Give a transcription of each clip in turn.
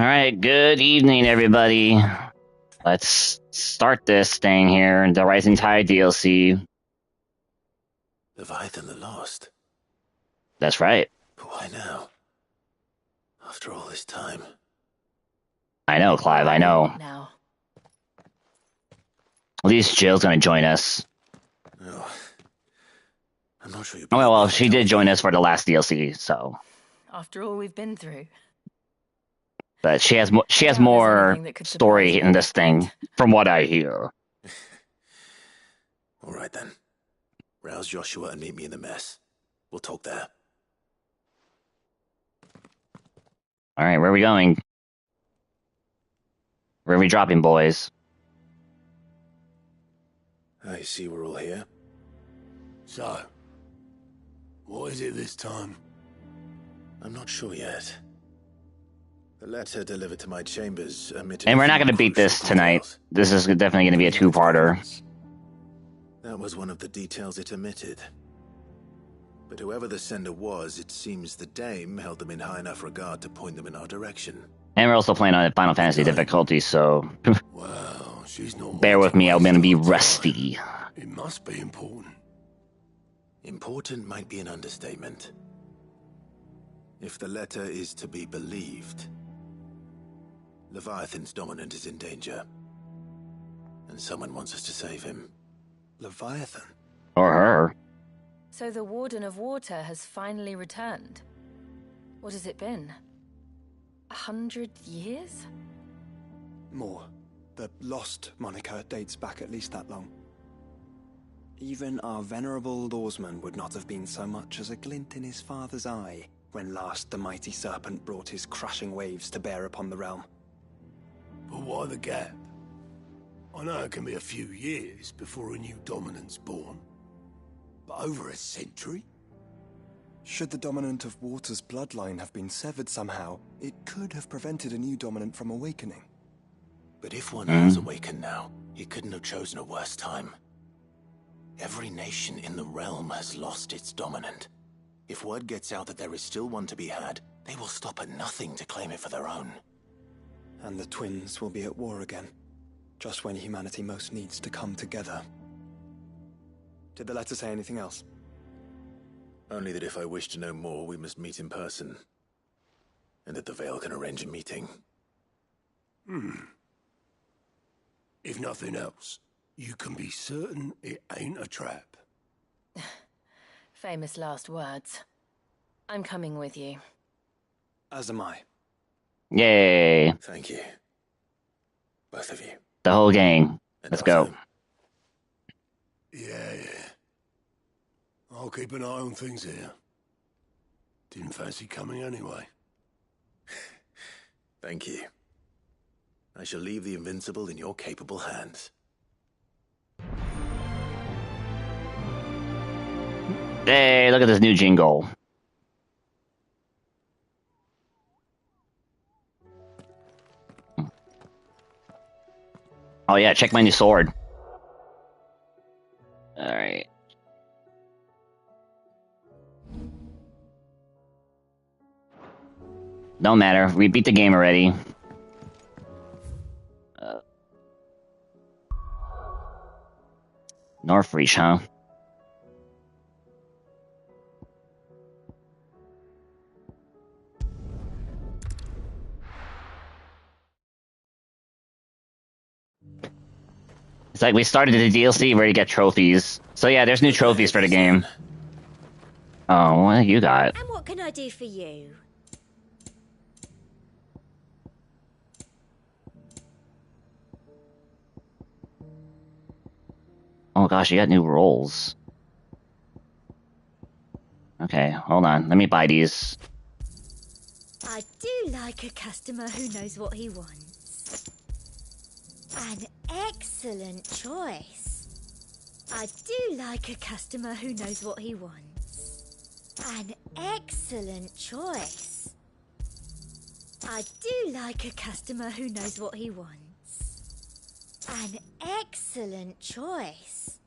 Alright, good evening, everybody. Let's start this thing here, the Rising Tide DLC. Leviathan the Lost? That's right. But why now? After all this time. I know, Clive, I know. Now. At least Jill's gonna join us. No. I'm not sure you... Oh, well, she did join us for the last DLC, so... After all we've been through. But she has more story in this thing, from what I hear. Alright then. Rouse Joshua and meet me in the mess. We'll talk there. Alright, where are we going? Where are we dropping, boys? I see we're all here. So, what is it this time? I'm not sure yet. The letter delivered to my chambers omitted... And we're not going to beat this tonight. This is definitely going to be a two-parter. That was one of the details it omitted. But whoever the sender was, it seems the dame held them in high enough regard to point them in our direction. And we're also playing on Final Fantasy difficulty, so... Well, she's not... Bear with me, I'm going to be rusty. It must be important. Important might be an understatement. If the letter is to be believed, Leviathan's dominant is in danger. And someone wants us to save him. Leviathan? Or her. So the Warden of Water has finally returned. What has it been? 100 years? More. The Lost moniker dates back at least that long. Even our venerable lawsman would not have been so much as a glint in his father's eye when last the mighty serpent brought his crushing waves to bear upon the realm. But why the gap? I know it can be a few years before a new dominant's born. But over a century? Should the dominant of Water's bloodline have been severed somehow, it could have prevented a new dominant from awakening. But if one has awakened now, he couldn't have chosen a worse time. Every nation in the realm has lost its dominant. If word gets out that there is still one to be had, they will stop at nothing to claim it for their own. And the twins will be at war again, just when humanity most needs to come together. Did the letter say anything else? Only that if I wish to know more, we must meet in person. And that the Veil can arrange a meeting. If nothing else, you can be certain it ain't a trap. Famous last words. I'm coming with you. As am I. Yay. Thank you. Both of you. The whole gang. Let's go. Yeah. I'll keep an eye on things here. Didn't fancy coming anyway. Thank you. I shall leave the Invincible in your capable hands. Hey, look at this new jingle. Oh yeah, check my new sword. Alright. Don't matter, we beat the game already. Northreach, huh? It's like we started the DLC where you get trophies. So yeah, there's new trophies for the game. Oh, what you got? And what can I do for you? Oh gosh, you got new rolls. Okay, hold on. Let me buy these. I do like a customer who knows what he wants. An excellent choice. I do like a customer who knows what he wants. An excellent choice. I do like a customer who knows what he wants. An excellent choice.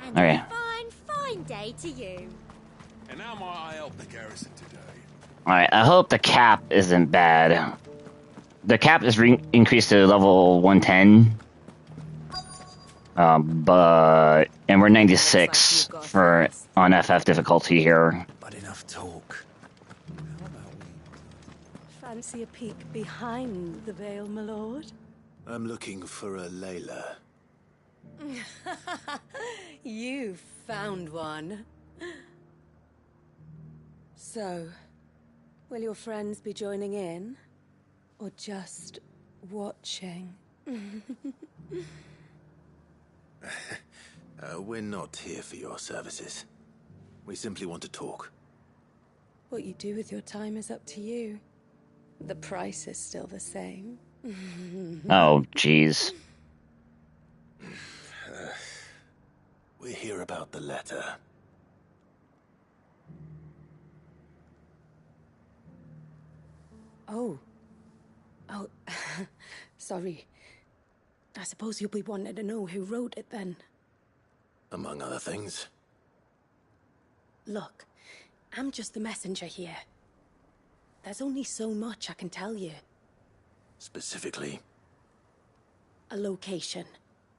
And Okay. a fine day to you. And how might I help the garrison today? Alright, I hope the cap isn't bad. The cap is increased to level 110. And we're 96 for on FF difficulty here. But enough talk. How about we... Fancy a peek behind the veil, my lord? I'm looking for a Layla. You found one. So, will your friends be joining in? Or just watching? We're not here for your services. We simply want to talk. What you do with your time is up to you. The price is still the same. Oh, jeez. We're here about the letter. Oh. Sorry. I suppose you'll be wanting to know who wrote it then. Among other things. Look, I'm just the messenger here. There's only so much I can tell you. Specifically? A location,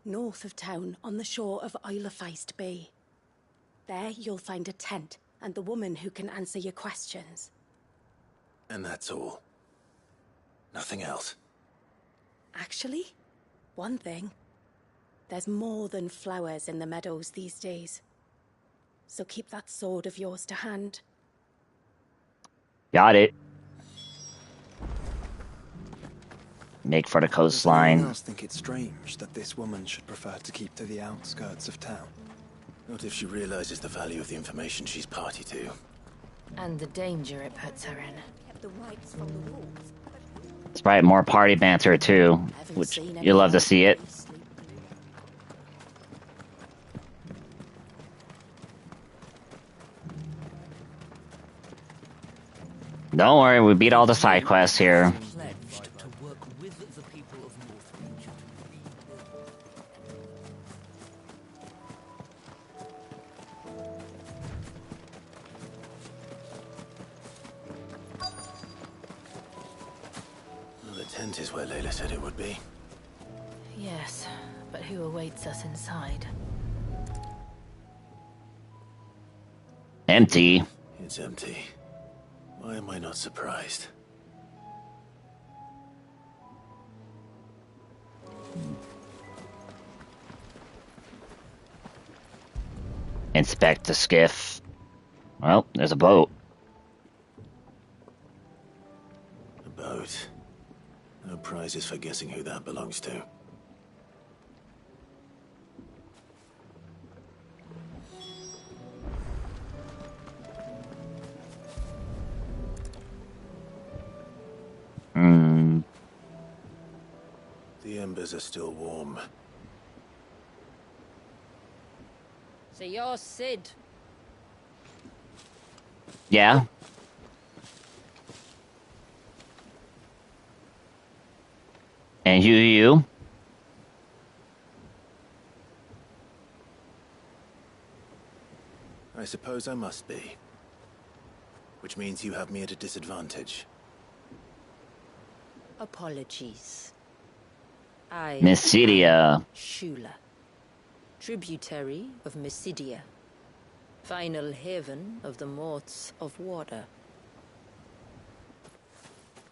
north of town, on the shore of Isle of Feist Bay. There you'll find a tent, and the woman who can answer your questions. And that's all? Nothing else? Actually, one thing. There's more than flowers in the meadows these days. So keep that sword of yours to hand. Got it. Make for the coastline. Does anyone else think it's strange that this woman should prefer to keep to the outskirts of town? Not if she realizes the value of the information she's party to. And the danger it puts her in. Kept the wipes from the walls. It's probably more party banter too, which you love to see it. Don't worry, we beat all the side quests here. Pledged to work with the people of Northreach to rebuild. Well, the tent is where Layla said it would be. Yes, but who awaits us inside? Empty. It's empty. Why am I not surprised? Inspect the skiff. Well, there's a boat. A boat. No prizes for guessing who that belongs to. The embers are still warm. So you're Sid. Yeah. And you? I suppose I must be. Which means you have me at a disadvantage. Apologies. I Mysidia. am Shula, tributary of Mysidia, final haven of the Moats of Water.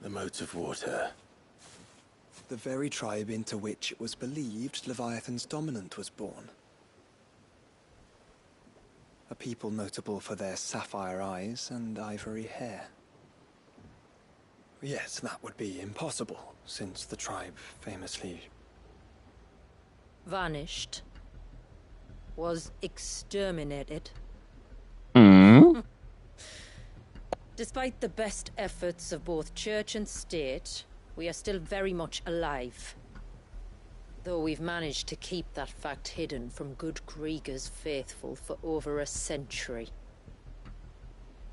The Moats of Water. The very tribe into which it was believed Leviathan's dominant was born. A people notable for their sapphire eyes and ivory hair. Yes, that would be impossible, since the tribe famously... Vanished. Was exterminated. Despite the best efforts of both church and state, we are still very much alive. Though we've managed to keep that fact hidden from good Krieger's faithful for over a century.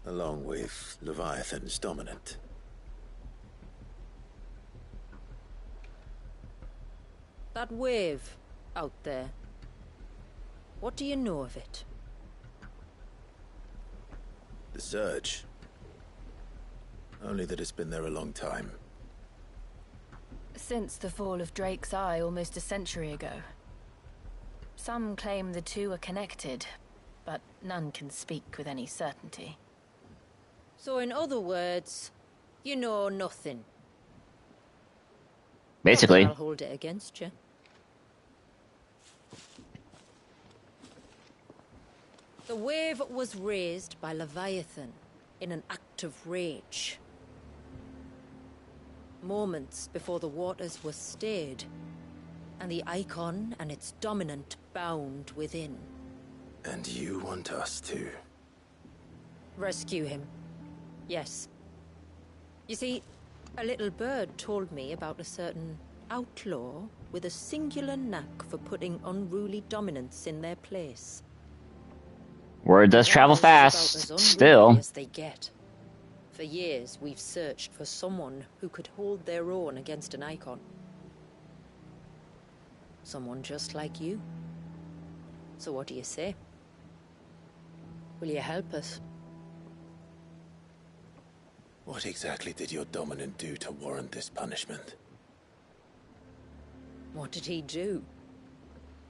Along with Leviathan's dominant. That wave out there. What do you know of it? The Surge. Only that it's been there a long time. Since the fall of Drake's Eye almost a century ago. Some claim the two are connected, but none can speak with any certainty. So in other words, you know nothing. Basically. I'll hold it against you. The wave was raised by Leviathan in an act of rage. Moments before the waters were stayed, and the icon and its dominant bound within. And you want us to? Rescue him. Yes. You see, a little bird told me about a certain outlaw with a singular knack for putting unruly dominants in their place. Word does travel fast. About as Still. unruly as they get. For years, we've searched for someone who could hold their own against an icon. Someone just like you. So what do you say? Will you help us? What exactly did your dominant do to warrant this punishment? What did he do?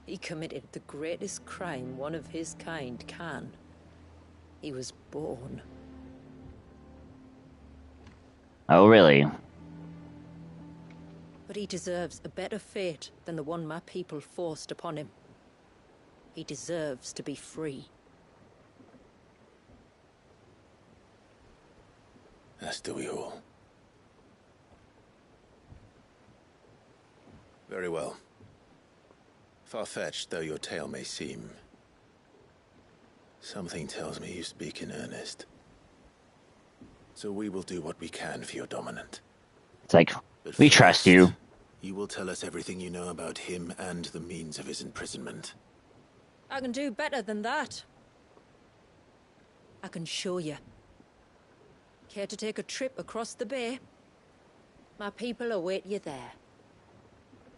He committed the greatest crime one of his kind can. He was born. Oh, really? But he deserves a better fate than the one my people forced upon him. He deserves to be free. As do we all. Very well. Far-fetched though your tale may seem, something tells me you speak in earnest. So we will do what we can for your dominant. It's like, But we first, trust you. You will tell us everything you know about him and the means of his imprisonment. I can do better than that. I can show you. Care to take a trip across the bay? My people await you there.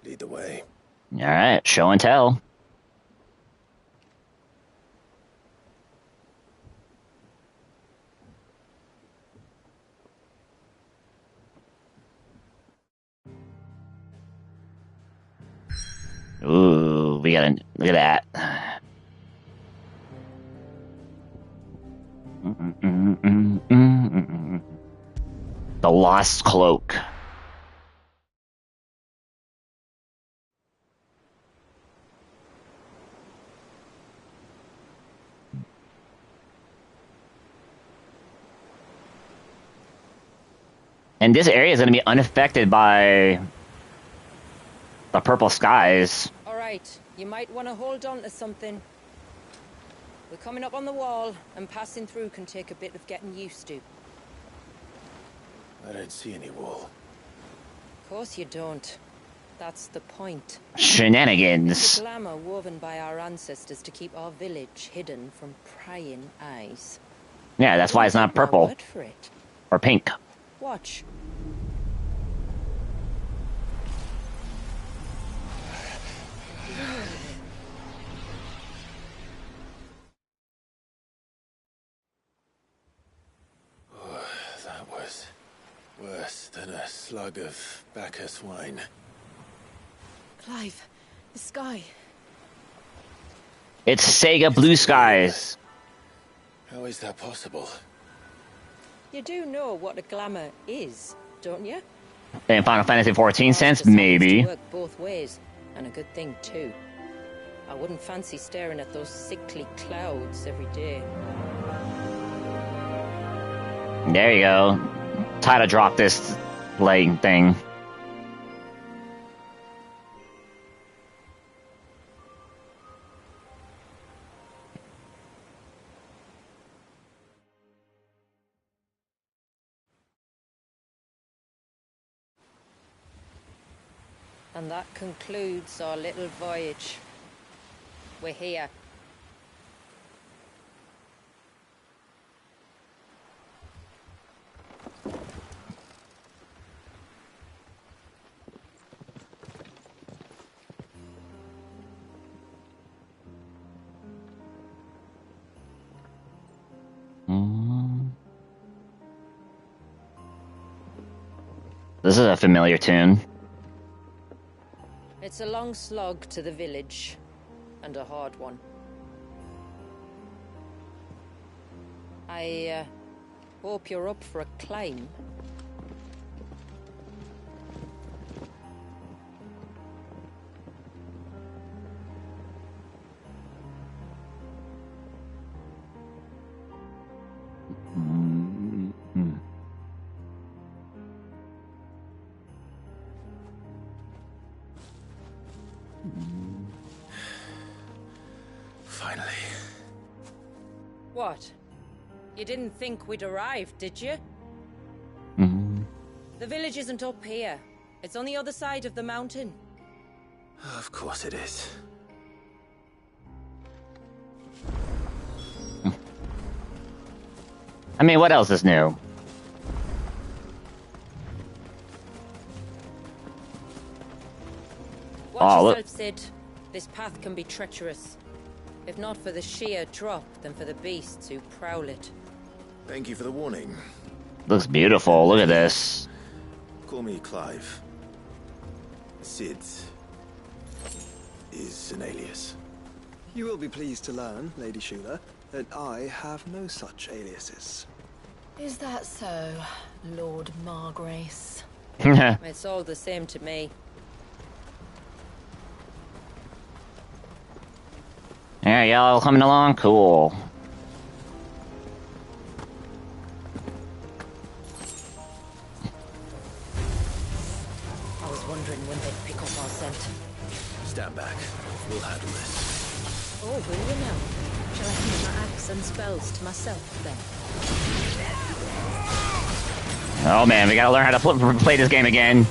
Lead the way. Alright, show and tell. Ooh, we got a look at that. The Lost Cloak. And this area is going to be unaffected by the purple skies. All right, you might want to hold on to something. We're coming up on the wall, and passing through can take a bit of getting used to. I don't see any wall. Of course you don't. That's the point. Shenanigans. It's a glamour woven by our ancestors to keep our village hidden from prying eyes. Yeah, that's why it's not purple. Word for it. Or pink. Watch. Oh, that was worse than a slug of Bacchus wine. Clive, the sky. It's Sega Blue Skies. How is that possible? You do know what a glamour is, don't you? In Final Fantasy XIV sense, Designed maybe. to work both ways, and a good thing too. I wouldn't fancy staring at those sickly clouds every day. There you go. Try to drop this leg thing. And that concludes our little voyage. We're here. This is a familiar tune. It's a long slog to the village, and a hard one. I hope you're up for a climb. Finally. What? You didn't think we'd arrived, did you? The village isn't up here. It's on the other side of the mountain. Of course it is. I mean, what else is new? Watch look. yourself, Sid. This path can be treacherous. If not for the sheer drop, then for the beasts who prowl it. Thank you for the warning. Looks beautiful. Look at this. Call me Clive. Sid is an alias. You will be pleased to learn, Lady Shula, that I have no such aliases. Is that so, Lord Margrace? It's all the same to me. Yeah, y'all coming along? Cool. I was wondering when they'd pick up our scent. Stand back. We'll handle this. Oh, will you now? Shall I keep my axe and spells to myself, then? Oh man, we gotta learn how to play this game again.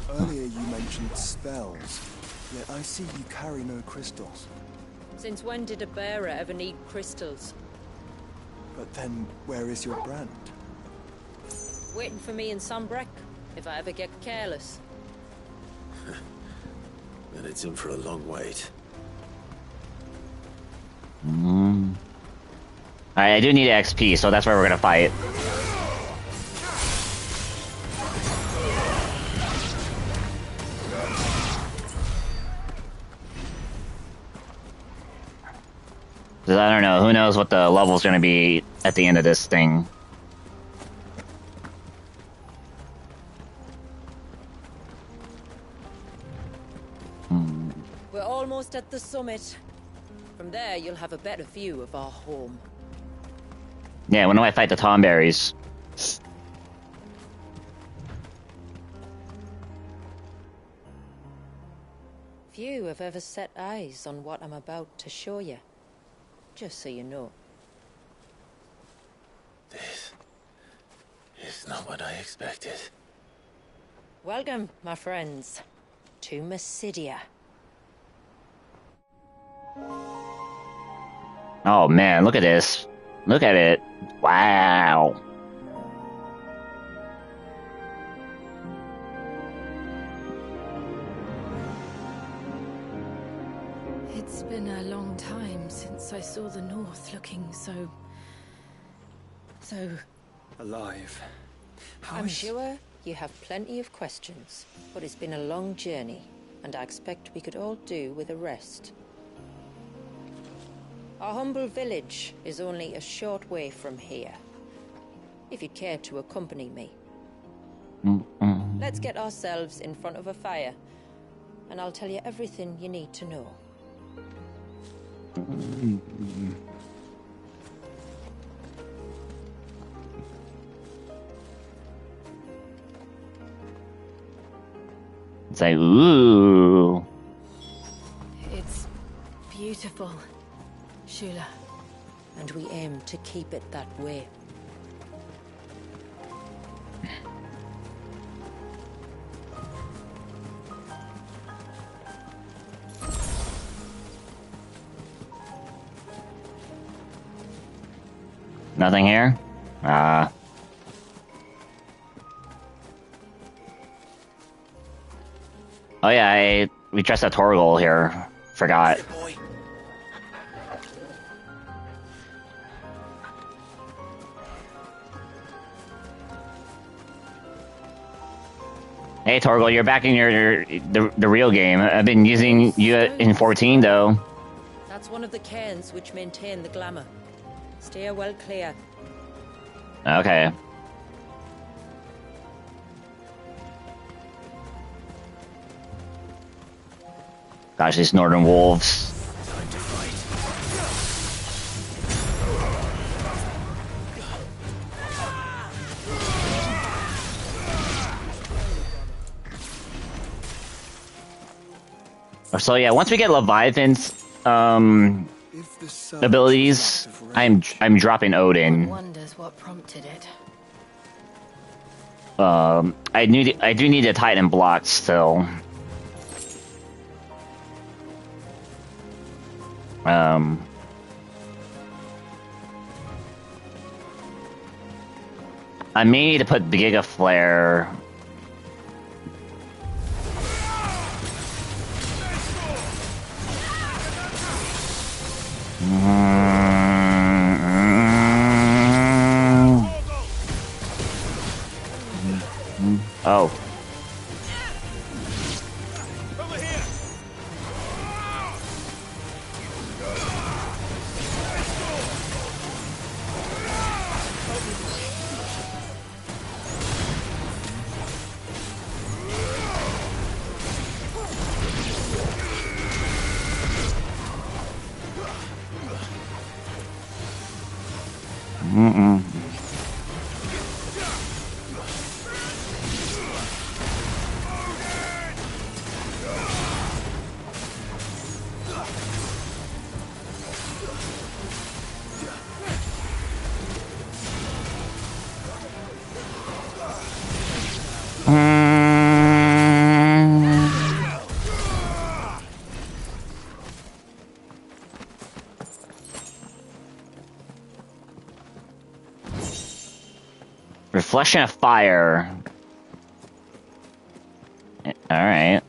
Earlier you mentioned spells, yet I see you carry no crystals. Since when did a bearer ever need crystals? But then, where is your brand? Waiting for me in Sombrek, if I ever get careless. Then it's in for a long wait. Alright, I do need XP, so that's where we're gonna fight. Because I don't know, who knows what the level's gonna be at the end of this thing. We're almost at the summit. From there, you'll have a better view of our home. Yeah, when do I fight the Tomberries? Few have ever set eyes on what I'm about to show you. Just so you know. This is not what I expected. Welcome, my friends, to Mysidia. Oh man, look at this. Look at it. Wow. It's been a long time since I saw the North looking so... Alive. How I'm is- sure you have plenty of questions, but it's been a long journey, and I expect we could all do with a rest. Our humble village is only a short way from here. If you'd care to accompany me. Let's get ourselves in front of a fire, and I'll tell you everything you need to know. It's like, ooh. It's beautiful, Shula. And we aim to keep it that way. Nothing here? Oh yeah, we dressed at Torgal here. Forgot. Hey boy, Hey Torgal, you're back in the real game. I've been using you in 14 though. That's one of the cairns which maintain the glamour. Steer well clear. Okay. Gosh, these northern wolves. So yeah, once we get Leviathan's abilities, I'm dropping Odin. One wonders what prompted it. I do need a Titan block still. I may need to put the Giga Flare. Oh. Reflection of fire. Alright.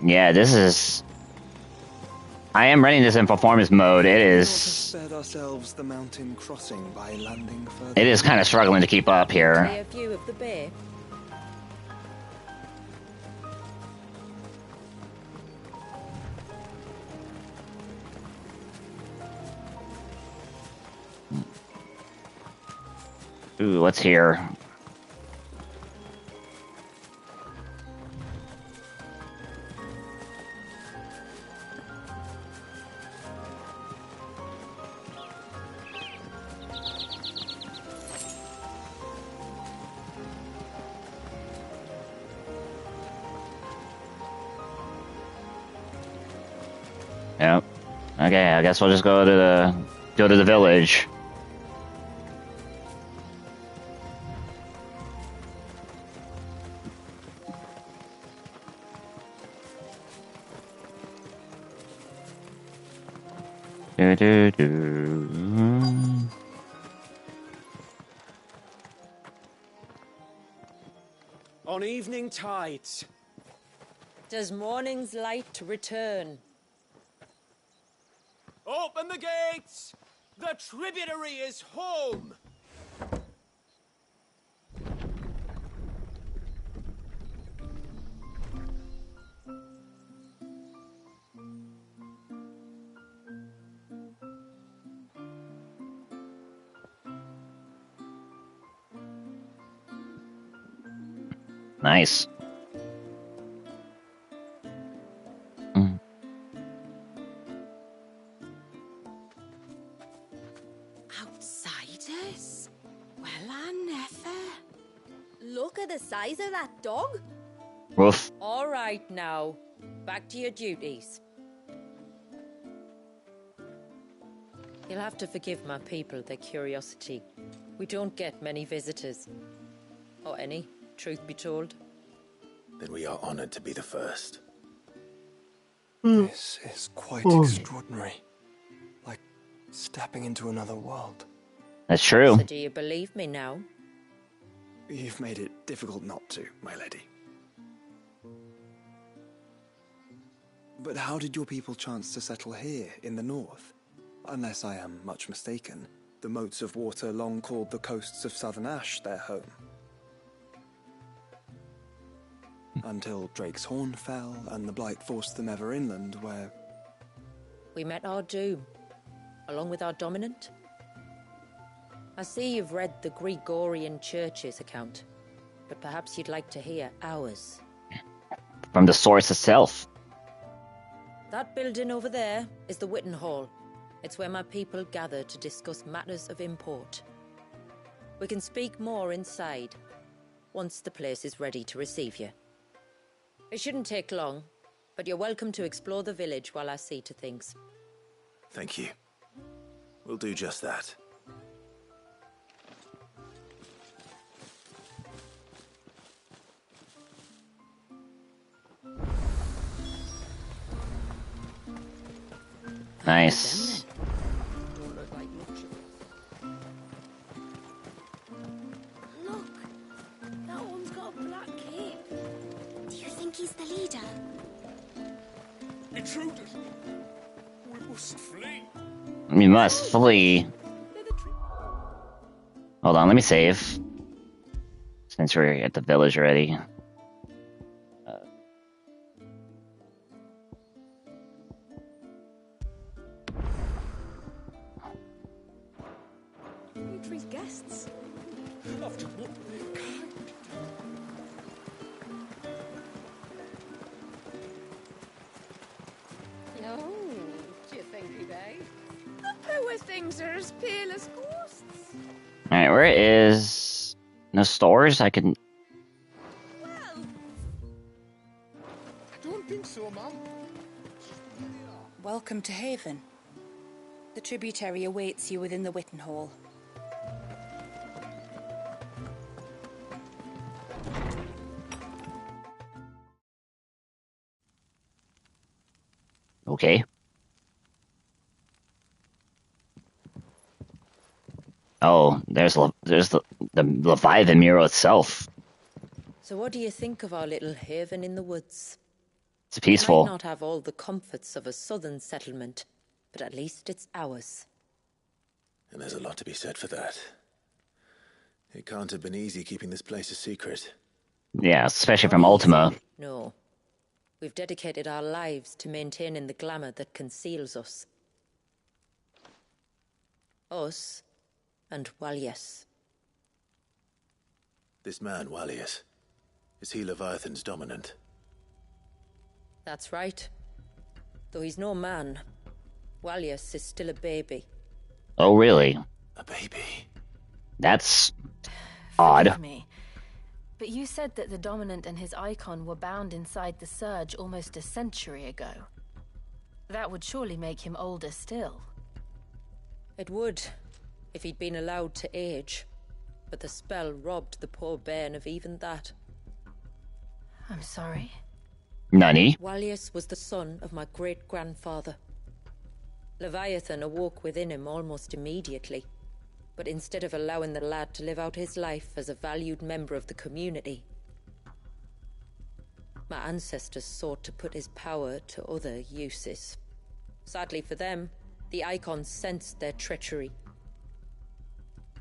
Yeah, this is... I am running this in performance mode. It is... Spared ourselves the mountain crossing by landing further. It is kind of struggling to keep up here. Clear view of the bay. Ooh, what's here? Yep. Okay, I guess we'll just go to the village. On evening tides. Does morning's light return? Open the gates! The tributary is home! Nice. Outsiders? Well, I never. Look at the size of that dog. Woof. All right now, back to your duties. You'll have to forgive my people their curiosity. We don't get many visitors. Or any, truth be told. Then we are honored to be the first. This is quite extraordinary. Like stepping into another world. That's true. So do you believe me now? You've made it difficult not to, my lady. But how did your people chance to settle here in the north? Unless I am much mistaken, the moats of water long called the coasts of southern Ash their home. Until Drake's Horn fell and the Blight forced them ever inland, where... We met our doom, along with our dominant. I see you've read the Gregorian Church's account, but perhaps you'd like to hear ours. From the source itself. That building over there is the Witten Hall. It's where my people gather to discuss matters of import. We can speak more inside, once the place is ready to receive you. It shouldn't take long, but you're welcome to explore the village while I see to things. Thank you. We'll do just that. Nice. Look, that one's got a black cape. Do you think he's the leader? Intruders! We must flee! We must flee. Hold on, let me save. Since we're at the village already. You treat guests. After what they kind. No, do you think he may? The poor things are as pale as ghosts. Alright, where is... No stores? I can... Well, I don't think so, Mum. Welcome to Haven. The tributary awaits you within the Witten Hall. Okay. Oh, there's the Leviathan mural itself. So what do you think of our little haven in the woods? It's peaceful. It might not have all the comforts of a southern settlement, but at least it's ours. And there's a lot to be said for that. It can't have been easy keeping this place a secret. Yeah, especially from Ultima. No. We've dedicated our lives to maintaining the glamour that conceals us. Us and Walias. This man, Walias, is he Leviathan's dominant? That's right. Though he's no man, Walias is still a baby. Oh, really? A baby? That's odd. Forgive me, but you said that the Dominant and his icon were bound inside the Surge almost a century ago. That would surely make him older still. It would, if he'd been allowed to age. But the spell robbed the poor bairn of even that. I'm sorry. Nani? Walias was the son of my great-grandfather. Leviathan awoke within him almost immediately. But instead of allowing the lad to live out his life as a valued member of the community, my ancestors sought to put his power to other uses. Sadly for them, the icons sensed their treachery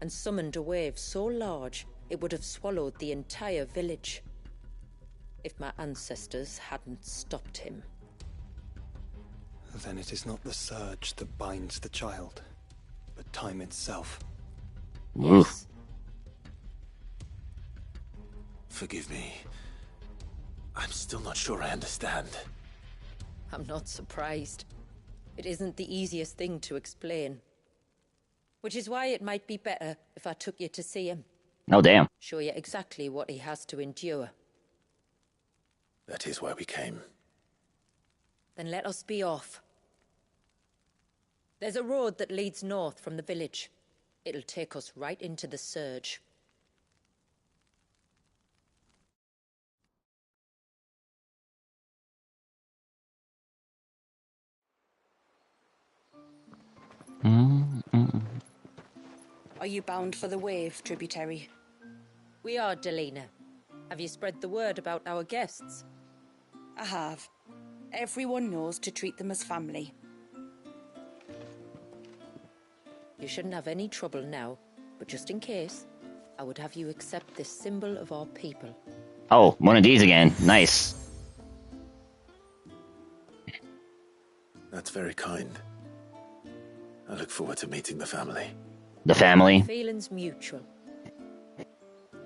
and summoned a wave so large it would have swallowed the entire village if my ancestors hadn't stopped him. Then it is not the surge that binds the child, but time itself. Yes. Forgive me. I'm still not sure I understand. I'm not surprised. It isn't the easiest thing to explain. Which is why it might be better if I took you to see him. Oh, damn. Show you exactly what he has to endure. That is why we came. Then let us be off. There's a road that leads north from the village. It'll take us right into the Surge. Are you bound for the Wave tributary? We are, Delena. Have you spread the word about our guests? I have. Everyone knows to treat them as family. You shouldn't have any trouble now, but just in case, I would have you accept this symbol of our people. Oh, one of these again. Nice. That's very kind. I look forward to meeting the family. The family? Feelings mutual.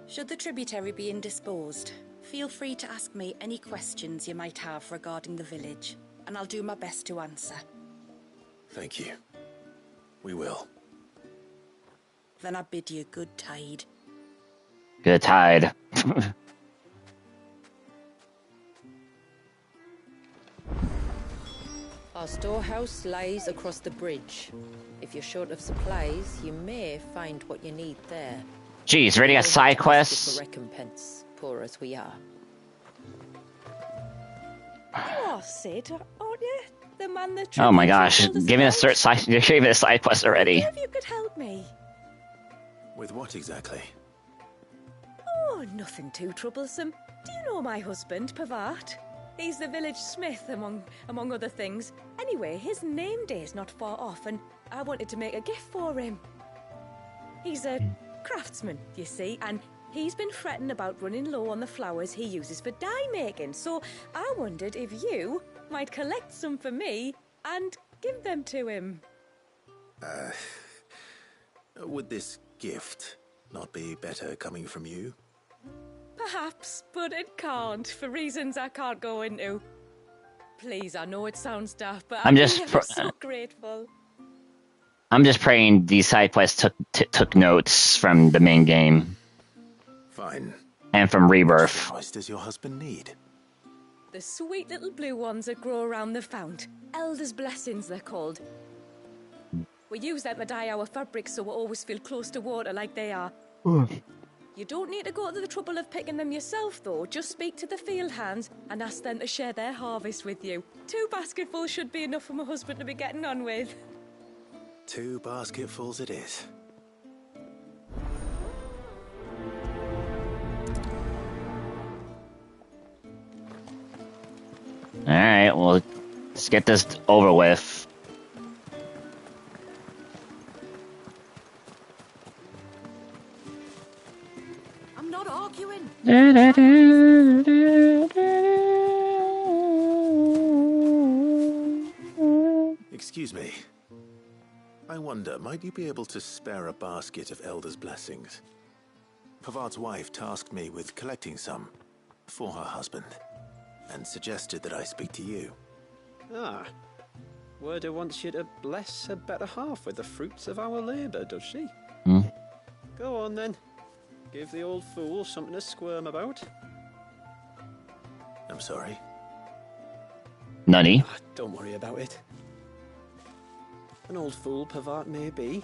Should the tributary be indisposed, feel free to ask me any questions you might have regarding the village, and I'll do my best to answer. Thank you. We will. Then I bid you good tide. Good tide. Our storehouse lies across the bridge. If you're short of supplies, you may find what you need there. Jeez, already got side quests. For recompense, poor as we are. You are Sid, aren't you? The man that... Oh my gosh, give me a side quest already. If you could help me. With what exactly? Oh, nothing too troublesome. Do you know my husband, Pavat? He's the village smith, among other things. Anyway, his name day's not far off, and I wanted to make a gift for him. He's a craftsman, you see, and he's been fretting about running low on the flowers he uses for dye making, so I wondered if you might collect some for me and give them to him. Would this gift not be better coming from you? Perhaps, but it can't, for reasons I can't go into. Please, I know it sounds daft, but I'm just so grateful. I'm just praying these side quests took notes from the main game. Fine. And from Rebirth. What advice does your husband need? The sweet little blue ones that grow around the fount. Elder's blessings, they're called. We use them to dye our fabrics so we always feel close to water like they are. You don't need to go to the trouble of picking them yourself, though. Just speak to the field hands and ask them to share their harvest with you. 2 basketfuls should be enough for my husband to be getting on with. 2 basketfuls it is. Alright, well, let's get this over with. I'm not arguing. Excuse me. I wonder, might you be able to spare a basket of Elder's blessings? Pavart's wife tasked me with collecting some for her husband, and suggested that I speak to you. Ah. Werda wants you to bless her better half with the fruits of our labour, does she? Go on then. Give the old fool something to squirm about. I'm sorry. Nutty. Don't worry about it. An old fool Pavart may be,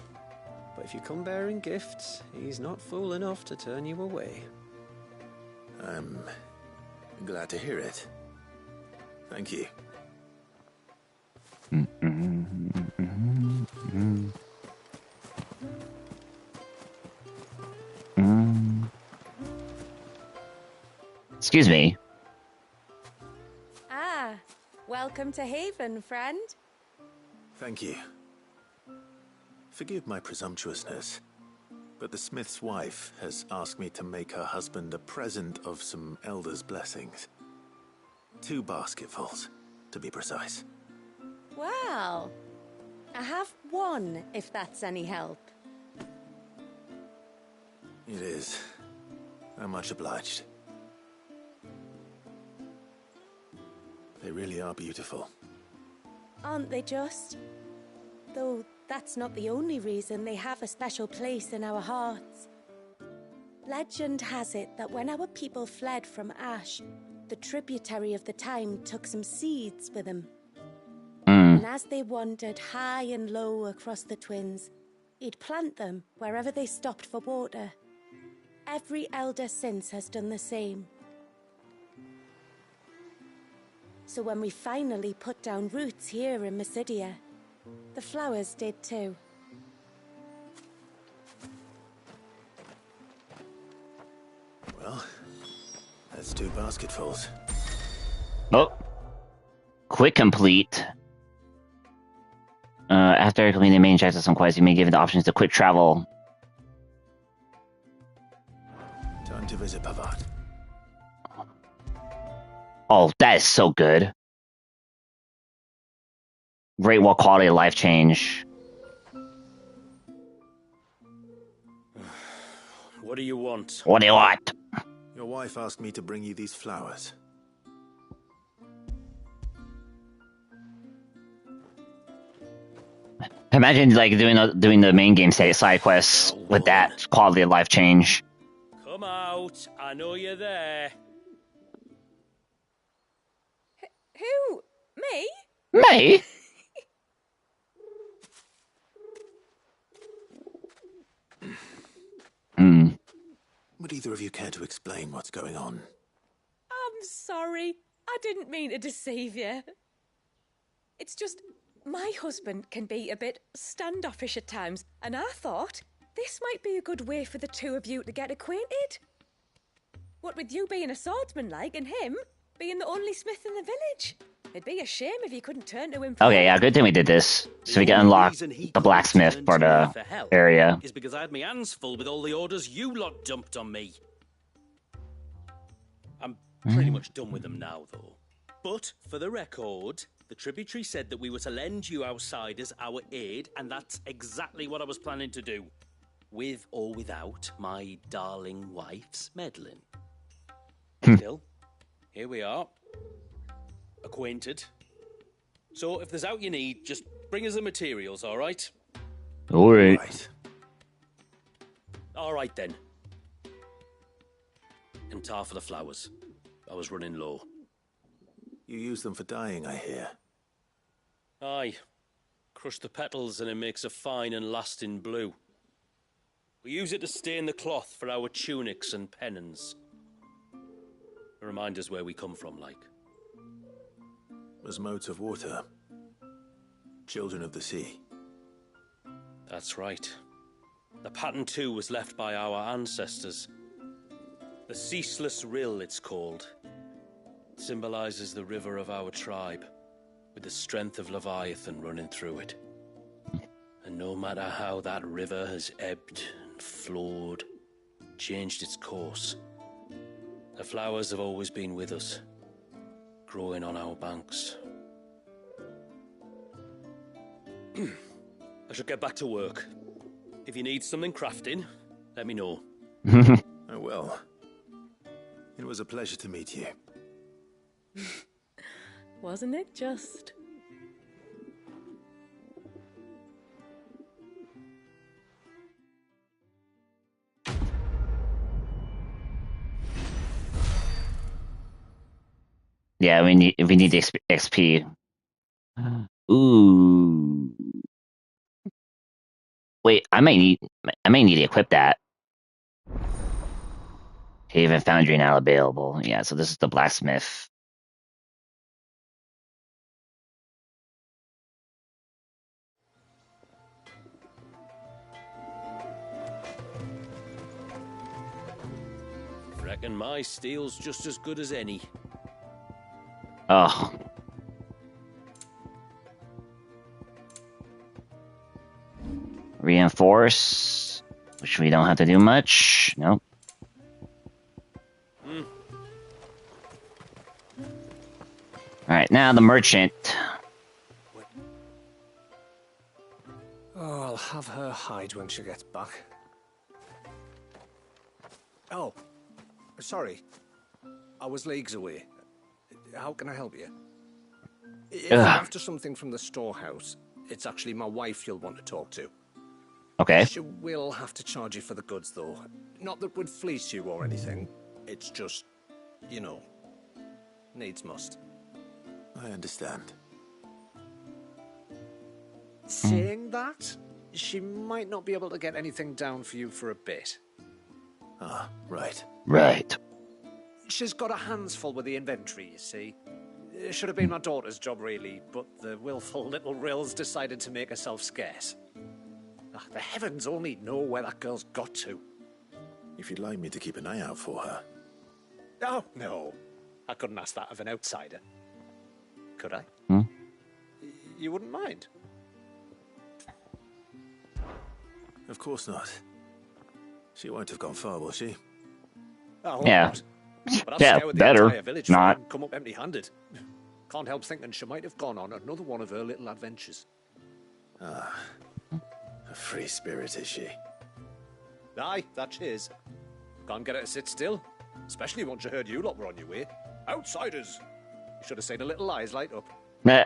but if you come bearing gifts, he's not fool enough to turn you away. I'm glad to hear it. Thank you. Excuse me. Ah, welcome to Haven, friend. Thank you. Forgive my presumptuousness, but the smith's wife has asked me to make her husband a present of some Elder's blessings. 2 basketfuls, to be precise. Well, I have 1, if that's any help. It is. I'm much obliged. They really are beautiful. Aren't they just? Though that's not the only reason they have a special place in our hearts. Legend has it that when our people fled from Ash, the tributary of the time took some seeds with them. And as they wandered high and low across the Twins, he'd plant them wherever they stopped for water. Every elder since has done the same. So when we finally put down roots here in Mysidia, the flowers did too. Well, that's 2 basketfuls. Oh. Quick complete. After completing the main checks of some quests, you may give the options to quick travel. Time to visit Pavat. Oh, that is so good. Great wall quality of life change. What do you want? What do you want? Your wife asked me to bring you these flowers. Imagine like doing the main game side quests with that quality of life change. Come out! I know you're there. Who? Me? Me? Would either of you care to explain what's going on? I'm sorry. I didn't mean to deceive you. It's just, my husband can be a bit standoffish at times, and I thought this might be a good way for the two of you to get acquainted. What with you being a swordsman like, and him being the only smith in the village. It'd be a shame if you couldn't turn to him. Okay, yeah, good thing we did this. So we can unlock the blacksmith for the area. Is because I had my hands full with all the orders you lot dumped on me. I'm pretty much done with them now, though. But, for the record, the tributary said that we were to lend you outsiders our aid, and that's exactly what I was planning to do. With or without my darling wife's meddling. Still, here we are. Acquainted. So, if there's out you need, just bring us the materials, alright? Alright. Alright then. And tar for the flowers. I was running low. You use them for dyeing, I hear. Aye. Crush the petals and it makes a fine and lasting blue. We use it to stain the cloth for our tunics and pennons. Remind us where we come from, like. As modes of water. Children of the sea. That's right. The pattern too was left by our ancestors. The Ceaseless Rill, it's called. It symbolizes the river of our tribe, with the strength of Leviathan running through it. And no matter how that river has ebbed and flowed, changed its course, the flowers have always been with us, growing on our banks. I should get back to work. If you need something crafting, let me know. I will. It was a pleasure to meet you. Wasn't it just? Yeah, we need the XP. Ooh. Wait, I may need to equip that. Haven Foundry now available. Yeah, so this is the blacksmith. Reckon my steel's just as good as any. Oh. Reinforce, which we don't have to do much. Nope. Alright, now the merchant. Oh, I'll have her hide when she gets back. Oh, sorry. I was leagues away. How can I help you? If you're after something from the storehouse, it's actually my wife you'll want to talk to. Okay. She will have to charge you for the goods, though. Not that would fleece you or anything. It's just, you know, needs must. I understand. Saying that, she might not be able to get anything down for you for a bit. Ah, right. Right. She's got her hands full with the inventory, you see. It should have been my daughter's job, really, but the willful little rills decided to make herself scarce. The heavens only know where that girl's got to. if you'd like me to keep an eye out for her. Oh, no. I couldn't ask that of an outsider. Could I? You wouldn't mind? Of course not. She won't have gone far, will she? Oh, Yeah. not. But I've Yeah, scoured the better entire village not. and come up empty-handed. Can't help thinking she might have gone on another one of her little adventures. Ah, a free spirit is she? Aye, that she is. Can't get her to sit still, especially once she heard you lot were on your way. Outsiders! You should have seen her little eyes light up. Meh.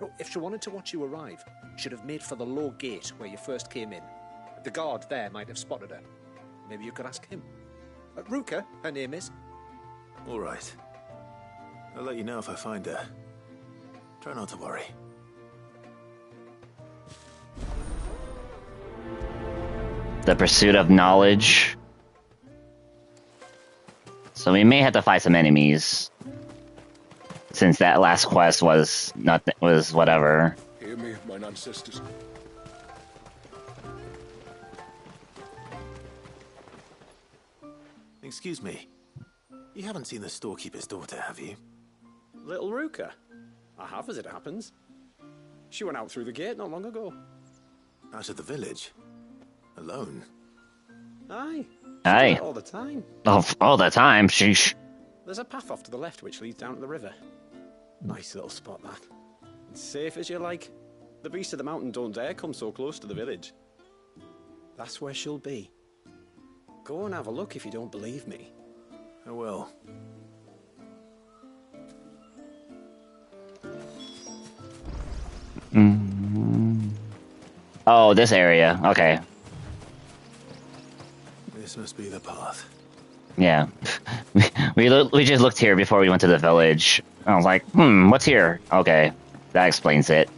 Oh, if she wanted to watch you arrive, she'd have made for the low gate where you first came in. The guard there might have spotted her. Maybe you could ask him. Ruka, her name is. All right. I'll let you know if I find her. Try not to worry. The pursuit of knowledge. So we may have to fight some enemies. Since that last quest was nothing, was whatever. Hear me, mine ancestors. Excuse me. You haven't seen the storekeeper's daughter, have you? Little Ruka? I have, as it happens. She went out through the gate not long ago. Out of the village? Alone? Aye. Aye. All the time. Oh, all the time. Sheesh. There's a path off to the left which leads down to the river. Nice little spot, that. It's safe as you like. The beasts of the mountain don't dare come so close to the village. That's where she'll be. Go and have a look if you don't believe me. I will. Oh, this area. Okay. This must be the path. Yeah. we just looked here before we went to the village. I was like, what's here? Okay. That explains it.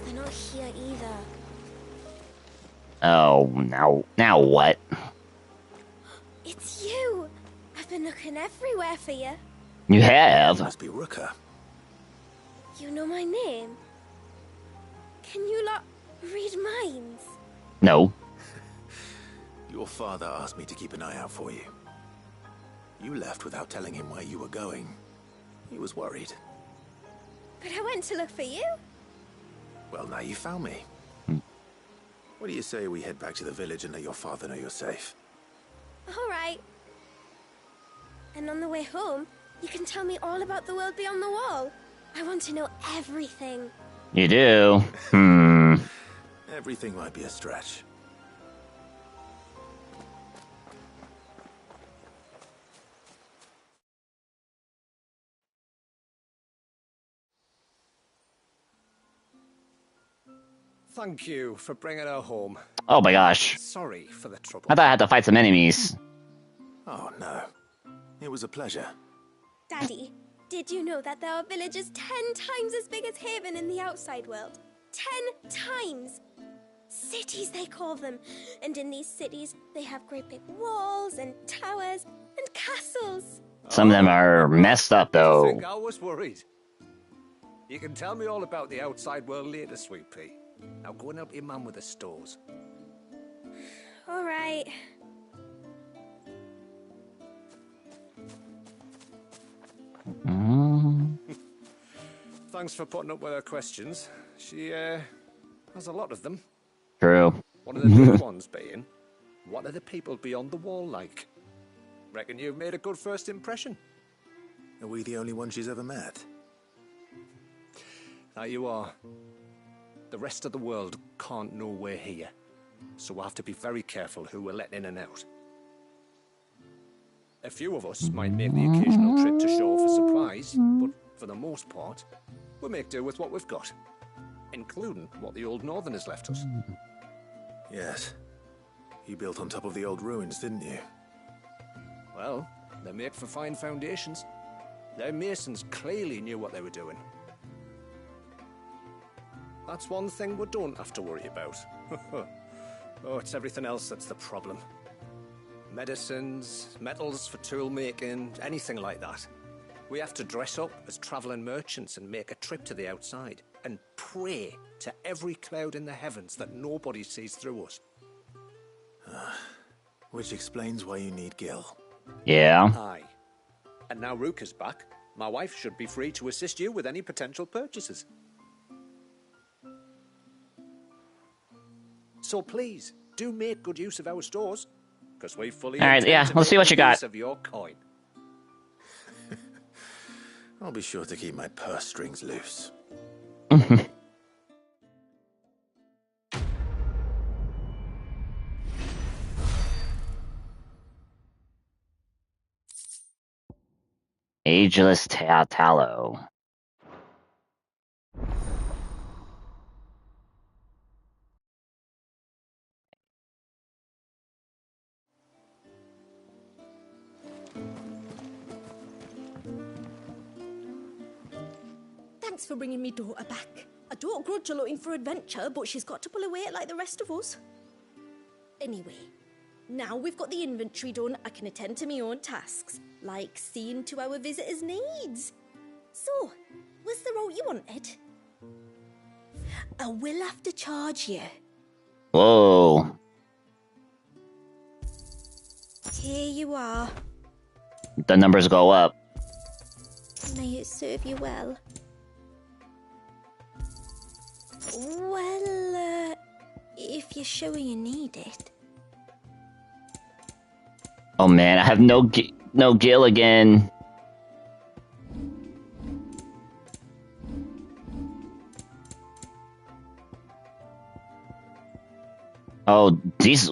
They're not here either. Oh, now what? It's you! I've been looking everywhere for you. You have? Must be Ruka. You know my name? Can you lot read minds? No. Your father asked me to keep an eye out for you. You left without telling him where you were going. He was worried. But I went to look for you. Well, now you found me. What do you say we head back to the village and let your father know you're safe? All right. And on the way home, you can tell me all about the world beyond the wall. I want to know everything. You do? Everything might be a stretch. Thank you for bringing her home. Oh my gosh. Sorry for the trouble. I thought I had to fight some enemies. Oh, no. It was a pleasure. Daddy, did you know that there are villages 10 times as big as Haven in the outside world? 10 times! Cities, they call them. And in these cities, they have great big walls and towers and castles. Some of them are messed up, I though. think I was worried. You can tell me all about the outside world later, Sweet Pea. Now go and help your mum with the stores. All right. Thanks for putting up with her questions. She, has a lot of them. True. One of the big ones being, what are the people beyond the wall like? Reckon you've made a good first impression. Are we the only one she's ever met? That you are. The rest of the world can't know we're here, so we'll have to be very careful who we're letting in and out. A few of us might make the occasional trip to shore for supplies, but for the most part, we'll make do with what we've got, including what the old Northerners left us. Yes. You built on top of the old ruins, didn't you? Well, they make for fine foundations. Their masons clearly knew what they were doing. That's one thing we don't have to worry about. Oh, it's everything else that's the problem. Medicines, metals for tool making, anything like that. We have to dress up as travelling merchants and make a trip to the outside and pray to every cloud in the heavens that nobody sees through us. Which explains why you need Gil. Yeah. Aye. And now Rook is back. My wife should be free to assist you with any potential purchases. So please, do make good use of our stores, because we fully All right, intend yeah, to let's see make what you good got. use of your coin. I'll be sure to keep my purse strings loose. Ageless Tallow. Thanks for bringing me daughter back. I don't grudge her looking for adventure, but she's got to pull her weight like the rest of us. Anyway, now we've got the inventory done, I can attend to my own tasks, like seeing to our visitors' needs. So, what's the route you wanted? I will have to charge you. Whoa. Here you are. The numbers go up. May it serve you well. Well, if you're sure you need it. Oh man, I have no Gil again. Oh, these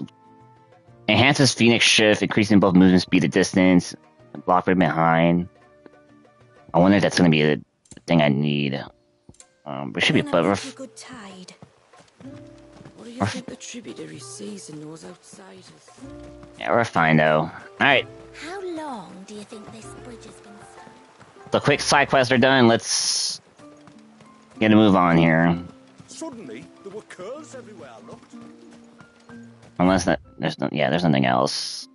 enhances Phoenix shift, increasing both movement speed and distance, block right behind. I wonder if that's gonna be the thing I need. We should be better. Good tide. What do you think the tributary sees in those outsiders? Yeah, we're fine though. Alright, How long do you think this bridge has been stuck? the quick side quests are done. Let's get a move on here. Suddenly, there were curls everywhere I looked. Unless that there's nothing else.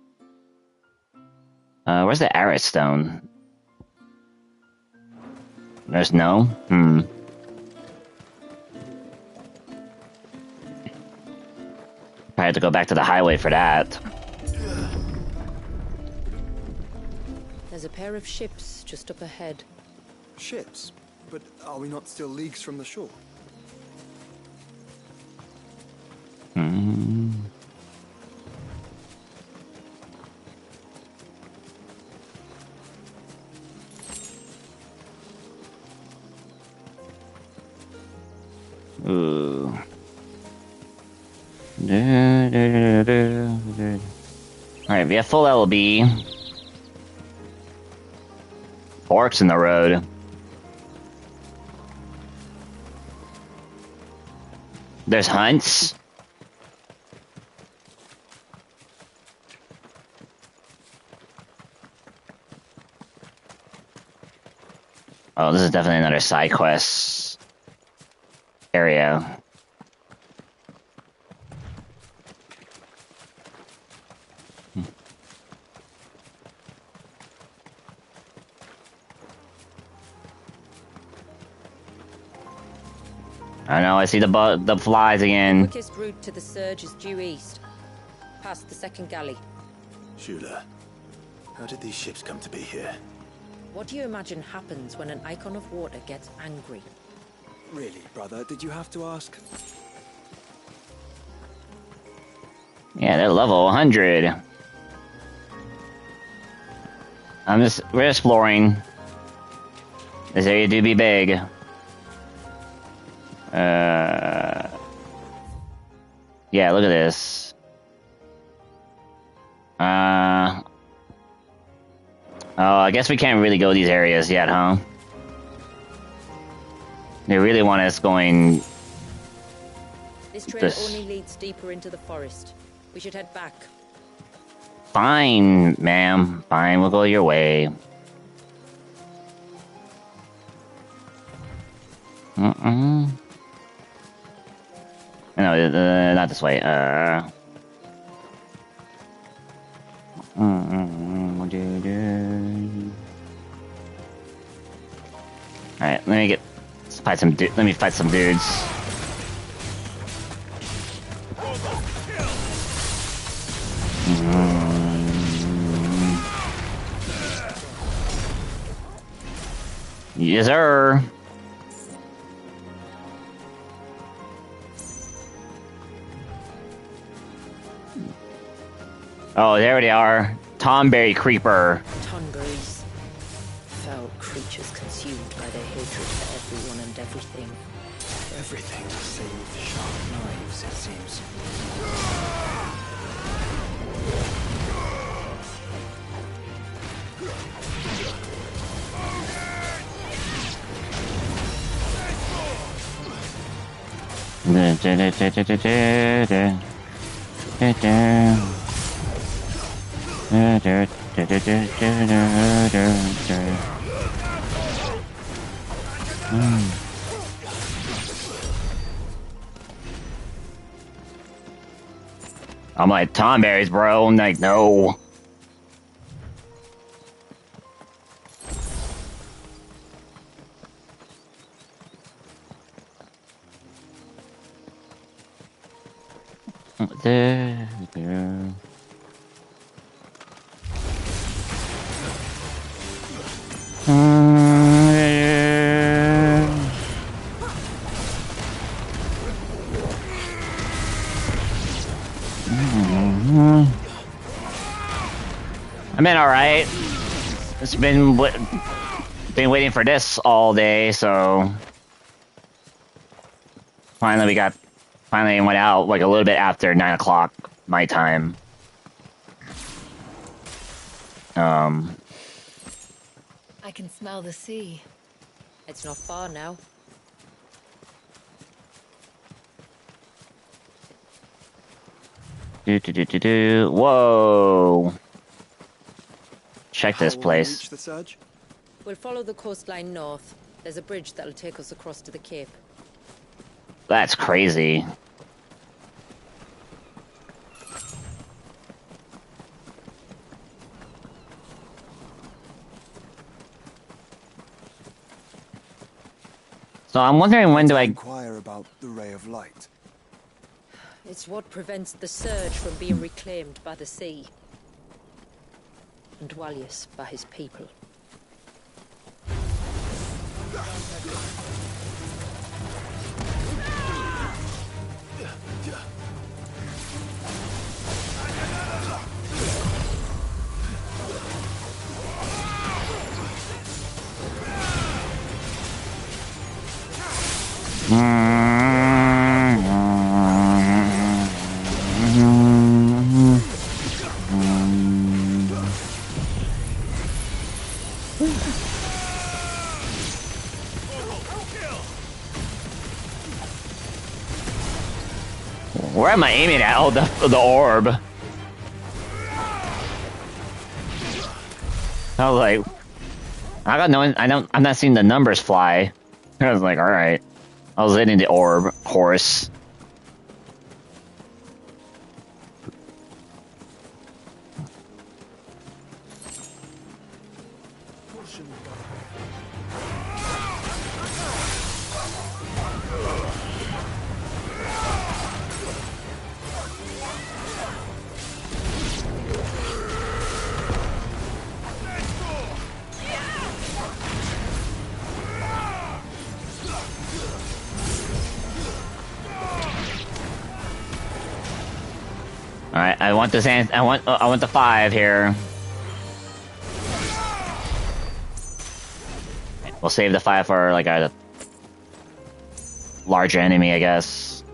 Where's the Arid Stone? There's no? I had to go back to the highway for that. There's a pair of ships just up ahead. Ships? But are we not still leagues from the shore? Ooh. Alright, we have full LB. Forks in the road. There's hunts. Oh, this is definitely another side quest area. I know, I see the flies again. The quickest route to the surge is due east, past the second galley. Shula, how did these ships come to be here? What do you imagine happens when an icon of water gets angry? Really, brother, did you have to ask? Yeah, they're level 100. We're exploring. This area do be big. Yeah, look at this. Oh, I guess we can't really go these areas yet, huh? They really want us going... This trail only leads deeper into the forest. We should head back. Fine, ma'am. Fine, we'll go your way. No, not this way. Alright, let me fight some dudes. Yes, sir. Oh, there they are. Tomberry Creeper. Tonberries. Foul creatures consumed by their hatred for everyone and everything. Everything save sharp knives, it seems. I'm like, Tomberries, bro. I'm like, no. I mean, all right. It's been waiting for this all day, so finally went out like a little bit after 9 o'clock my time. I can smell the sea. It's not far now. Whoa. Check this place. Reach the surge? We'll follow the coastline north. There's a bridge that'll take us across to the cape. That's crazy. So I'm wondering when do I inquire about the ray of light? It's what prevents the surge from being reclaimed by the sea. And Dwalius by his people. Where am I aiming at? Oh, the orb. I was like, I'm not seeing the numbers fly. I was like, all right. I was hitting the orb, of course. Alright, I want this. I want the 5 here. We'll save the 5 for like a larger enemy, I guess.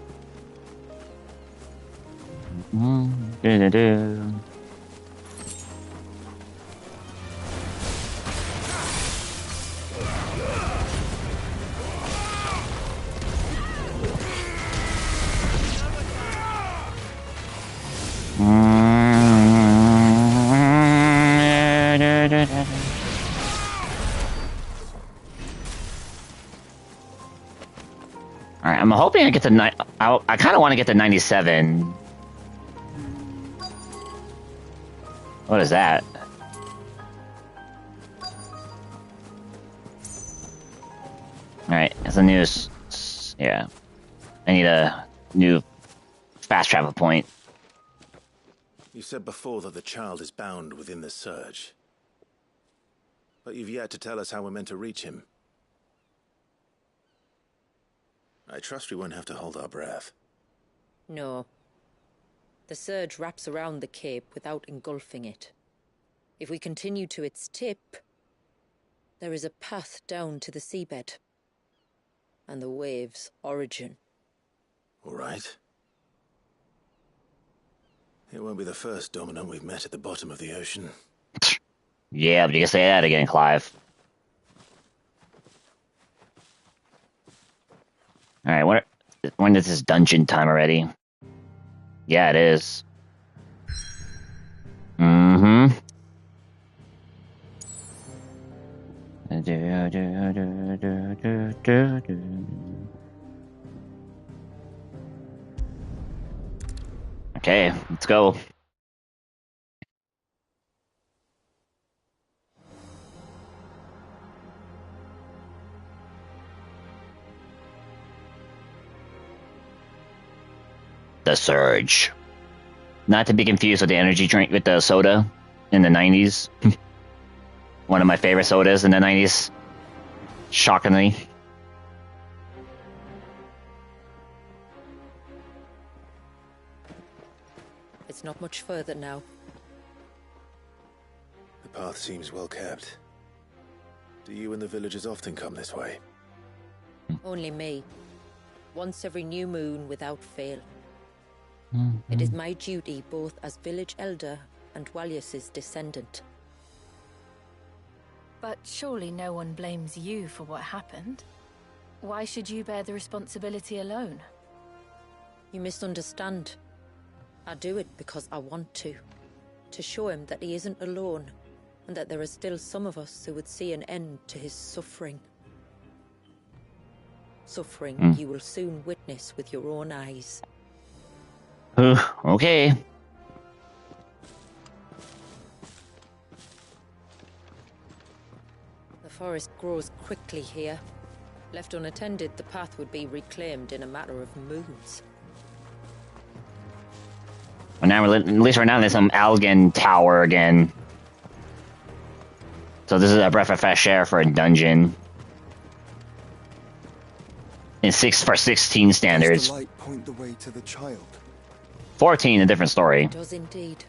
Alright, I'm hoping I get to I kind of want to get to 97. What is that? That's a new... Yeah. I need a new fast travel point. You said before that the child is bound within the surge. But you've yet to tell us how we're meant to reach him. I trust we won't have to hold our breath. No. The surge wraps around the cape without engulfing it. If we continue to its tip, there is a path down to the seabed. And the wave's origin. All right. It won't be the first dominant we've met at the bottom of the ocean. Yeah, but you can say that again, Clive. Alright, when is this dungeon time already? Yeah, it is. Mm-hmm. Okay, let's go. The Surge. Not to be confused with the energy drink with the soda in the 90s. One of my favorite sodas in the 90s. Shockingly. It's not much further now. The path seems well kept. Do you and the villagers often come this way? Only me. Once every new moon without fail. It is my duty both as village elder and Walyus's descendant. But surely no one blames you for what happened. Why should you bear the responsibility alone? You misunderstand. I do it because I want to. To show him that he isn't alone, and that there are still some of us who would see an end to his suffering. Suffering you will soon witness with your own eyes. Okay. The forest grows quickly here. Left unattended, the path would be reclaimed in a matter of moons. Well, now at least right now there's some Algan Tower again. So this is a breath of fresh air for a dungeon. In 16 standards. Does the light point the way to the child? 14, a different story. It does indeed.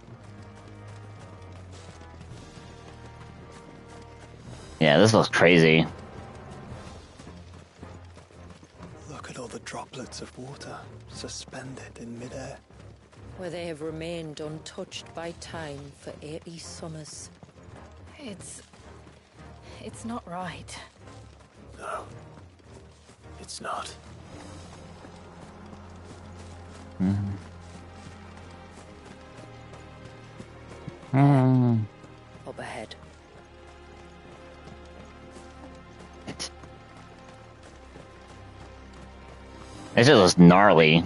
Yeah, this looks crazy. Look at all the droplets of water suspended in midair. Where they have remained untouched by time for 80 summers. It's not right. No. It's not. Up ahead. This is gnarly.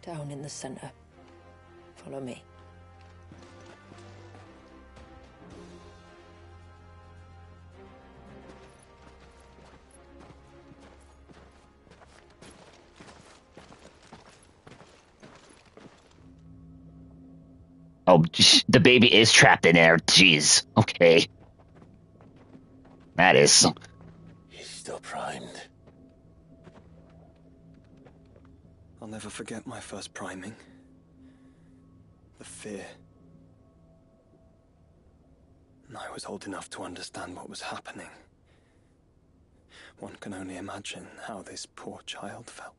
Down in the center. Follow me. Oh, the baby is trapped in there. Jeez. Okay. That is... He's still primed. I'll never forget my first priming. The fear. And I was old enough to understand what was happening. One can only imagine how this poor child felt.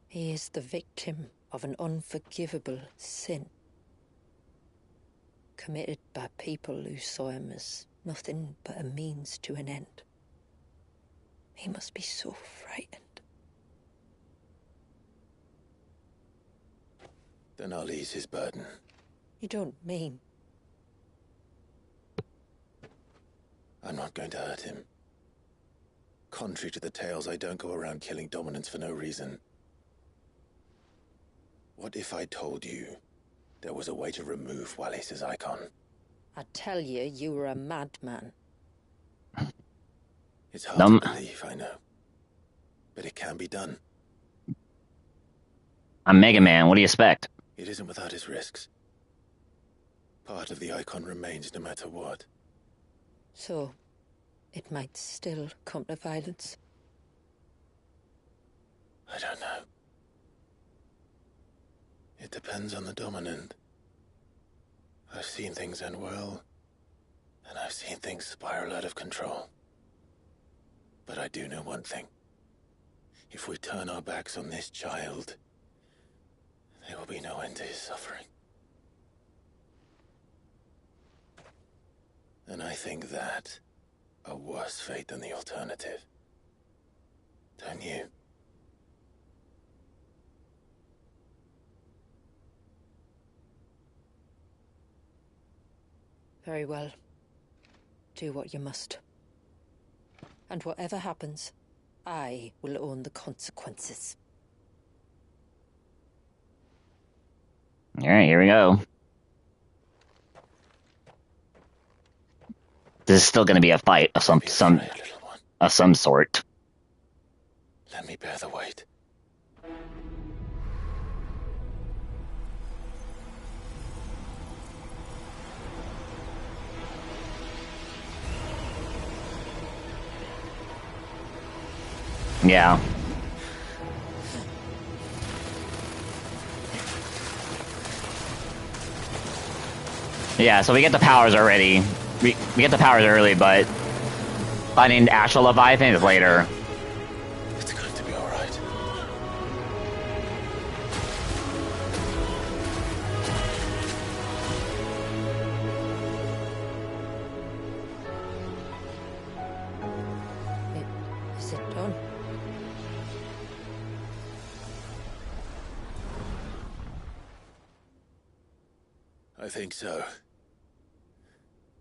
He is the victim of an unforgivable sin. Committed by people who saw him as nothing but a means to an end. He must be so frightened. Then I'll ease his burden. You don't mean? I'm not going to hurt him. Contrary to the tales, I don't go around killing dominants for no reason. What if I told you there was a way to remove Wallace's icon? I tell you, you were a madman. It's hard to believe, I know. But it can be done. I'm Mega Man, what do you expect? It isn't without its risks. Part of the icon remains no matter what. So, it might still come to violence. I don't know. It depends on the dominant. I've seen things end well, and I've seen things spiral out of control. But I do know one thing. If we turn our backs on this child, there will be no end to his suffering. And I think that a worse fate than the alternative. Don't you? Very well. Do what you must. And whatever happens, I will own the consequences. Alright, here we go. This is still gonna be a fight of some sort. Let me bear the weight. Yeah. Yeah, so we get the powers already. We get the powers early, but finding the actual Leviathan is later. It's going to be all right. Is it done? I think so.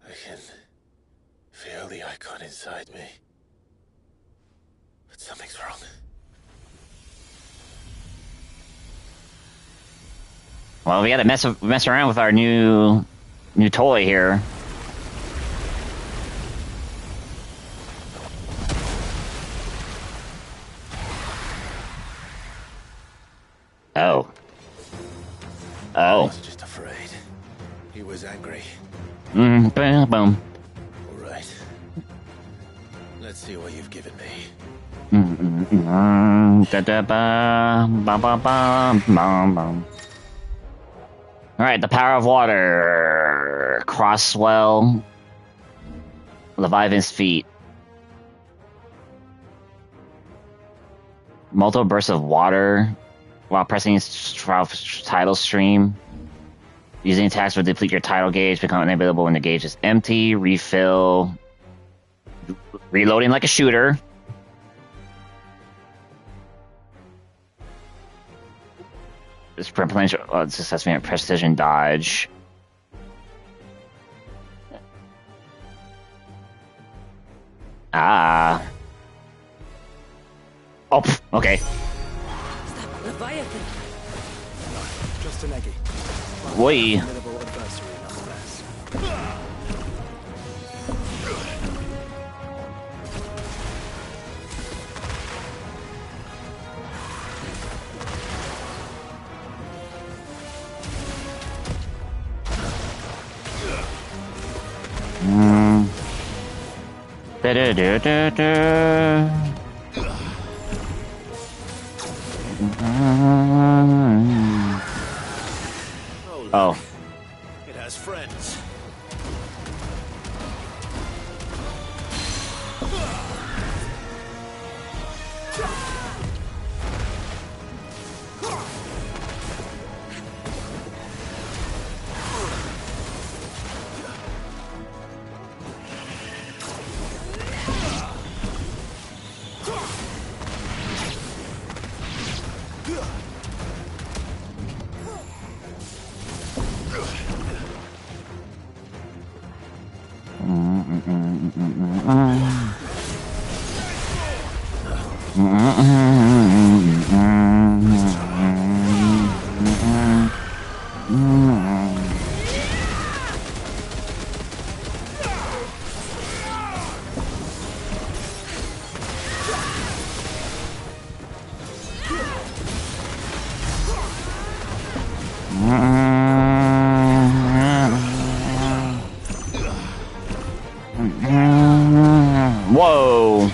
I can feel the icon inside me. But something's wrong. Well, we gotta mess around with our new toy here. Oh. I Oh. was just afraid. He was angry. Boom, boom. All right. Let's see what you've given me. Alright, the power of water. Crosswell. Leviathan's feet. Multiple bursts of water while pressing tidal stream. Using attacks will deplete your tidal gauge, become unavailable when the gauge is empty. Refill. Reloading like a shooter. This successful precision dodge. Ah. Oh, okay. Is that Leviathan? Just an eggy. Woi. Formidable adversary nonetheless. Oh. It has friends. Whoa.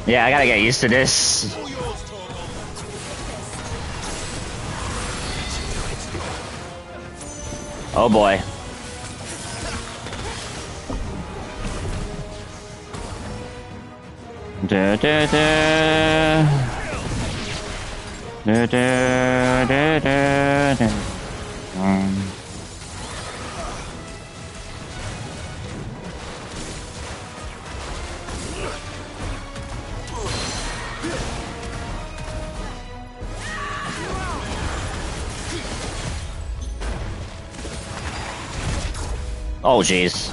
Yeah, I gotta get used to this. Oh boy. Da, da, da. Da, da, da, da, da. Oh jeez.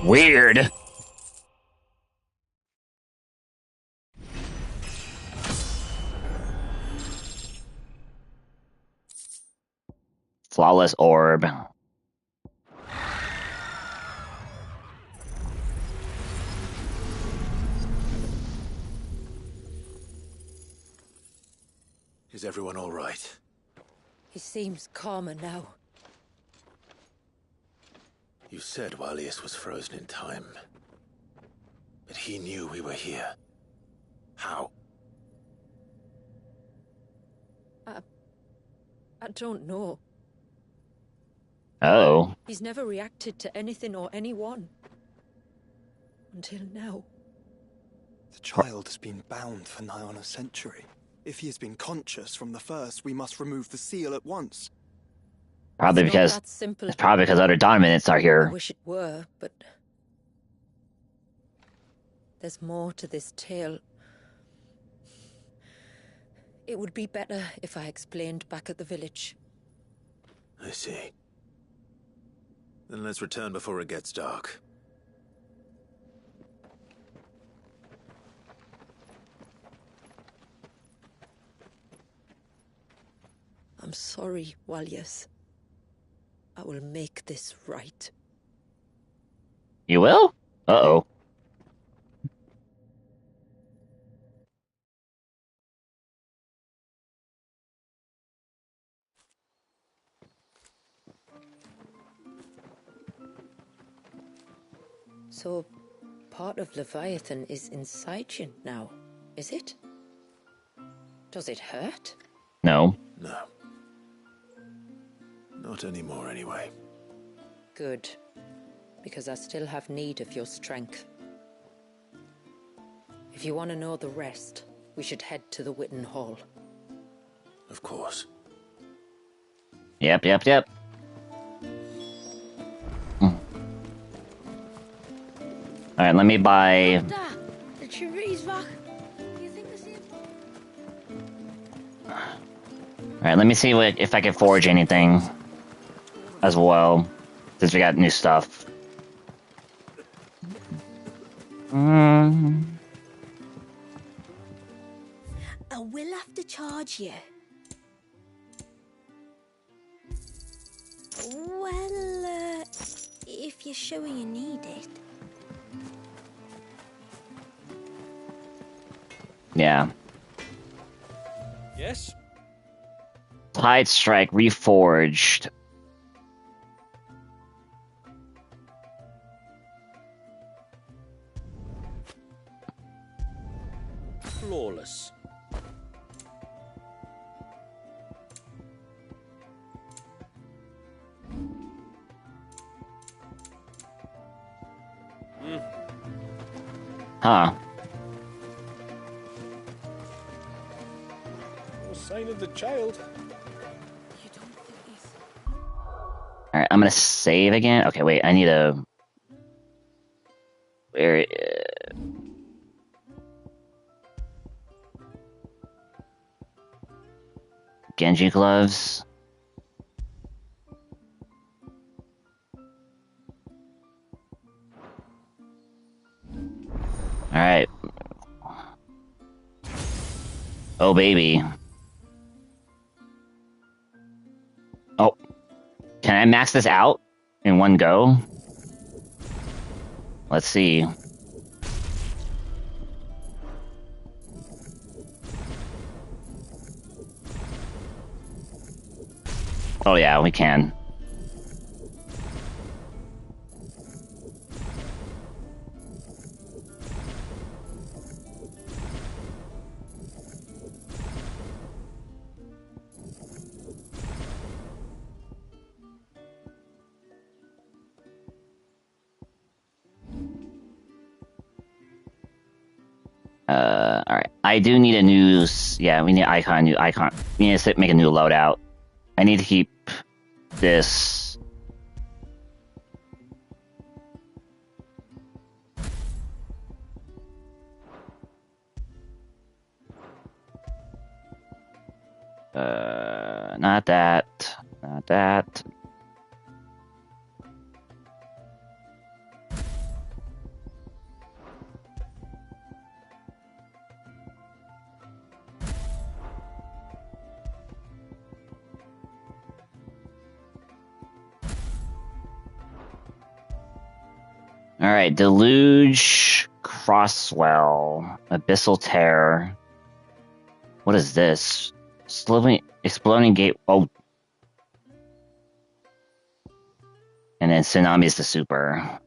Weird. Flawless orb. Is everyone all right? He seems calmer now. You said Walius was frozen in time. But he knew we were here. How? I don't know. Oh. He's never reacted to anything or anyone. Until now. The child has been bound for nigh on a century. If he has been conscious from the first, we must remove the seal at once. Probably It's not because that simple. it's probably because other dominants are I here. wish it were, but there's more to this tale. It would be better if I explained back at the village. I see. Then let's return before it gets dark. I'm sorry, Walius. I will make this right. You will? Uh-oh. So, part of Leviathan is inside you now, is it? Does it hurt? No. No. Not anymore, anyway. Good. Because I still have need of your strength. If you want to know the rest, we should head to the Witten Hall. Of course. Yep. Alright, let me buy... The cherries back. You think the same? Alright, let me see if I can forge anything as well, since we got new stuff. I will have to charge you. Well, if you're sure you need it. Yeah. Yes? Tide Strike reforged. Flawless. Huh. No sign of the child. Alright, I'm gonna save again. Okay, wait, I need a... Where... Genji gloves. Alright. Oh, baby. Oh. Can I max this out in one go? Let's see. Oh yeah, we can. Alright. I do need a new... Yeah, we need icon, new icon. We need to make a new loadout. I need to keep this... Not that. Not that. Alright, Deluge, Crosswell, Abyssal Tear. What is this? Slowly exploding gate. Oh. And then Tsunami is the super.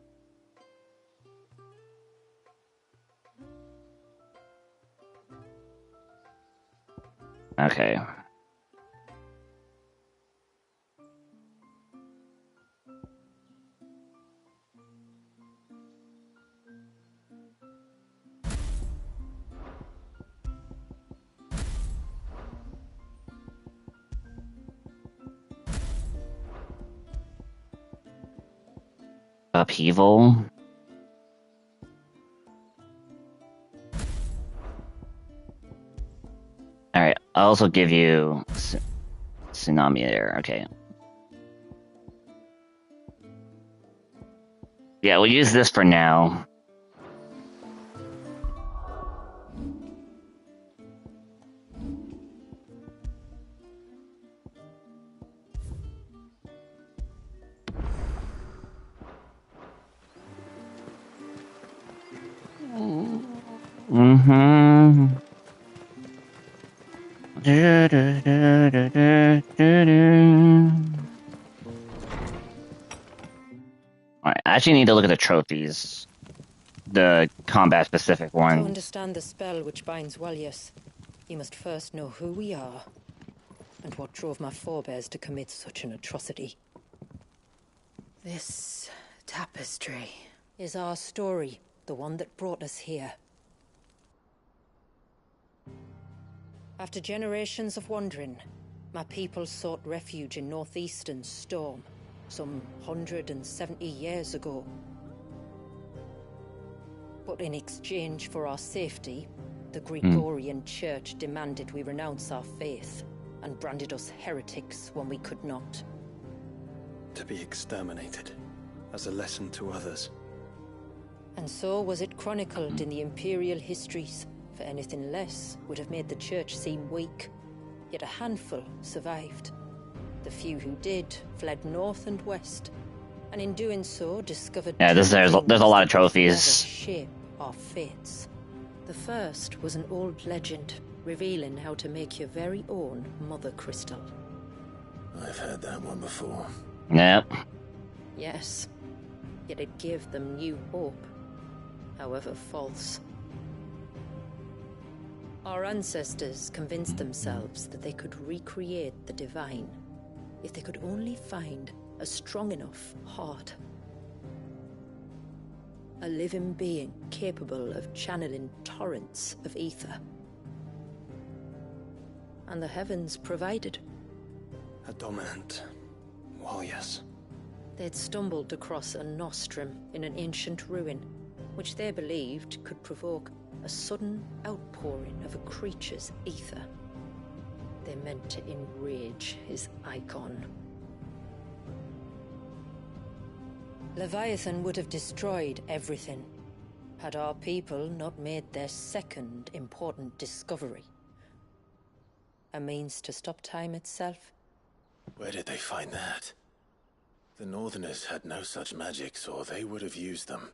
Okay. Upheaval. Alright, I'll also give you Tsunami there, okay. Yeah, we'll use this for now. Mm-hmm. Alright, I actually need to look at the trophies. The combat-specific one. To understand the spell which binds Walius, you must first know who we are, and what drove my forebears to commit such an atrocity. This tapestry is our story, the one that brought us here. After generations of wandering, my people sought refuge in northeastern Storm, some 170 years ago. But in exchange for our safety, the Gregorian Church demanded we renounce our faith, and branded us heretics when we could not. To be exterminated, as a lesson to others. And so was it chronicled in the Imperial histories, for anything less would have made the Church seem weak. Yet a handful survived. The few who did fled north and west, and in doing so discovered... Yeah, there's a lot of trophies. ...shape our fates. The first was an old legend, revealing how to make your very own Mother Crystal. I've heard that one before. Yep. Yes, yet it gave them new hope, however false. Our ancestors convinced themselves that they could recreate the divine if they could only find a strong enough heart. A living being capable of channeling torrents of ether. And the heavens provided. A dominant. Well, yes. They'd stumbled across a nostrum in an ancient ruin, which they believed could provoke a sudden outpouring of a creature's ether. They meant to enrage his icon. Leviathan would have destroyed everything, had our people not made their second important discovery. A means to stop time itself. Where did they find that? The Northerners had no such magics, or they would have used them.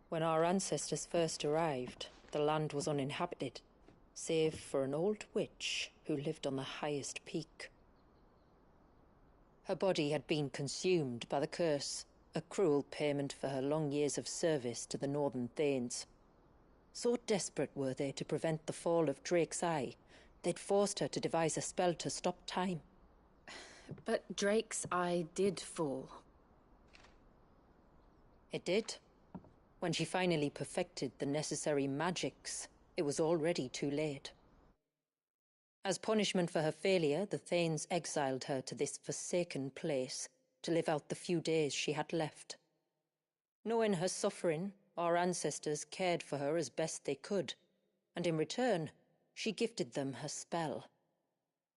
When our ancestors first arrived, the land was uninhabited, save for an old witch who lived on the highest peak. Her body had been consumed by the curse, a cruel payment for her long years of service to the Northern Thanes. So desperate were they to prevent the fall of Drake's Eye, they'd forced her to devise a spell to stop time. But Drake's Eye did fall. It did. When she finally perfected the necessary magics, it was already too late. As punishment for her failure, the Thanes exiled her to this forsaken place to live out the few days she had left. Knowing her suffering, our ancestors cared for her as best they could, and in return, she gifted them her spell.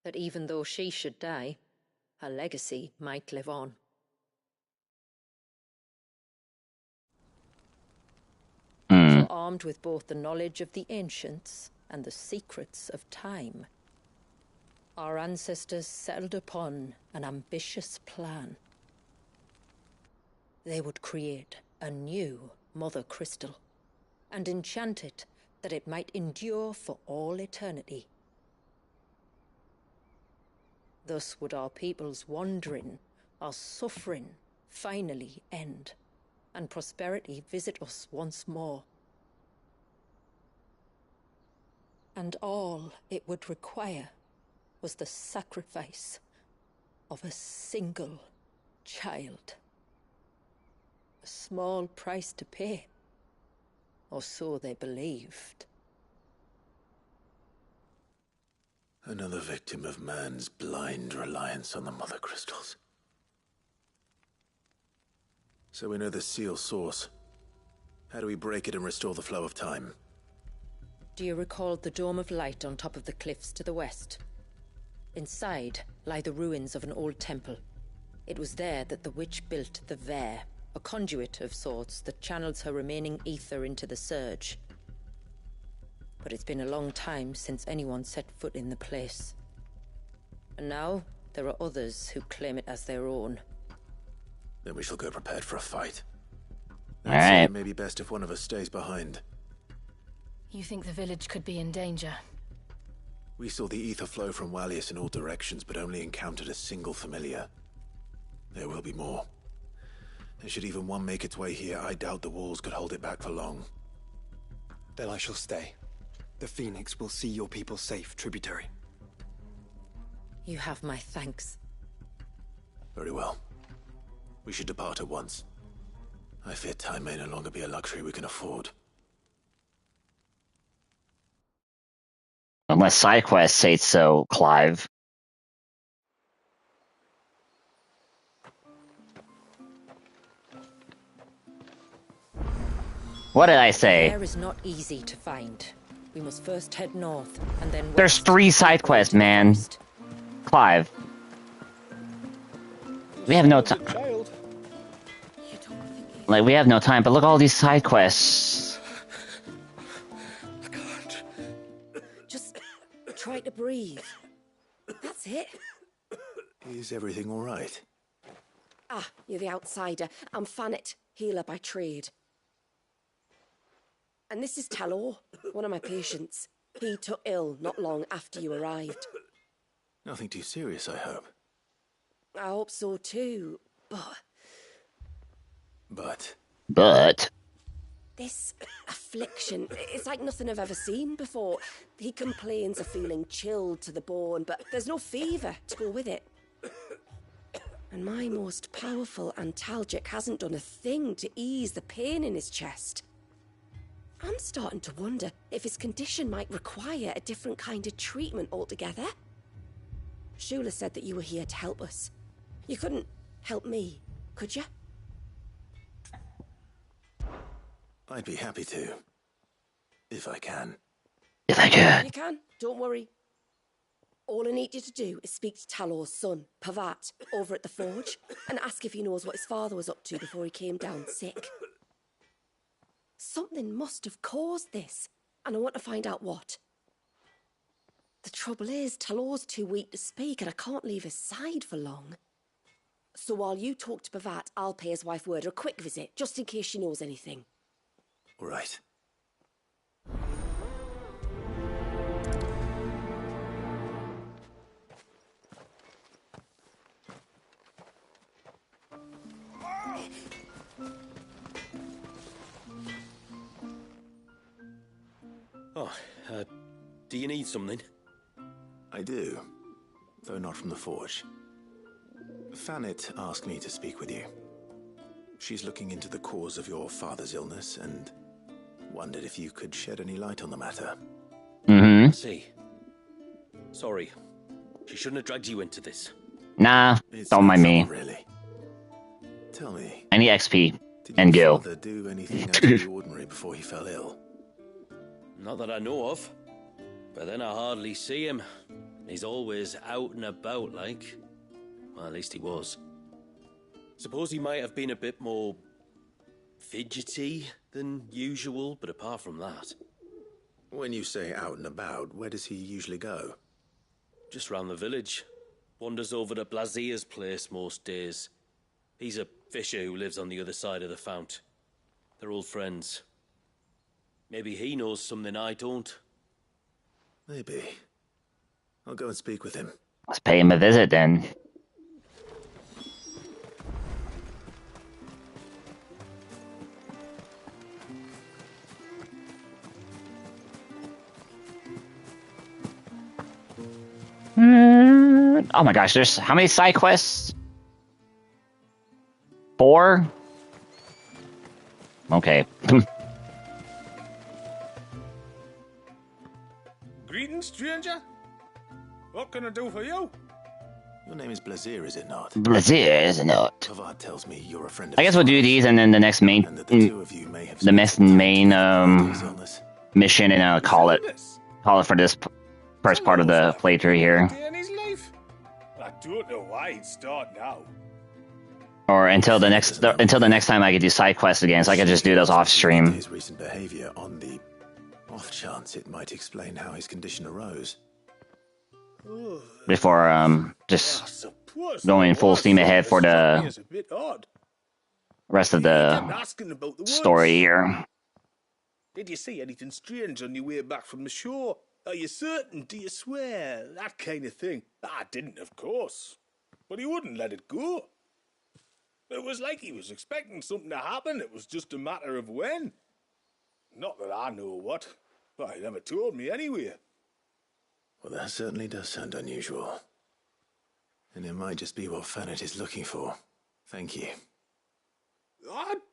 That even though she should die, her legacy might live on. So armed with both the knowledge of the ancients and the secrets of time, our ancestors settled upon an ambitious plan. They would create a new Mother Crystal and enchant it that it might endure for all eternity. Thus would our people's wandering, our suffering, finally end, and prosperity visit us once more. And all it would require was the sacrifice of a single child. A small price to pay, or so they believed. Another victim of man's blind reliance on the Mother Crystals. So we know the seal source. How do we break it and restore the flow of time? Do you recall the dome of light on top of the cliffs to the west? Inside lie the ruins of an old temple. It was there that the witch built the Ver, a conduit of sorts that channels her remaining ether into the surge. But it's been a long time since anyone set foot in the place. And now, there are others who claim it as their own. Then we shall go prepared for a fight. All right. It may be best if one of us stays behind. You think the village could be in danger? We saw the ether flow from Wallius in all directions, but only encountered a single familiar. There will be more. And should even one make its way here, I doubt the walls could hold it back for long. Then I shall stay. The Phoenix will see your people safe, tributary. You have my thanks. Very well. We should depart at once. I fear time may no longer be a luxury we can afford. Unless side quests say so, Clive. What did I say? Air is not easy to find. We must first head north, and then west. There's 3 side quests, man. Clive. We have no time. Like, we have no time, but look at all these side quests. Just try to breathe. That's it. Is everything all right? Ah, you're the outsider. I'm Fannet, healer by trade. And this is Talor, one of my patients. He took ill not long after you arrived. Nothing too serious, I hope. I hope so too, But? This affliction, it's like nothing I've ever seen before. He complains of feeling chilled to the bone, but there's no fever to go with it. And my most powerful antalgic hasn't done a thing to ease the pain in his chest. I'm starting to wonder if his condition might require a different kind of treatment altogether. Shula said that you were here to help us. You couldn't help me, could you? I'd be happy to. If I can. If I can. You can, don't worry. All I need you to do is speak to Talor's son, Pavat, over at the forge, and ask if he knows what his father was up to before he came down sick. Something must have caused this, and I want to find out what. The trouble is, Talor's too weak to speak, and I can't leave his side for long. So while you talk to Pavat, I'll pay his wife word a quick visit, just in case she knows anything. All right. Oh, do you need something? I do, though not from the forge. Fanit asked me to speak with you. She's looking into the cause of your father's illness and wondered if you could shed any light on the matter. Mm-hmm. See. Sorry. She shouldn't have dragged you into this. Nah, It's don't no mind me. trouble, really. Tell me, I need XP did and your gil. father do anything out of the ordinary before he fell ill? Not that I know of. But then I hardly see him. He's always out and about, like. Well, at least he was. Suppose he might have been a bit more fidgety than usual, but apart from that... When you say out and about, where does he usually go? Just round the village. Wanders over to Blazier's place most days. He's a fisher who lives on the other side of the fount. They're old friends. Maybe he knows something I don't. Maybe. I'll go and speak with him. Let's pay him a visit then. Oh my gosh, there's how many side quests? 4? Okay. Greetings, stranger. What can I do for you? Your name is Blazier, is it not? Blazier, is it not? Pavat tells me you're a friend of I guess we'll do these and then the next main, the next main mission, and I'll call it for this first part of the playthrough here, In his life? I don't know why he'd start now. or until the next time I can do side quests again, so I can just do those off stream. His recent behavior on the off chance it might explain how his condition arose. Before just going full steam ahead for the rest of the story here. Did you see anything strange on your way back from the shore? Are you certain? Do you swear? That kind of thing. I didn't, of course. But he wouldn't let it go. It was like he was expecting something to happen. It was just a matter of when. Not that I know what. But he never told me anyway. Well, that certainly does sound unusual. And it might just be what Fanit is looking for. Thank you.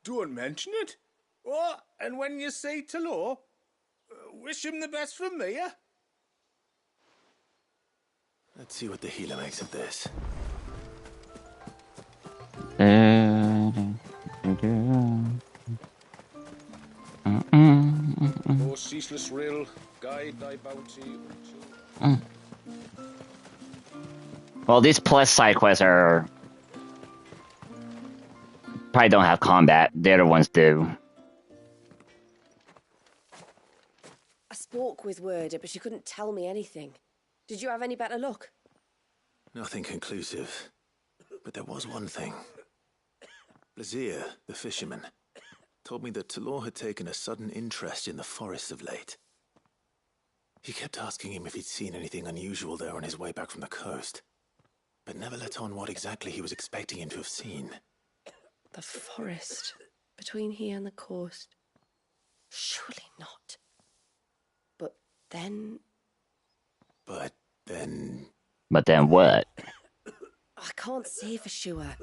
Don't mention it. Oh, and when you say Talor, wish him the best from me, yeah? Let's see what the healer makes of this. Oh, ceaseless rill, guide thy bounty. Well, these plus side quests are probably don't have combat. The other ones do. I spoke with Werder, but she couldn't tell me anything. Did you have any better luck? Nothing conclusive. But there was one thing. Blazier, the fisherman, told me that Talor had taken a sudden interest in the forest of late. He kept asking him if he'd seen anything unusual there on his way back from the coast, but never let on what exactly he was expecting him to have seen. The forest between here and the coast. Surely not. But then... But then... But then what? I can't say for sure.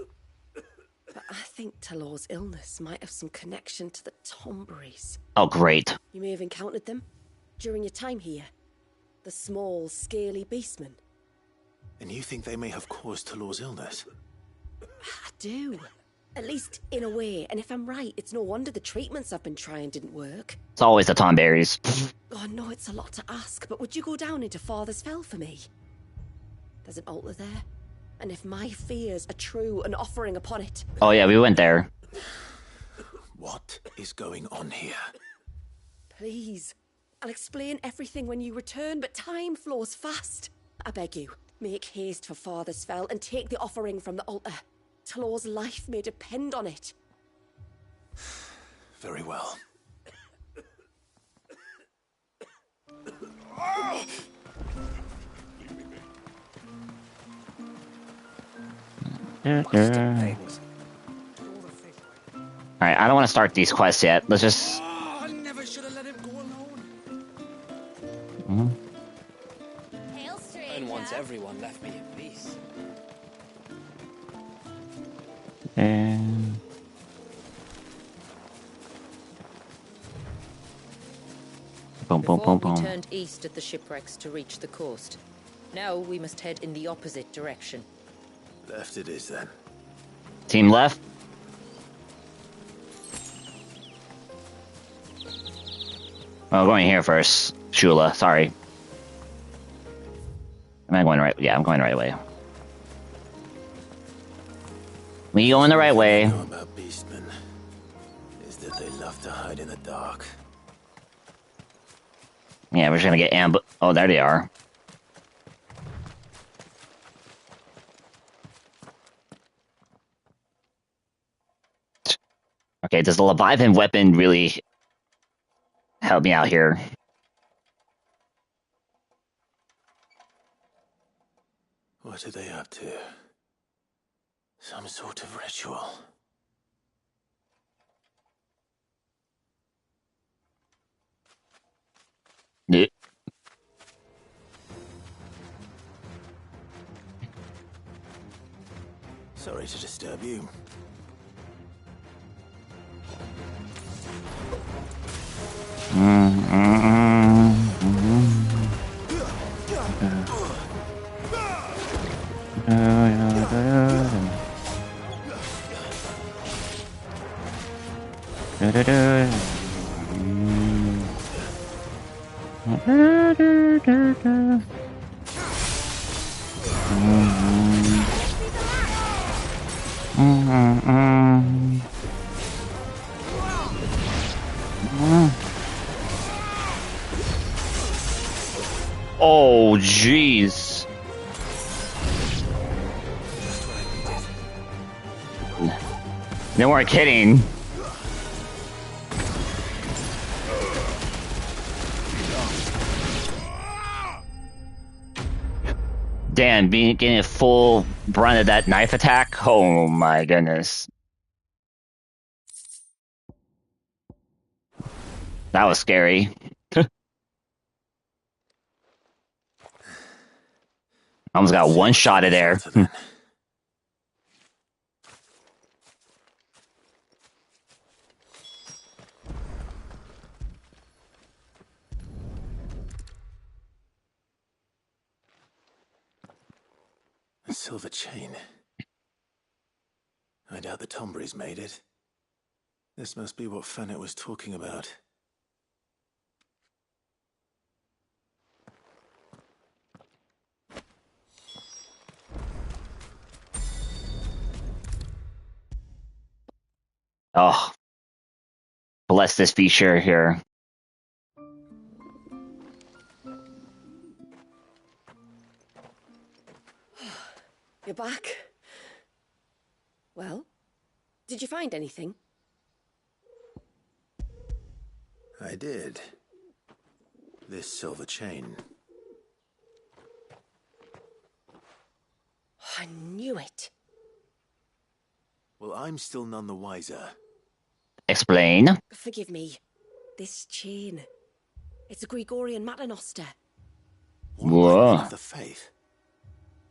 But I think Talor's illness might have some connection to the Tomberries. Oh, great. You may have encountered them during your time here. The small, scaly beastmen. And you think they may have caused Talor's illness? I do. At least in a way. And if I'm right, it's no wonder the treatments I've been trying didn't work. It's always the Tomberries. Oh, no, it's a lot to ask, but would you go down into Father's Fell for me? There's an altar there. And if my fears are true, an offering upon it. Oh, yeah, we went there. What is going on here? Please. I'll explain everything when you return, but time flows fast. I beg you, make haste for Father's Fell and take the offering from the altar. Talor's life may depend on it. Very well. Alright, I don't want to start these quests yet. Let's just... I never should have let him go alone. And once everyone left me in peace. And... Boom, boom, boom, Before we boom. turned east at the shipwrecks to reach the coast. Now we must head in the opposite direction. Left it is then. Team left. Oh, going here first. Shula, sorry. Am I going the right? Yeah, I'm going the right way. We going the right way. What I know about beastmen is that they love to hide in the dark. Yeah, we're just gonna get ambushed. Oh, there they are. Okay, does the Leviathan weapon really help me out here? What are they up to? Some sort of ritual. Yeah. Sorry to disturb you. Oh, jeez. They weren't kidding. Damn, getting a full brunt of that knife attack? Oh my goodness. That was scary. Almost got one shot of there. A silver chain. I doubt the Tomberries made it. This must be what Fennec was talking about. Oh. Bless this feature here. You're back. Well, did you find anything? I did. This silver chain. I knew it. Well, I'm still none the wiser. Explain. Forgive me. This chain. It's a Gregorian Maternoster. Whoa. Of the faith.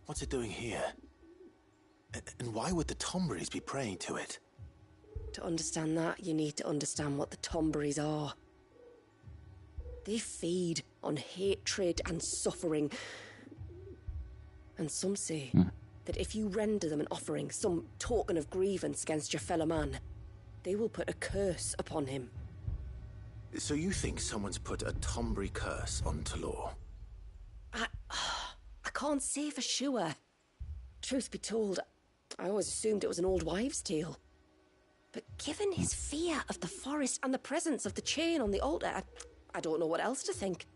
What's it doing here? And why would the Tomberries be praying to it? To understand that, you need to understand what the Tomberries are. They feed on hatred and suffering. And some say that if you render them an offering, some token of grievance against your fellow man, they will put a curse upon him. So you think someone's put a Tomberry curse on Talor? I can't say for sure. Truth be told, I always assumed it was an old wives' tale. But given his fear of the forest and the presence of the chain on the altar, I don't know what else to think.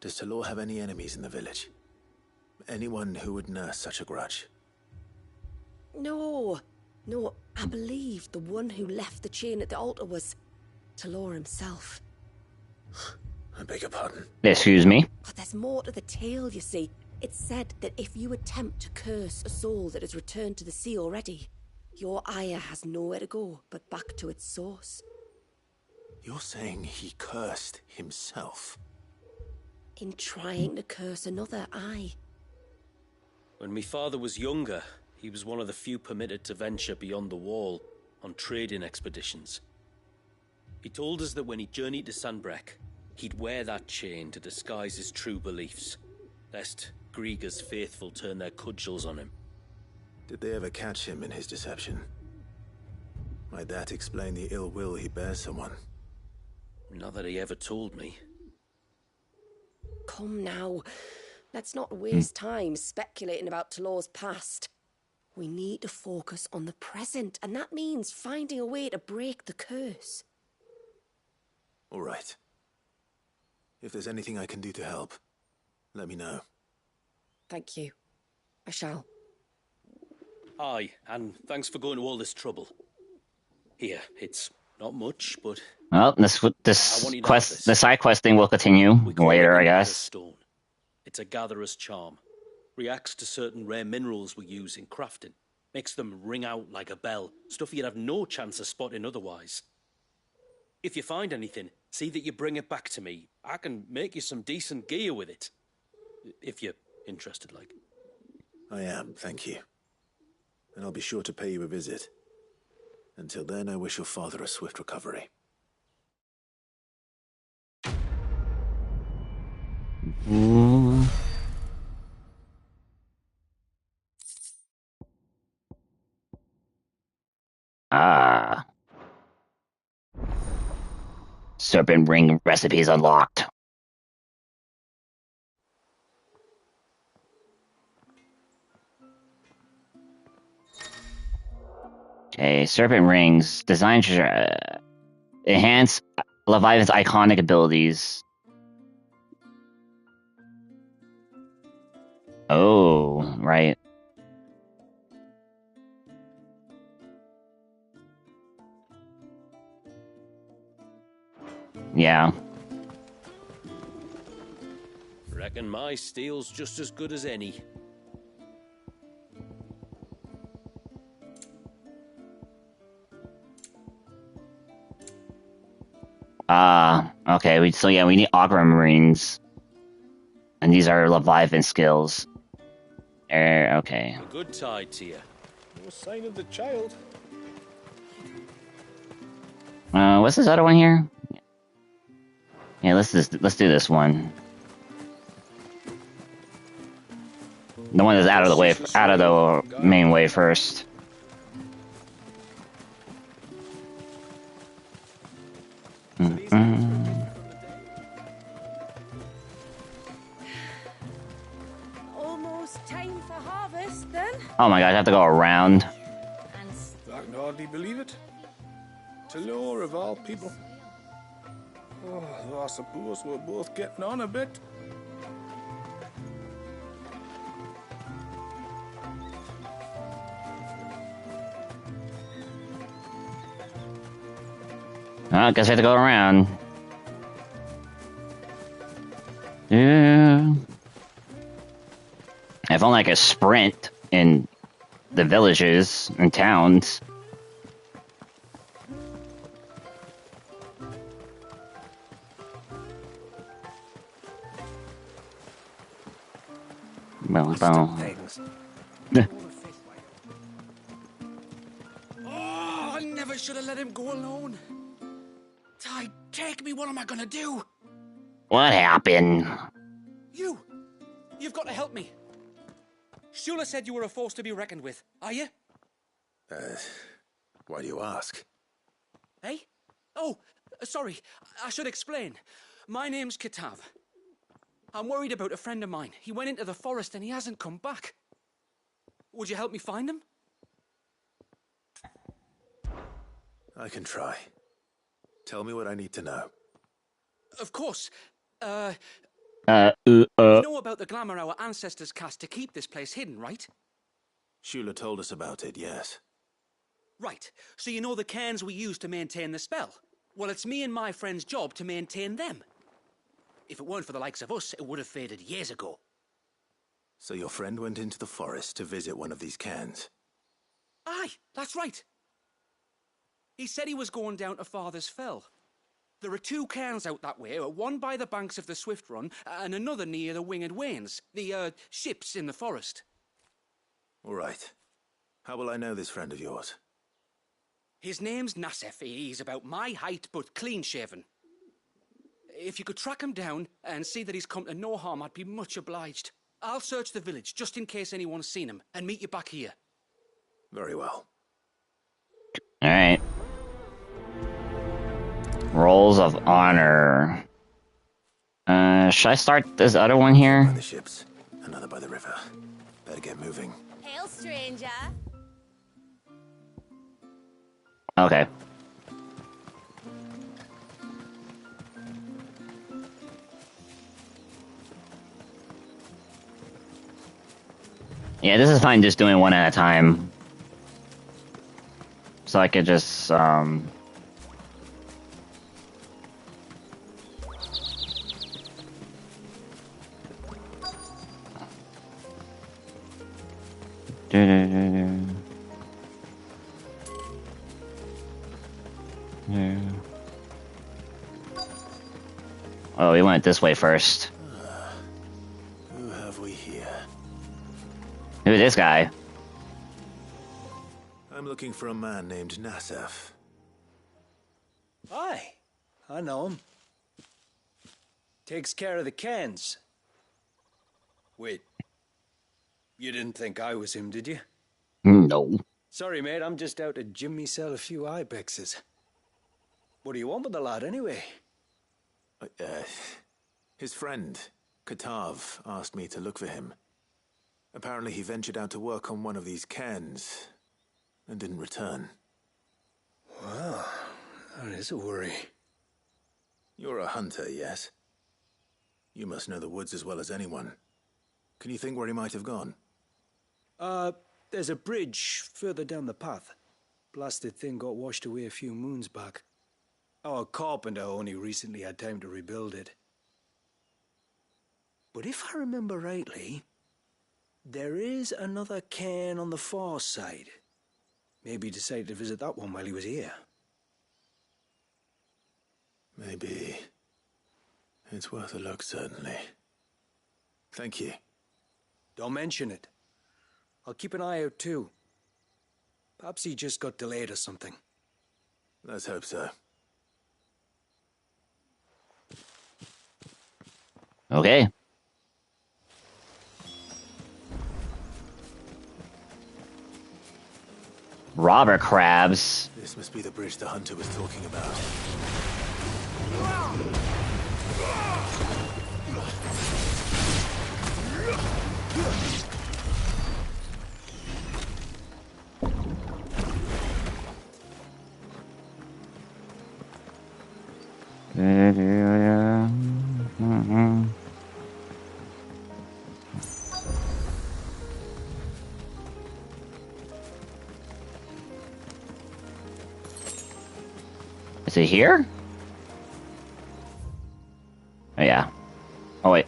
Does Talor have any enemies in the village? Anyone who would nurse such a grudge? No, I believe the one who left the chain at the altar was Talor himself. I beg your pardon? Excuse me? But there's more to the tale, you see. It's said that if you attempt to curse a soul that has returned to the sea already, your ire has nowhere to go but back to its source. You're saying he cursed himself? In trying to curse another, aye. When my father was younger, he was one of the few permitted to venture beyond the wall on trading expeditions. He told us that when he journeyed to Sanbreque, he'd wear that chain to disguise his true beliefs, lest Grieger's faithful turn their cudgels on him. Did they ever catch him in his deception? Might that explain the ill will he bears someone? Not that he ever told me. Come now. Let's not waste time speculating about Talor's past. We need to focus on the present, and that means finding a way to break the curse. All right. If there's anything I can do to help, let me know. Thank you. I shall. Aye, and thanks for going to all this trouble. Here, it's not much, but... Well, this side quest thing will continue later, I guess. Stone. It's a gatherer's charm. Reacts to certain rare minerals we use in crafting. Makes them ring out like a bell. Stuff you'd have no chance of spotting otherwise. If you find anything, see that you bring it back to me. I can make you some decent gear with it. If you're interested, like. I am, thank you. And I'll be sure to pay you a visit. Until then, I wish your father a swift recovery. Ooh. Ah. Serpent ring recipes unlocked. Okay, serpent rings designed to enhance Leviathan's iconic abilities. Oh, right. Yeah. Reckon my steel's just as good as any. Okay, we need aquamarines. And these are Leviathan skills. Okay. A good tide to you. No sign of the child. What's this other one here? Yeah, let's do this one. The one that's out of the main way first. Almost time for harvest, then. Oh my god, I have to go around. I can hardly believe it. Talor of all people. Oh, though I suppose we're both getting on a bit. I guess I have to go around. Yeah. If only I could sprint in the villages and towns. Well, Things. should have let him go alone. Ty, take me. What am I gonna do? What happened? You've got to help me. Shula said you were a force to be reckoned with. Are you? Why do you ask? Eh? Oh, sorry. I should explain. My name's Clive. I'm worried about a friend of mine. He went into the forest and he hasn't come back. Would you help me find him? I can try. Tell me what I need to know. Of course. You You know about the glamour our ancestors cast to keep this place hidden, right? Shula told us about it, yes. Right. So you know the cairns we use to maintain the spell? Well, it's me and my friend's job to maintain them. If it weren't for the likes of us, it would have faded years ago. So your friend went into the forest to visit one of these cairns? Aye, that's right. He said he was going down to Father's Fell. There are 2 cairns out that way, one by the banks of the Swift Run, and another near the Winged Wains, the, ships in the forest. All right. How will I know this friend of yours? His name's Nassef. He's about my height, but clean-shaven. If you could track him down and see that he's come to no harm, I'd be much obliged. I'll search the village, just in case anyone's seen him, and meet you back here. Very well. Alright. Rolls of honor. Should I start this other one here? By the ships, another by the river. Better get moving. Hail, stranger. Okay. Yeah, this is fine just doing one at a time. So I could just, Oh, we went this way first. Who have we here? Who's this guy? I'm looking for a man named Nassef. Aye, I know him. Takes care of the cairns. Wait, you didn't think I was him, did you? No. Sorry, mate, I'm just out to gym myself a few ibexes. What do you want with the lad, anyway? His friend, Clive, asked me to look for him. Apparently he ventured out to work on one of these cairns and didn't return. Wow, that is a worry. You're a hunter, yes? You must know the woods as well as anyone. Can you think where he might have gone? There's a bridge further down the path. Blasted thing got washed away a few moons back. Our carpenter only recently had time to rebuild it. But if I remember rightly, there is another cairn on the far side. Maybe he decided to visit that one while he was here. Maybe. It's worth a look, certainly. Thank you. Don't mention it. I'll keep an eye out too. Perhaps he just got delayed or something. Let's hope so. Okay. Robber crabs. This must be the bridge the hunter was talking about. Is it here? Oh, yeah. Oh, wait.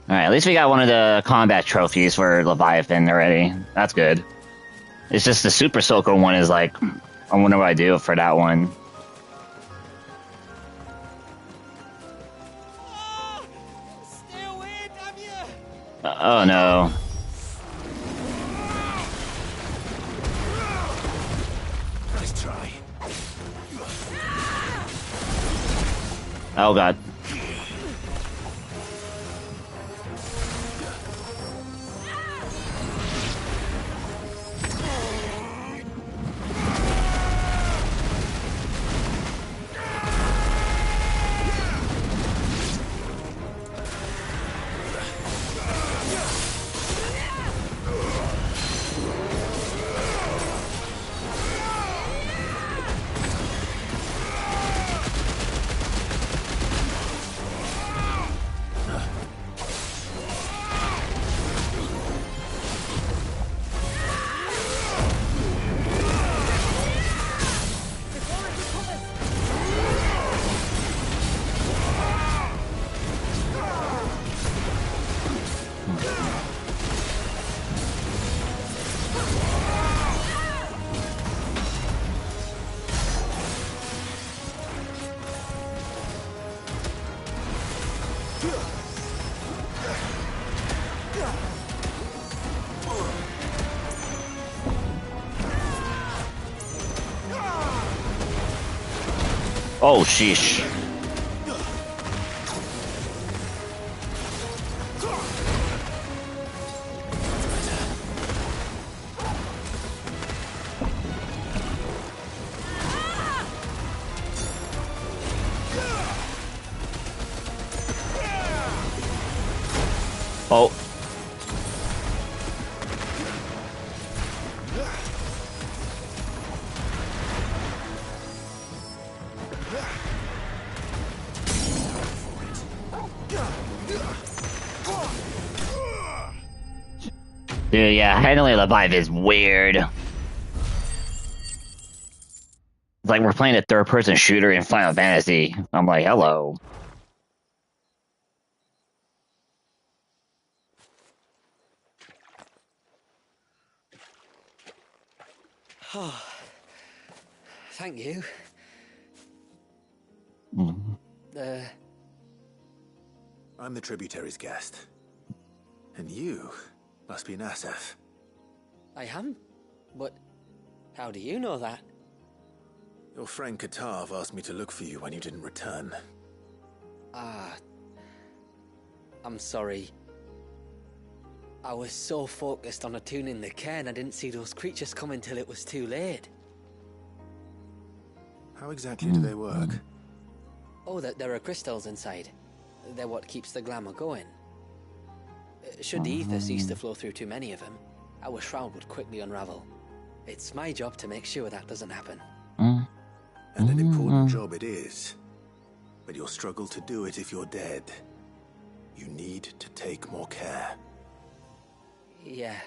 Alright, at least we got one of the combat trophies for Leviathan already. That's good. It's just the Super Soaker one is like, I wonder what I do for that one. Oh no. Nice try. Oh god. Oh, sheesh. Oh. Dude, yeah, handling Leviathan is weird. It's like we're playing a third-person shooter in Final Fantasy. I'm like, hello. Oh, thank you. I'm the tributary's guest. And you must be Nasef. I am? But how do you know that? Your friend Katav asked me to look for you when you didn't return. Ah, I'm sorry. I was so focused on attuning the cairn I didn't see those creatures come until it was too late. How exactly do they work? Oh, there are crystals inside. They're what keeps the glamour going. Should the ether cease to flow through too many of them, our shroud would quickly unravel. It's my job to make sure that doesn't happen. And an important job it is. But you'll struggle to do it if you're dead. You need to take more care. Yeah,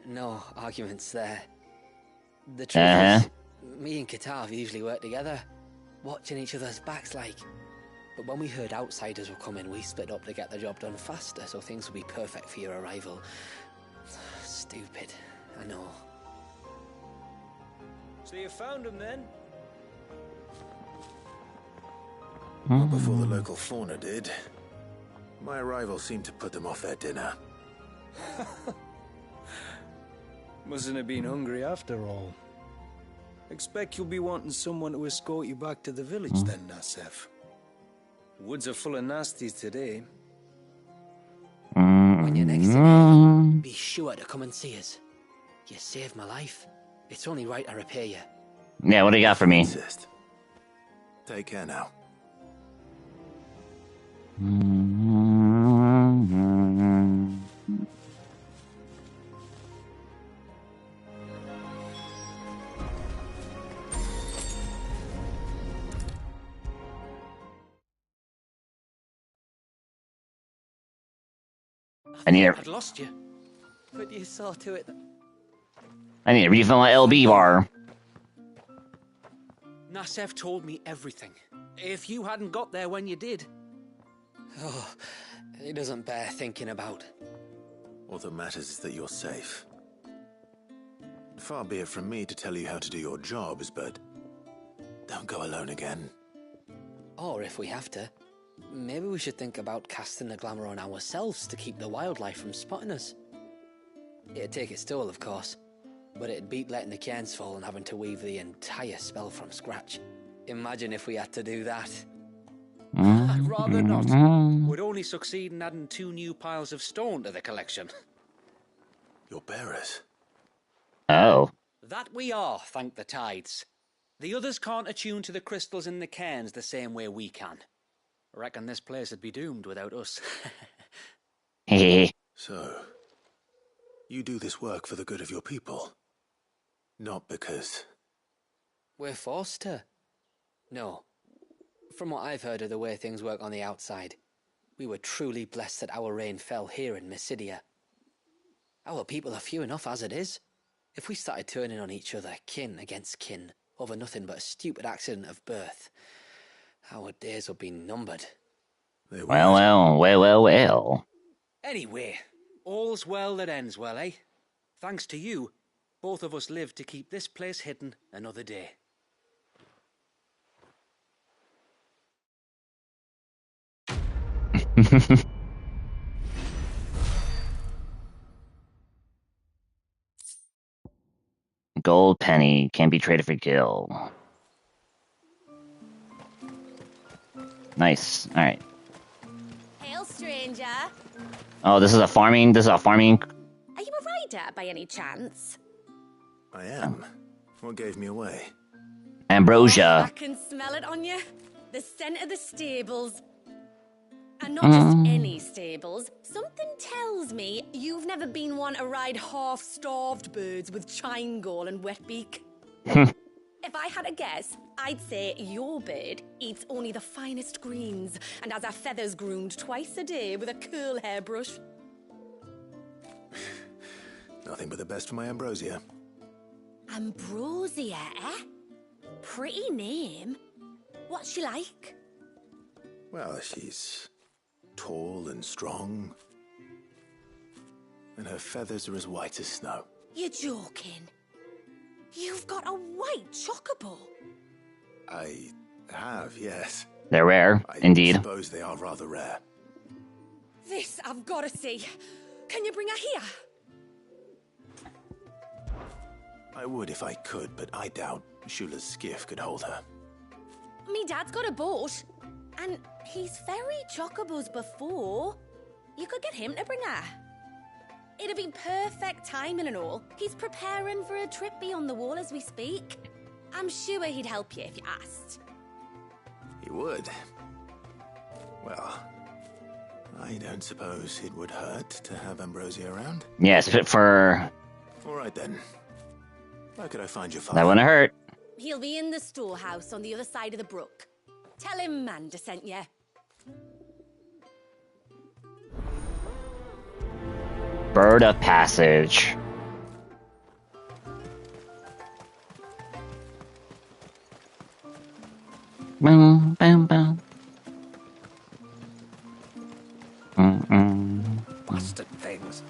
no arguments there. The truth is, me and Katav usually work together, watching each other's backs like. But when we heard outsiders were coming, we split up to get the job done faster, so things would be perfect for your arrival. Stupid, I know. So you found him then? Not before the local fauna did. My arrival seemed to put them off their dinner. Mustn't have been hungry after all. Expect you'll be wanting someone to escort you back to the village then, Nasef. Woods are full of nasties today. When you're next to me, be sure to come and see us. You saved my life. It's only right I repay you. Yeah, what do you got for me? Take care now. I need I'd lost you. But you saw to it. I need to refill my LB bar. Nassef told me everything. If you hadn't got there when you did. Oh, it doesn't bear thinking about. All that matters is that you're safe. Far be it from me to tell you how to do your jobs, but don't go alone again. Or if we have to, maybe we should think about casting the glamour on ourselves to keep the wildlife from spotting us. It'd take its toll, of course, but it'd beat letting the cairns fall and having to weave the entire spell from scratch. Imagine if we had to do that. I'd rather not. Would only succeed in adding 2 new piles of stone to the collection. Your bearers? Oh. That we are, thank the tides. The others can't attune to the crystals in the cairns the same way we can. Reckon this place would be doomed without us. So, you do this work for the good of your people? Not because... We're forced to. No. From what I've heard of the way things work on the outside, we were truly blessed that our rain fell here in Mysidia. Our people are few enough as it is. If we started turning on each other, kin against kin, over nothing but a stupid accident of birth, our days would be numbered. Well. Anyway, all's well that ends well, eh? Thanks to you, both of us lived to keep this place hidden another day. Gold penny can be traded for gil. Nice. All right. Hail, stranger. Oh, this is a farming. Are you a rider by any chance? I am. What gave me away? Ambrosia. I can smell it on you. The scent of the stables. And not just any stables. Something tells me you've never been one to ride half-starved birds with chine gall and wet beak. If I had a guess, I'd say your bird eats only the finest greens and has her feathers groomed twice a day with a curl hairbrush. Nothing but the best for my Ambrosia. Ambrosia, eh? Pretty name. What's she like? Well, she's tall and strong. And her feathers are as white as snow. You're joking. You've got a white chocobo. I have, yes. They're rare, indeed. I suppose they are rather rare. This I've got to see. Can you bring her here? I would if I could, but I doubt Shula's skiff could hold her. Me dad's got a boat. And he's ferried chocobos before. You could get him to bring her. It'd be perfect timing and all. He's preparing for a trip beyond the wall as we speak. I'm sure he'd help you if you asked. He would. Well, I don't suppose it would hurt to have Ambrosia around. Yes, but for... All right then. Where could I find your father? That wouldn't hurt. He'll be in the storehouse on the other side of the brook. Tell him Manda sent you. Bird of passage. Boom, boom, boom. Bastard things.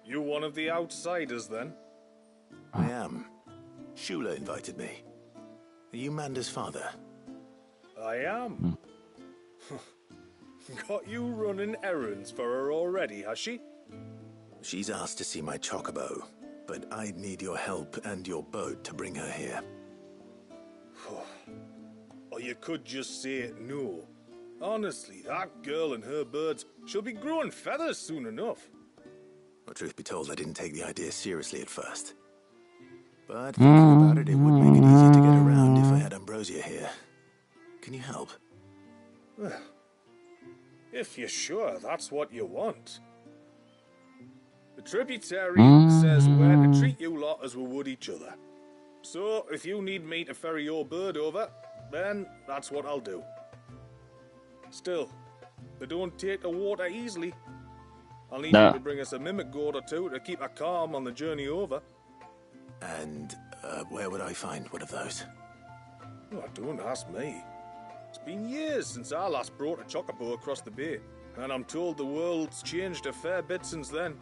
You one of the outsiders, then? I am. Shula invited me. Are you Manda's father? I am. Got you running errands for her already, has she? She's asked to see my chocobo, but I'd need your help and your boat to bring her here. Or you could just say it no. Honestly, that girl and her birds, she'll be growing feathers soon enough. Well, truth be told, I didn't take the idea seriously at first. But thinking about it, it would make it easier to get around if I had Ambrosia here. Can you help? Well, if you're sure that's what you want. The tributary says we're to treat you lot as we would each other. So, if you need me to ferry your bird over, then that's what I'll do. Still, they don't take the water easily. I'll need you to bring us a mimic gourd or two to keep her calm on the journey over. And where would I find one of those? Oh, don't ask me. It's been years since I last brought a chocobo across the bay, and I'm told the world's changed a fair bit since then.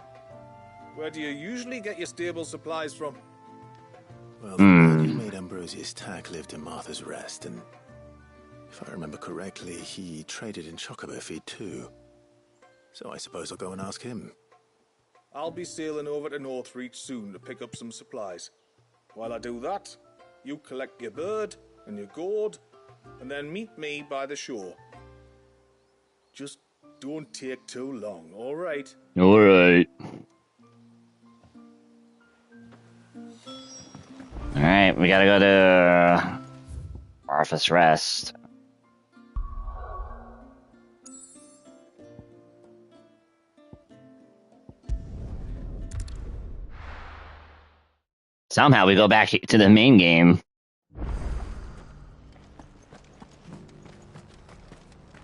Where do you usually get your stable supplies from? Well, the man who made Ambrosius tack lived in Martha's Rest, and if I remember correctly, he traded in chocobo feed too. So I suppose I'll go and ask him. I'll be sailing over to Northreach soon to pick up some supplies. While I do that, you collect your bird and your gourd, and then meet me by the shore. Just don't take too long, all right? All right. All right, we gotta go to Martha's Rest. Somehow we go back to the main game.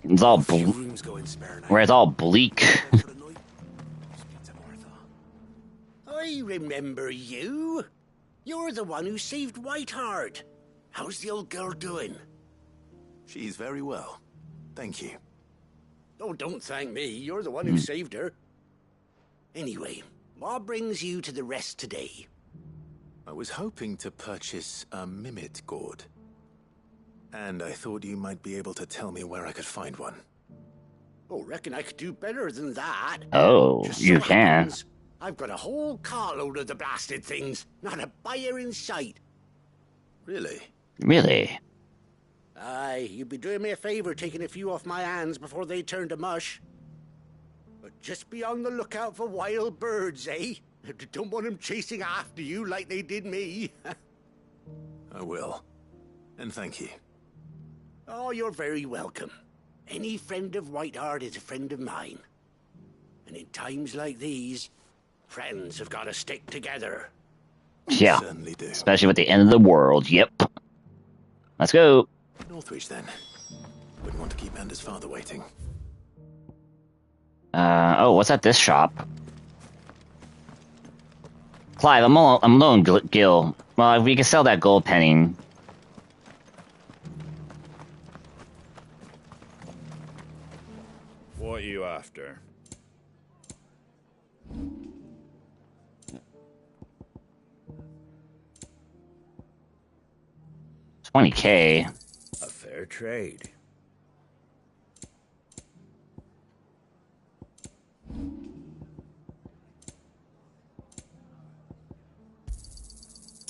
It's all where it's all bleak. I remember you. You're the one who saved Whiteheart. How's the old girl doing? She's very well. Thank you. Oh, don't thank me. You're the one who saved her. Anyway, what brings you to the Rest today? I was hoping to purchase a mimit gourd. And I thought you might be able to tell me where I could find one. Oh, reckon I could do better than that. Oh, Just you so can. happens, I've got a whole carload of the blasted things. Not a buyer in sight. Really? Really? Aye, you'd be doing me a favor taking a few off my hands before they turn to mush. But just be on the lookout for wild birds, eh? Don't want them chasing after you like they did me. I will. And thank you. Oh, you're very welcome. Any friend of Whiteheart is a friend of mine. And in times like these, friends have got to stick together. Yeah. Certainly do. Especially with the end of the world. Yep. Let's go. Northreach then. Wouldn't want to keep Anders' father waiting. Oh, what's at this shop? Clive, I'm low on Gil. Well, we can sell that gold penny. What are you after? $20K. A fair trade.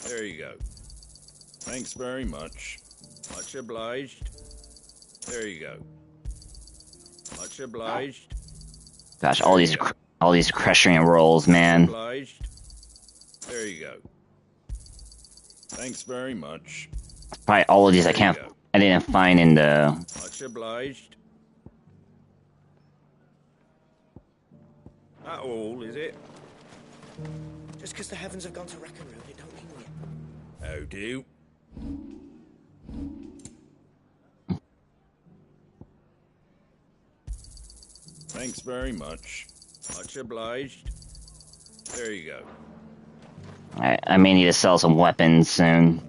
There you go. Thanks very much. Much obliged. There you go. Much obliged. Gosh, all these crushing rolls, man. Obliged. There you go. Thanks very much. Probably all of these I didn't find in the. Much obliged. That all, is it? Just because the heavens have gone to wreck and ruin, it don't mean we... How do? Thanks very much. Much obliged. There you go. I may need to sell some weapons soon.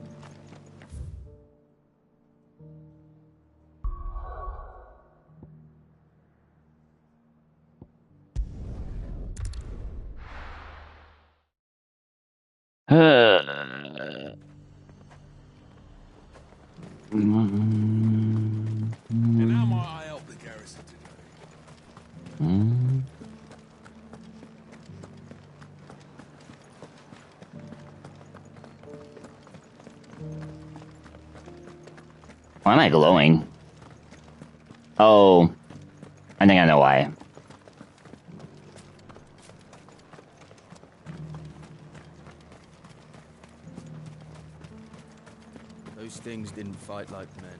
And how might I help the garrison today? Why am I glowing? Oh, I think I know why. Those things didn't fight like men.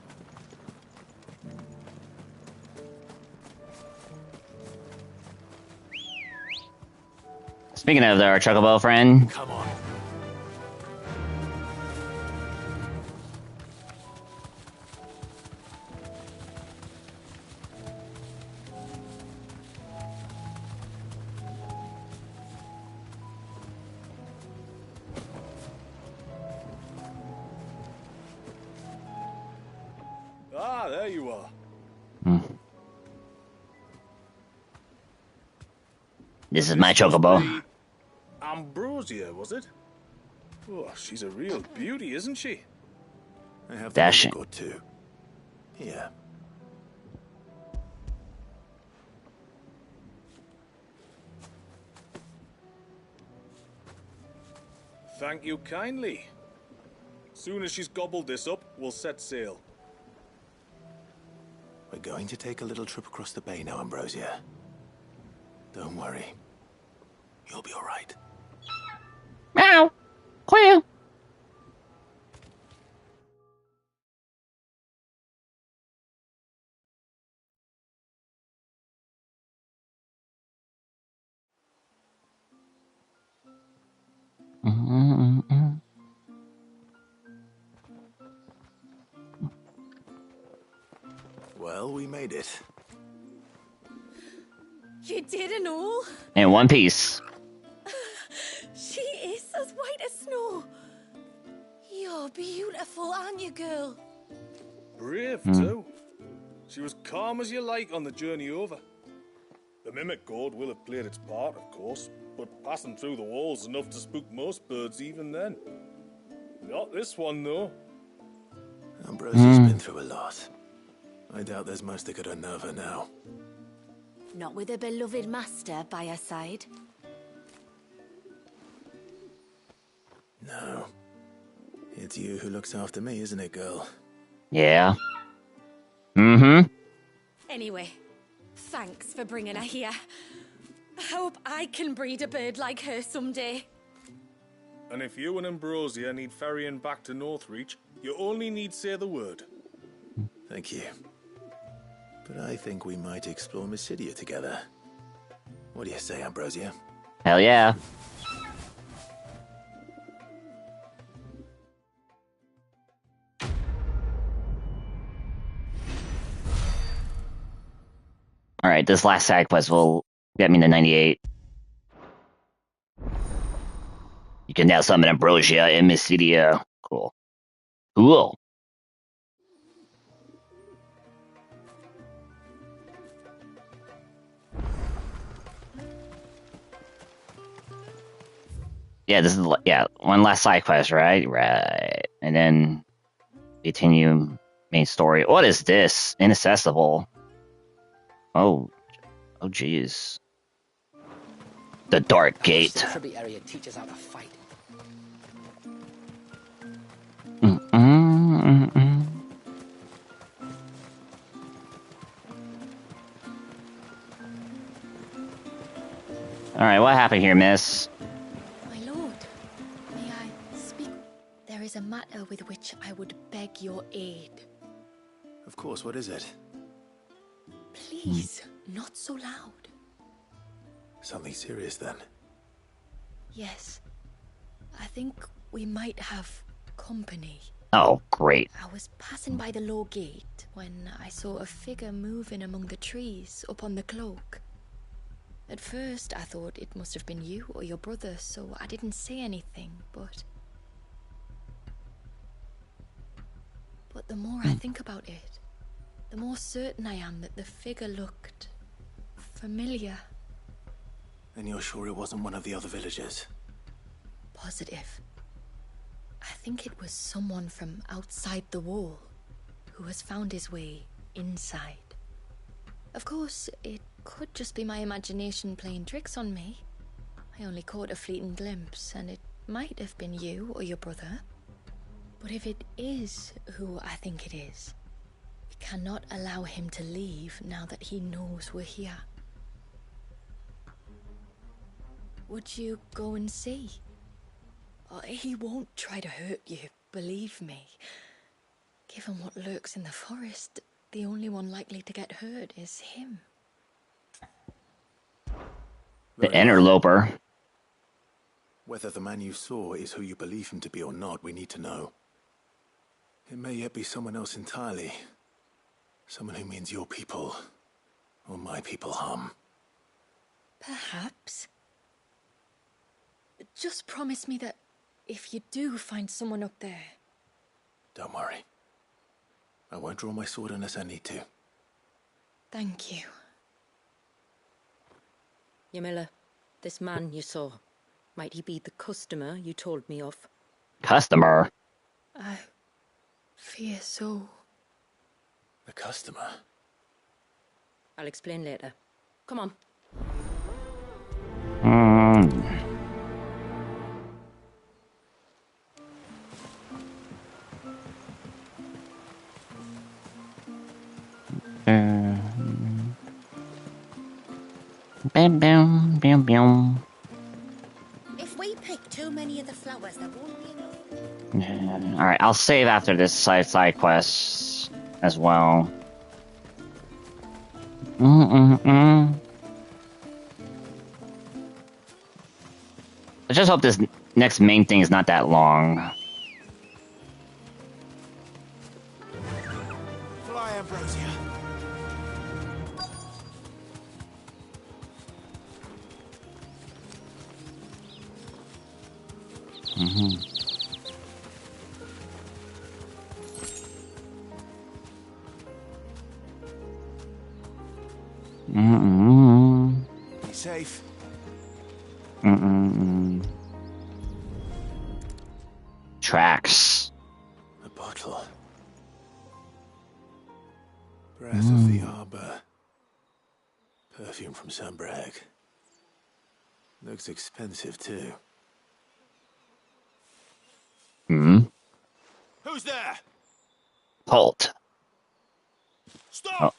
Speaking of our chocobo friend. Come on. Ah, there you are. This is my chocobo. Ambrosia, was it? Oh, she's a real beauty, isn't she? I have the Dashing. or two. Here. Thank you kindly. Soon as she's gobbled this up, we'll set sail. We're going to take a little trip across the bay now, Ambrosia. Don't worry. You'll be all right. Meow. Quail. Well, we made it. You did and all? In one piece. She is as white as snow. You're beautiful, aren't you, girl? Brave, too. She was calm as you like on the journey over. The mimic gourd will have played its part, of course, but passing through the walls enough to spook most birds even then. Not this one, though. Ambrosia's been through a lot. I doubt there's much that could unnerve her now. Not with a beloved master by her side. No. It's you who looks after me, isn't it, girl? Yeah. Anyway, thanks for bringing her here. I hope I can breed a bird like her someday. And if you and Ambrosia need ferrying back to Northreach, you only need say the word. Thank you. But I think we might explore Mysidia together. What do you say, Ambrosia? Hell yeah. Alright, this last side quest will get me to 98. You can now summon Ambrosia in Mysidia. Cool. Cool. Yeah, this is one last side quest, right? Right. And then continue main story. What is this? Inaccessible. Oh jeez. The Dark Gate. The tributary teaches how to fight. Alright, what happened here, miss? My lord, may I speak? There is a matter with which I would beg your aid. Of course, what is it? Please, not so loud. Something serious, then? Yes. I think we might have company. Oh, great. I was passing by the low gate when I saw a figure moving among the trees up on the cloak. At first, I thought it must have been you or your brother, so I didn't say anything, but the more I think about it, the more certain I am that the figure looked familiar. And you're sure it wasn't one of the other villagers? Positive. I think it was someone from outside the wall who has found his way inside. Of course, it could just be my imagination playing tricks on me. I only caught a fleeting glimpse, and it might have been you or your brother. But if it is who I think it is, we cannot allow him to leave now that he knows we're here. Would you go and see? He won't try to hurt you, believe me. Given what lurks in the forest, the only one likely to get hurt is him. The interloper. Whether the man you saw is who you believe him to be or not, we need to know. It may yet be someone else entirely. Someone who means your people, or my people, harm. Perhaps. Just promise me that if you do find someone up there... Don't worry. I won't draw my sword unless I need to. Thank you. Yamila, this man you saw, might he be the customer you told me of? Customer? I fear so. The customer? I'll explain later. Come on. Bam, bam, bam, bam. If we pick too many of the flowers, there won't be enough. Alright, I'll save after this side quest as well. I just hope this next main thing is not that long. Fly, Ambrosia. Be safe. Tracks. A bottle. Breath of the Arbor. Perfume from Sunbrag. Looks expensive too. Who's there? Halt. Stop!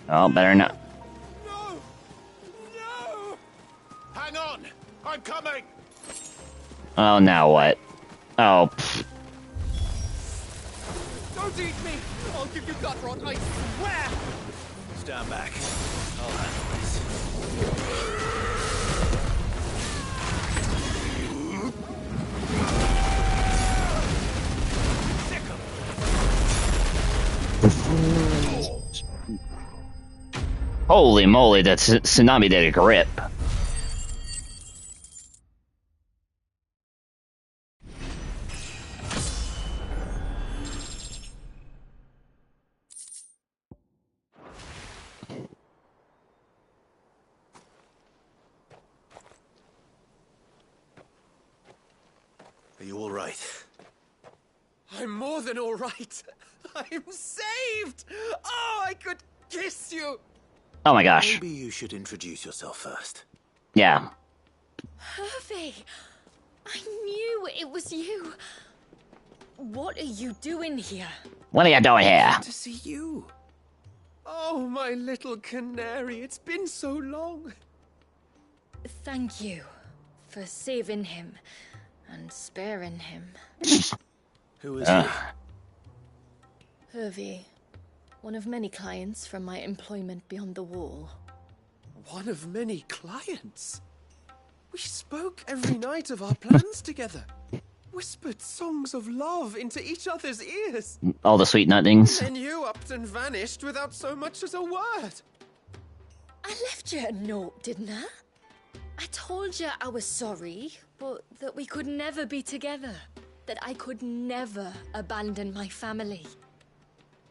Oh, better not. Hang on! I'm coming! Oh, now what? Oh, pfft. Don't eat me! I'll give you gut rot, I swear! Stand back. I'll handle this. Holy moly, that tsunami did a grip. Are you all right? I'm more than all right. I'm saved! Oh, I could kiss you! Oh my gosh. Maybe you should introduce yourself first. Yeah. Hervey! I knew it was you. What are you doing here? What are you doing here? To see you. Oh, my little canary, it's been so long. Thank you for saving him and sparing him. Who is he? Hervey, one of many clients from my employment beyond the wall. One of many clients? We spoke every night of our plans together. Whispered songs of love into each other's ears. All the sweet nothings. And you upped and vanished without so much as a word. I left you a note, didn't I? I told you I was sorry, but that we could never be together. That I could never abandon my family.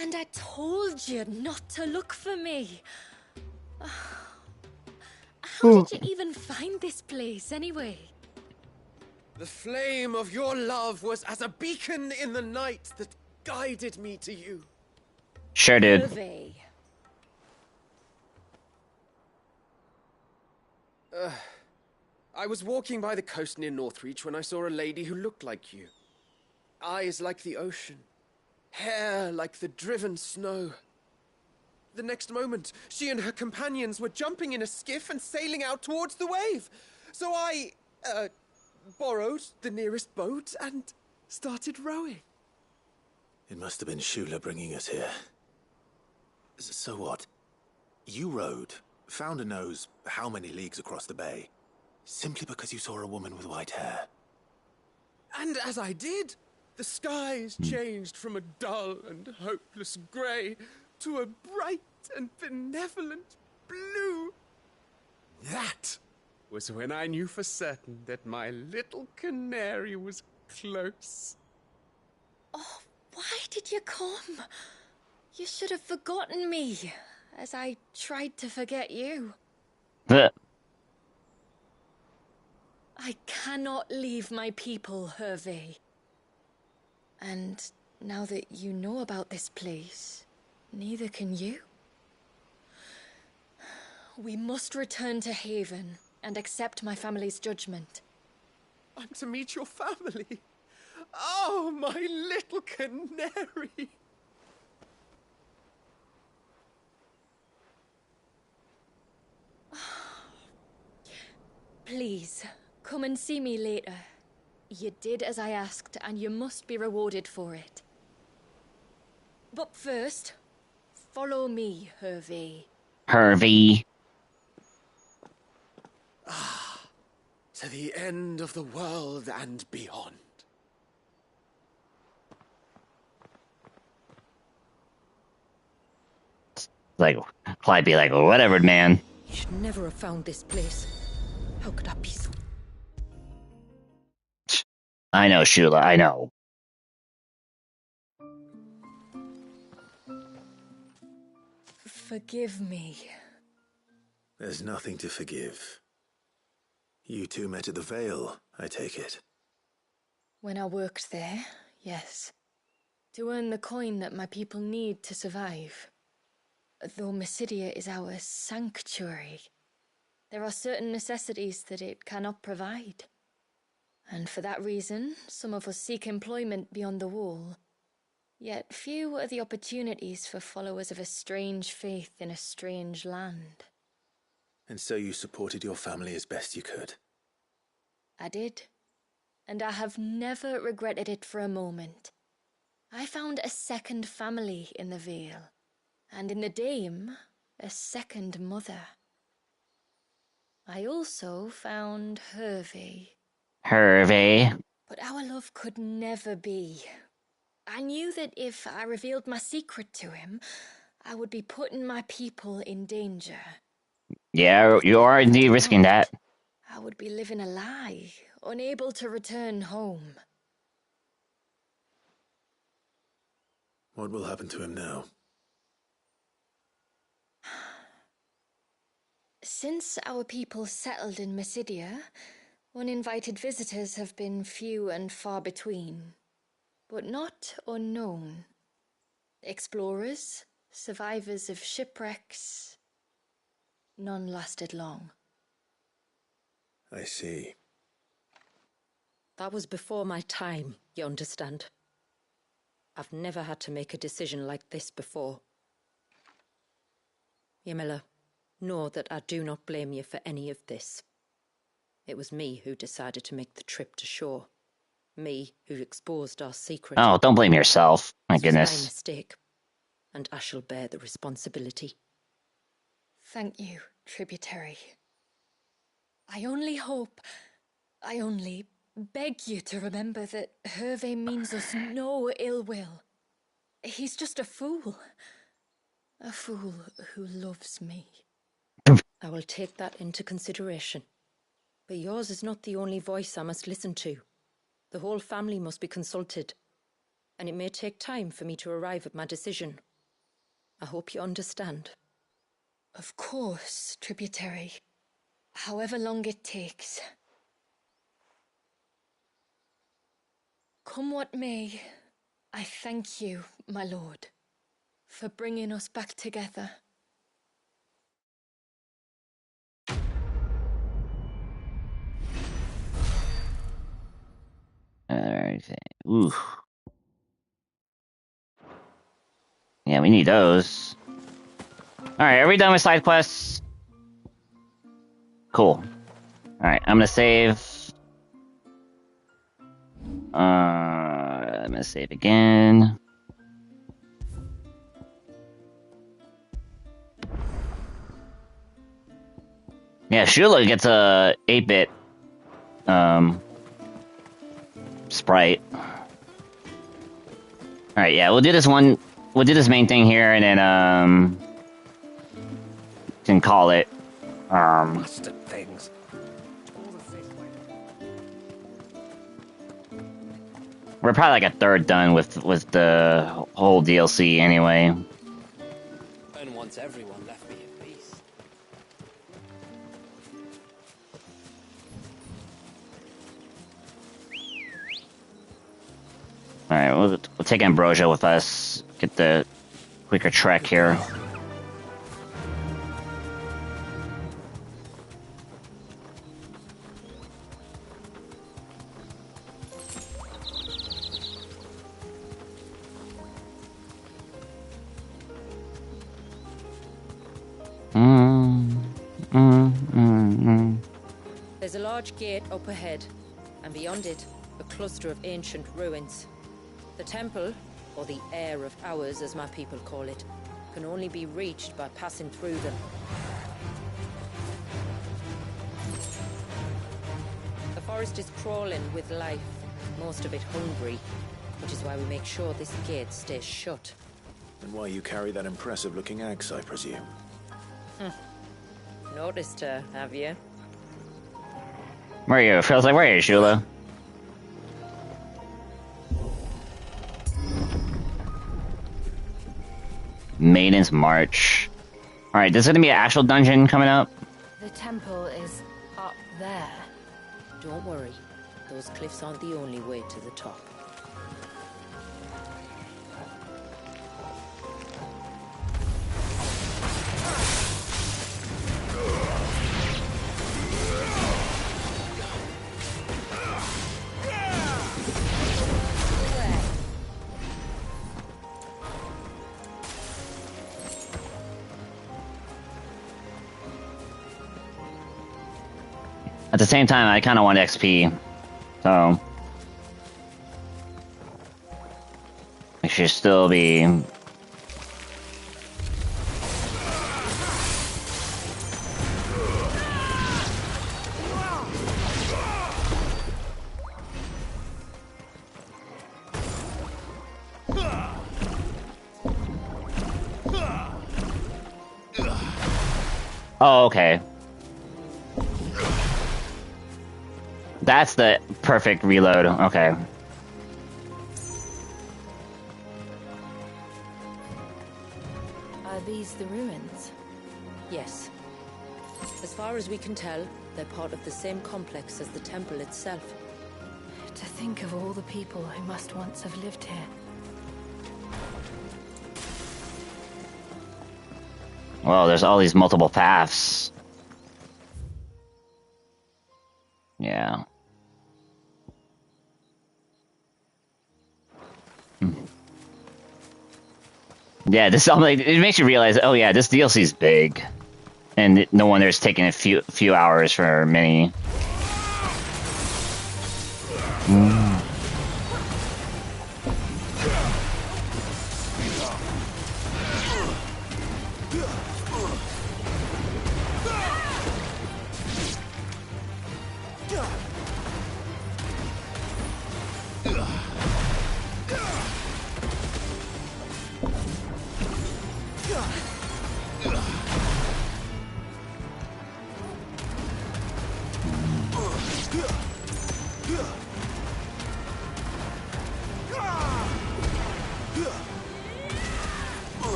And I told you not to look for me. How did you even find this place, anyway? The flame of your love was as a beacon in the night that guided me to you. Sure did. Hervey. I was walking by the coast near Northreach when I saw a lady who looked like you. Eyes like the ocean. Hair like the driven snow. The next moment, she and her companions were jumping in a skiff and sailing out towards the wave. So I, borrowed the nearest boat and started rowing. It must have been Shula bringing us here. So what? You rowed, found a knows how many leagues across the bay, simply because you saw a woman with white hair. And as I did, The skies changed from a dull and hopeless grey to a bright and benevolent blue. That was when I knew for certain that my little canary was close. Oh, why did you come? You should have forgotten me, as I tried to forget you. I cannot leave my people, Hervé. And now that you know about this place, neither can you. We must return to Haven and accept my family's judgment. I'm to meet your family. Oh, my little canary. Please, come and see me later. You did as I asked, and you must be rewarded for it. But first, follow me, Hervé. Hervey. To the end of the world and beyond. Like, Clive be like, whatever, man. You should never have found this place. How could I be so... I know, Shula, I know. Forgive me. There's nothing to forgive. You two met at the Vale, I take it. When I worked there, yes. To earn the coin that my people need to survive. Though Mysidia is our sanctuary, there are certain necessities that it cannot provide. And for that reason, some of us seek employment beyond the wall. Yet few are the opportunities for followers of a strange faith in a strange land. And so you supported your family as best you could? I did. And I have never regretted it for a moment. I found a second family in the Vale. And in the Dame, a second mother. I also found Hervé. Hervey. But our love could never be. I knew that if I revealed my secret to him, I would be putting my people in danger. Yeah, you are indeed risking that. I would be living a lie, unable to return home. What will happen to him now? Since our people settled in Mysidia, uninvited visitors have been few and far between, but not unknown. Explorers, survivors of shipwrecks, none lasted long. I see. That was before my time, you understand. I've never had to make a decision like this before. Yamila, know that I do not blame you for any of this. It was me who decided to make the trip to shore. Me who exposed our secret. Oh, don't blame yourself. My This was my goodness. mistake, and I shall bear the responsibility. Thank you, tributary. I only beg you to remember that Hervé means us no ill will. He's just a fool. A fool who loves me. I will take that into consideration. But yours is not the only voice I must listen to. The whole family must be consulted, and it may take time for me to arrive at my decision. I hope you understand. Of course, tributary. However long it takes. Come what may, I thank you, my lord, for bringing us back together. Alright. Ooh. Yeah, we need those. Alright, are we done with side quests? Cool. Alright, I'm gonna save. I'm gonna save again. Yeah, Shula gets a 8-bit sprite. Alright, yeah, we'll do this one. We'll do this main thing here, and then, can call it. Bastard things. We're probably like a third done with the whole DLC anyway. And once everyone left me in peace. Alright, we'll take Ambrosia with us. Get the quicker trek here. There's a large gate up ahead, and beyond it, a cluster of ancient ruins. The temple, or the Heir of Hours as my people call it, can only be reached by passing through them. The forest is crawling with life, most of it hungry, which is why we make sure this gate stays shut. And why you carry that impressive-looking axe, I presume. Noticed her, have you? Where are you? Feels like, where are you, Shula? Maiden's March. Alright, there's gonna be an actual dungeon coming up. The temple is up there. Don't worry, those cliffs aren't the only way to the top. At the same time, I kind of want XP, so I should still be. Oh, okay. That's the perfect reload. Okay. Are these the ruins? Yes. As far as we can tell, they're part of the same complex as the temple itself. To think of all the people who must once have lived here. Well, there's all these multiple paths. Yeah. Yeah, this like it makes you realize. Oh yeah, this DLC is big, and no wonder it's taking a few hours for many.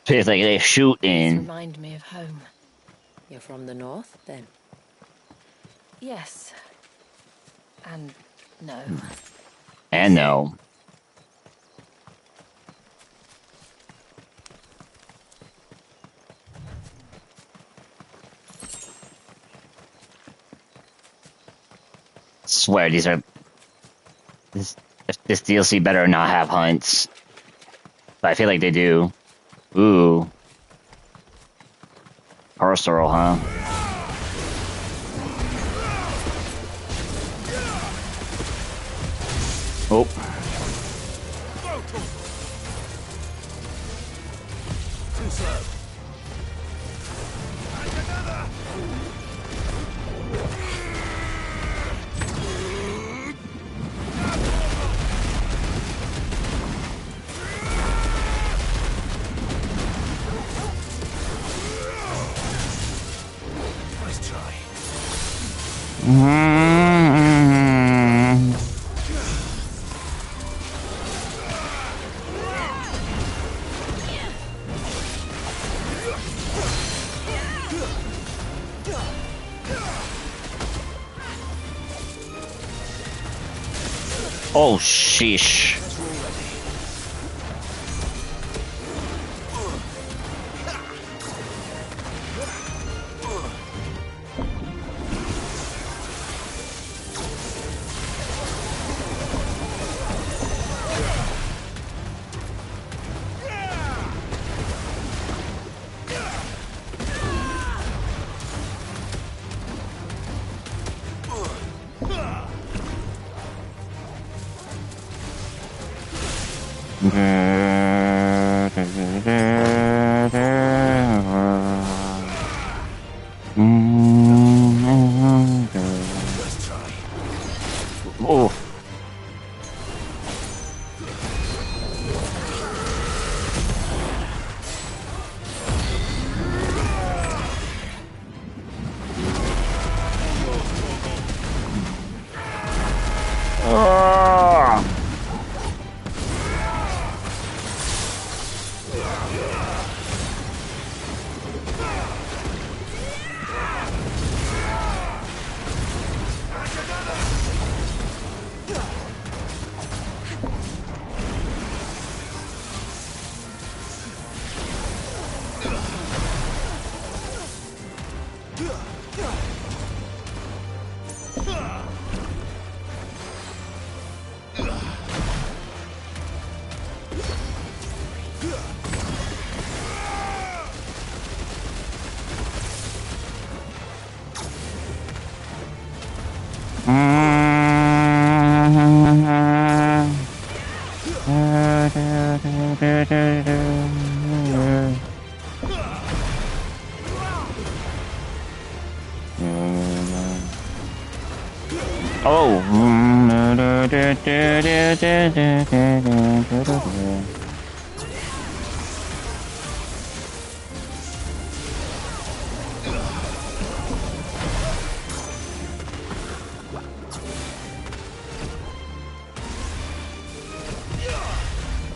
Feels like they're shooting. Remind me of home. You're from the north, then? Yes. And no. And no. Swear these are this DLC better not have hunts, but I feel like they do. Ooh, Carceral, huh? Oh. Oh, sheesh. Oh.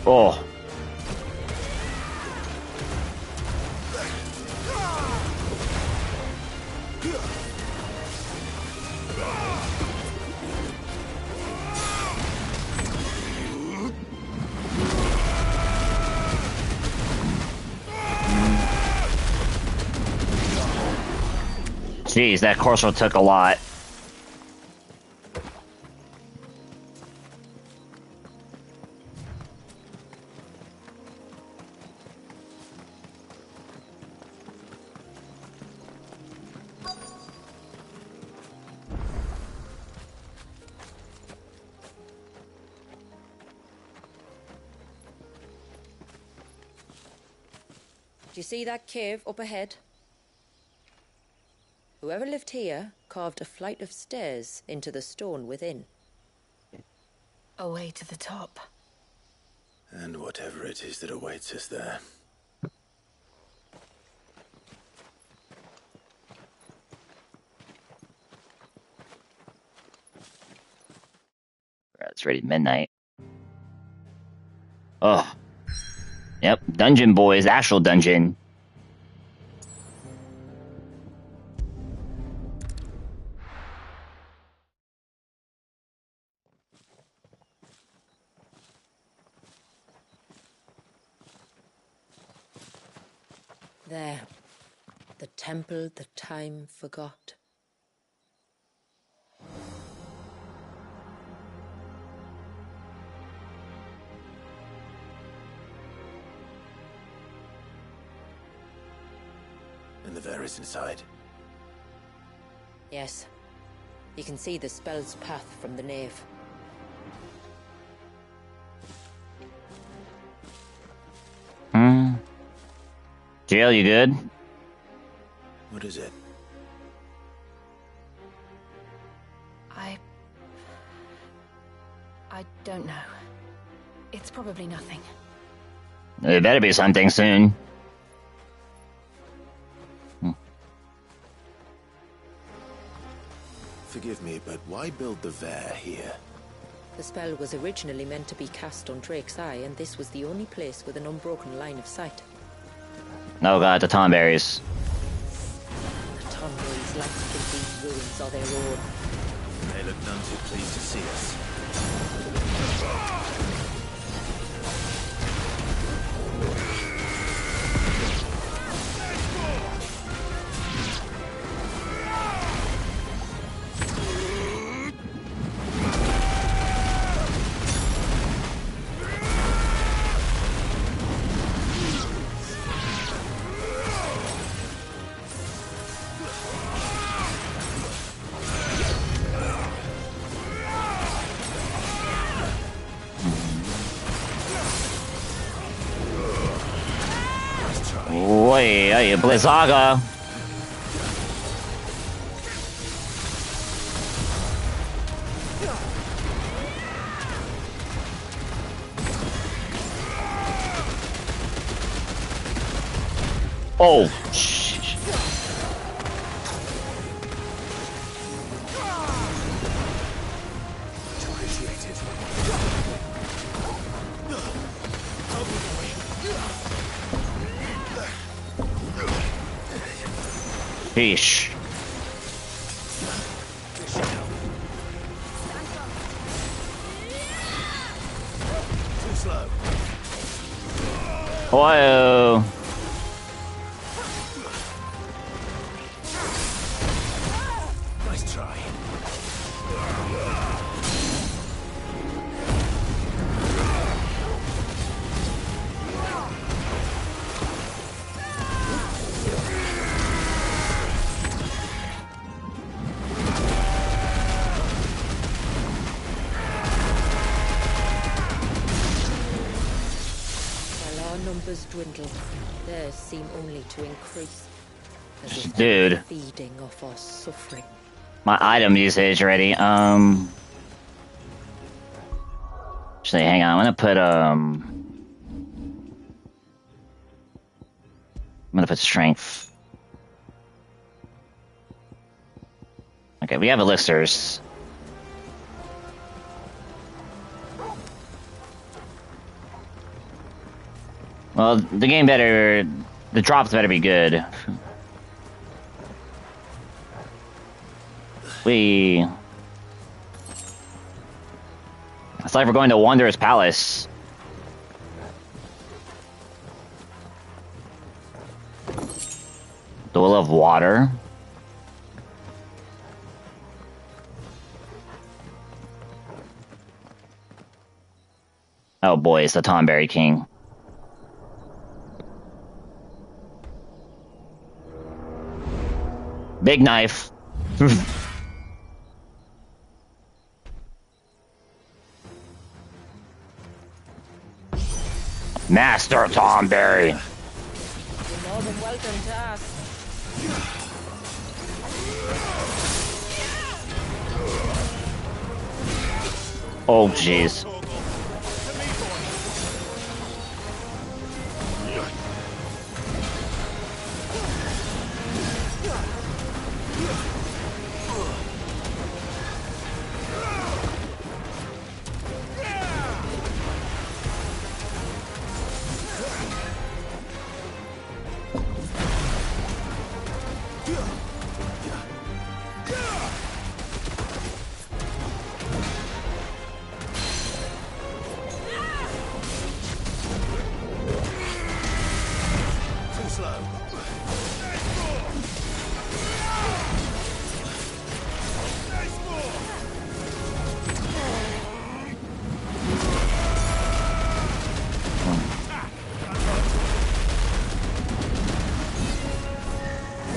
Oh. Jeez, that cursor took a lot. Do you see that cave up ahead? Whoever lived here carved a flight of stairs into the stone within. A way to the top. And whatever it is that awaits us there. It's already midnight. Oh. Yep, dungeon boys, actual dungeon. There. The temple the time forgot. And the Varys inside. Yes. You can see the spell's path from the nave. Jill, you good? What is it? I don't know. It's probably nothing. It better be something soon. Forgive me, but why build the Vare here? The spell was originally meant to be cast on Drake's Eye, and this was the only place with an unbroken line of sight. Oh god, the Tomberries. The Tomberries like to think these ruins are their own. They look none too pleased to see us. Hey, Blizzaga. Oh, shh. Sheesh. Too slow. Whoa. Nice try. Numbers dwindle. Theirs seem only to increase. As if Dude. they're feeding off our suffering. My item usage already. Actually, hang on. I'm gonna put strength. Okay, we have elixirs. Well, the game better... The drops better be good. It's like we're going to Wanderer's Palace. The Will of Water. Oh boy, it's the Tomberry King. Big knife. Master Tomberry. You're more than welcome to ask. Oh jeez.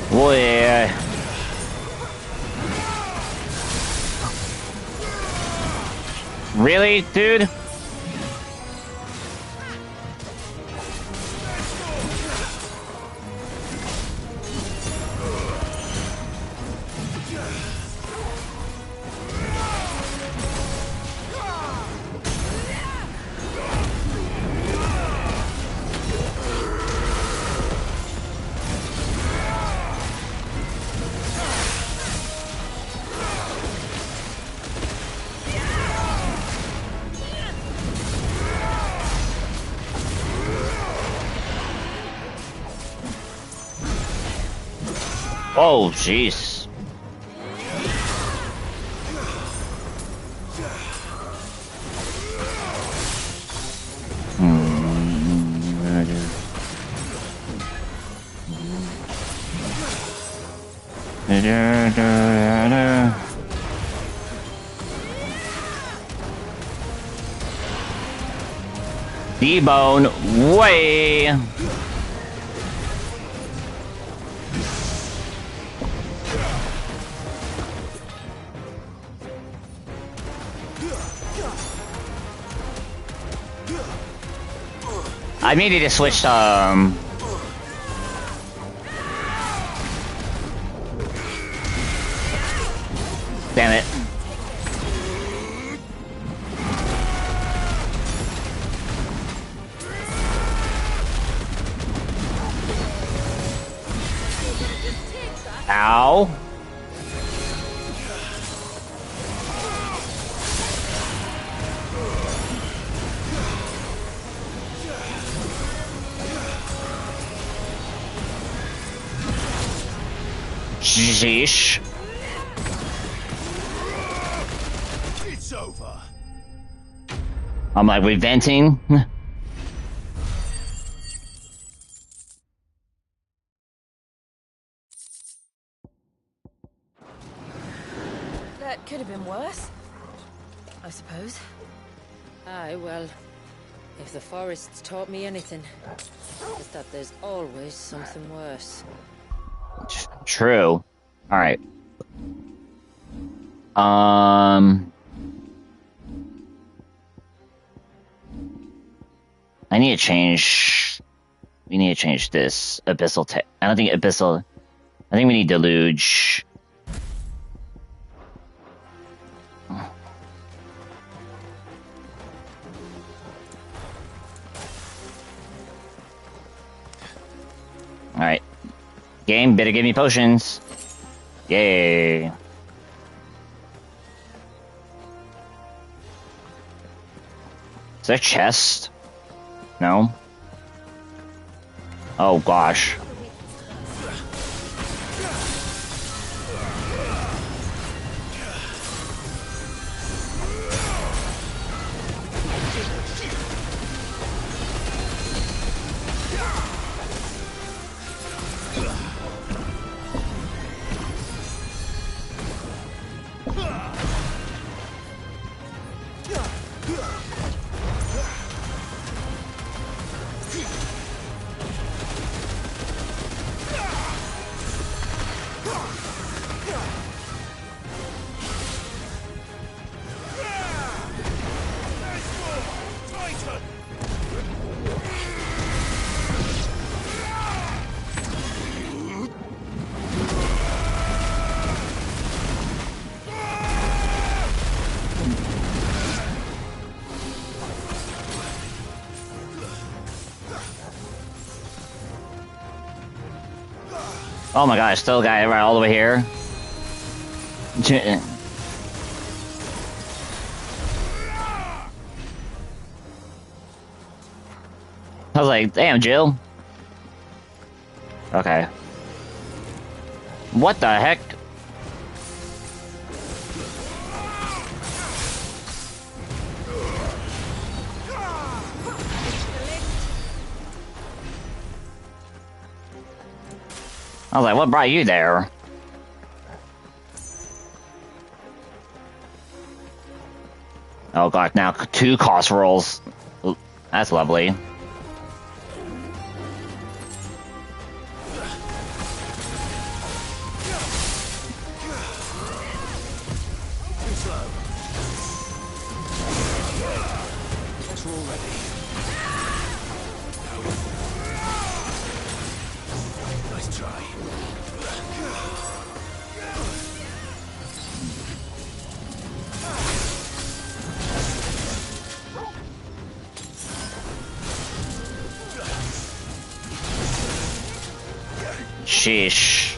Boy, really, dude? Oh, jeez. D-bone way. I needed to switch Damn it. Ow. Sheesh. It's over. I'm like reventing. That could have been worse, I suppose. Aye, well, if the forest's taught me anything, it's that there's always something worse. True. All right. I need to change. We need to change this abyssal. I don't think abyssal. I think we need deluge. All right. Game, better give me potions. Yay. Is there a chest? No? Oh gosh. Oh my gosh, still got it right all the way here. I was like, damn, Jill. Okay. What the heck? I was like, what brought you there? Oh god, now 2 cost rolls. That's lovely. Sheesh.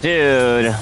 Dude.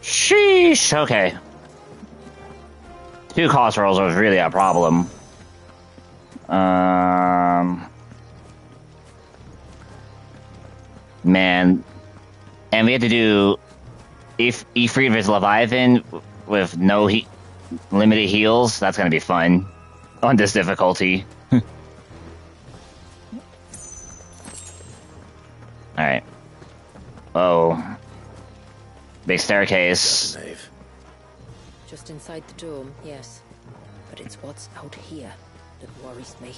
Sheesh, okay. 2 cost rolls was really a problem. Man. And we had to do Ifrit vs Leviathan with no limited heals. That's gonna be fun on this difficulty. Alright. Oh. Big staircase. Just inside the dome, yes. But it's what's out here that worries me.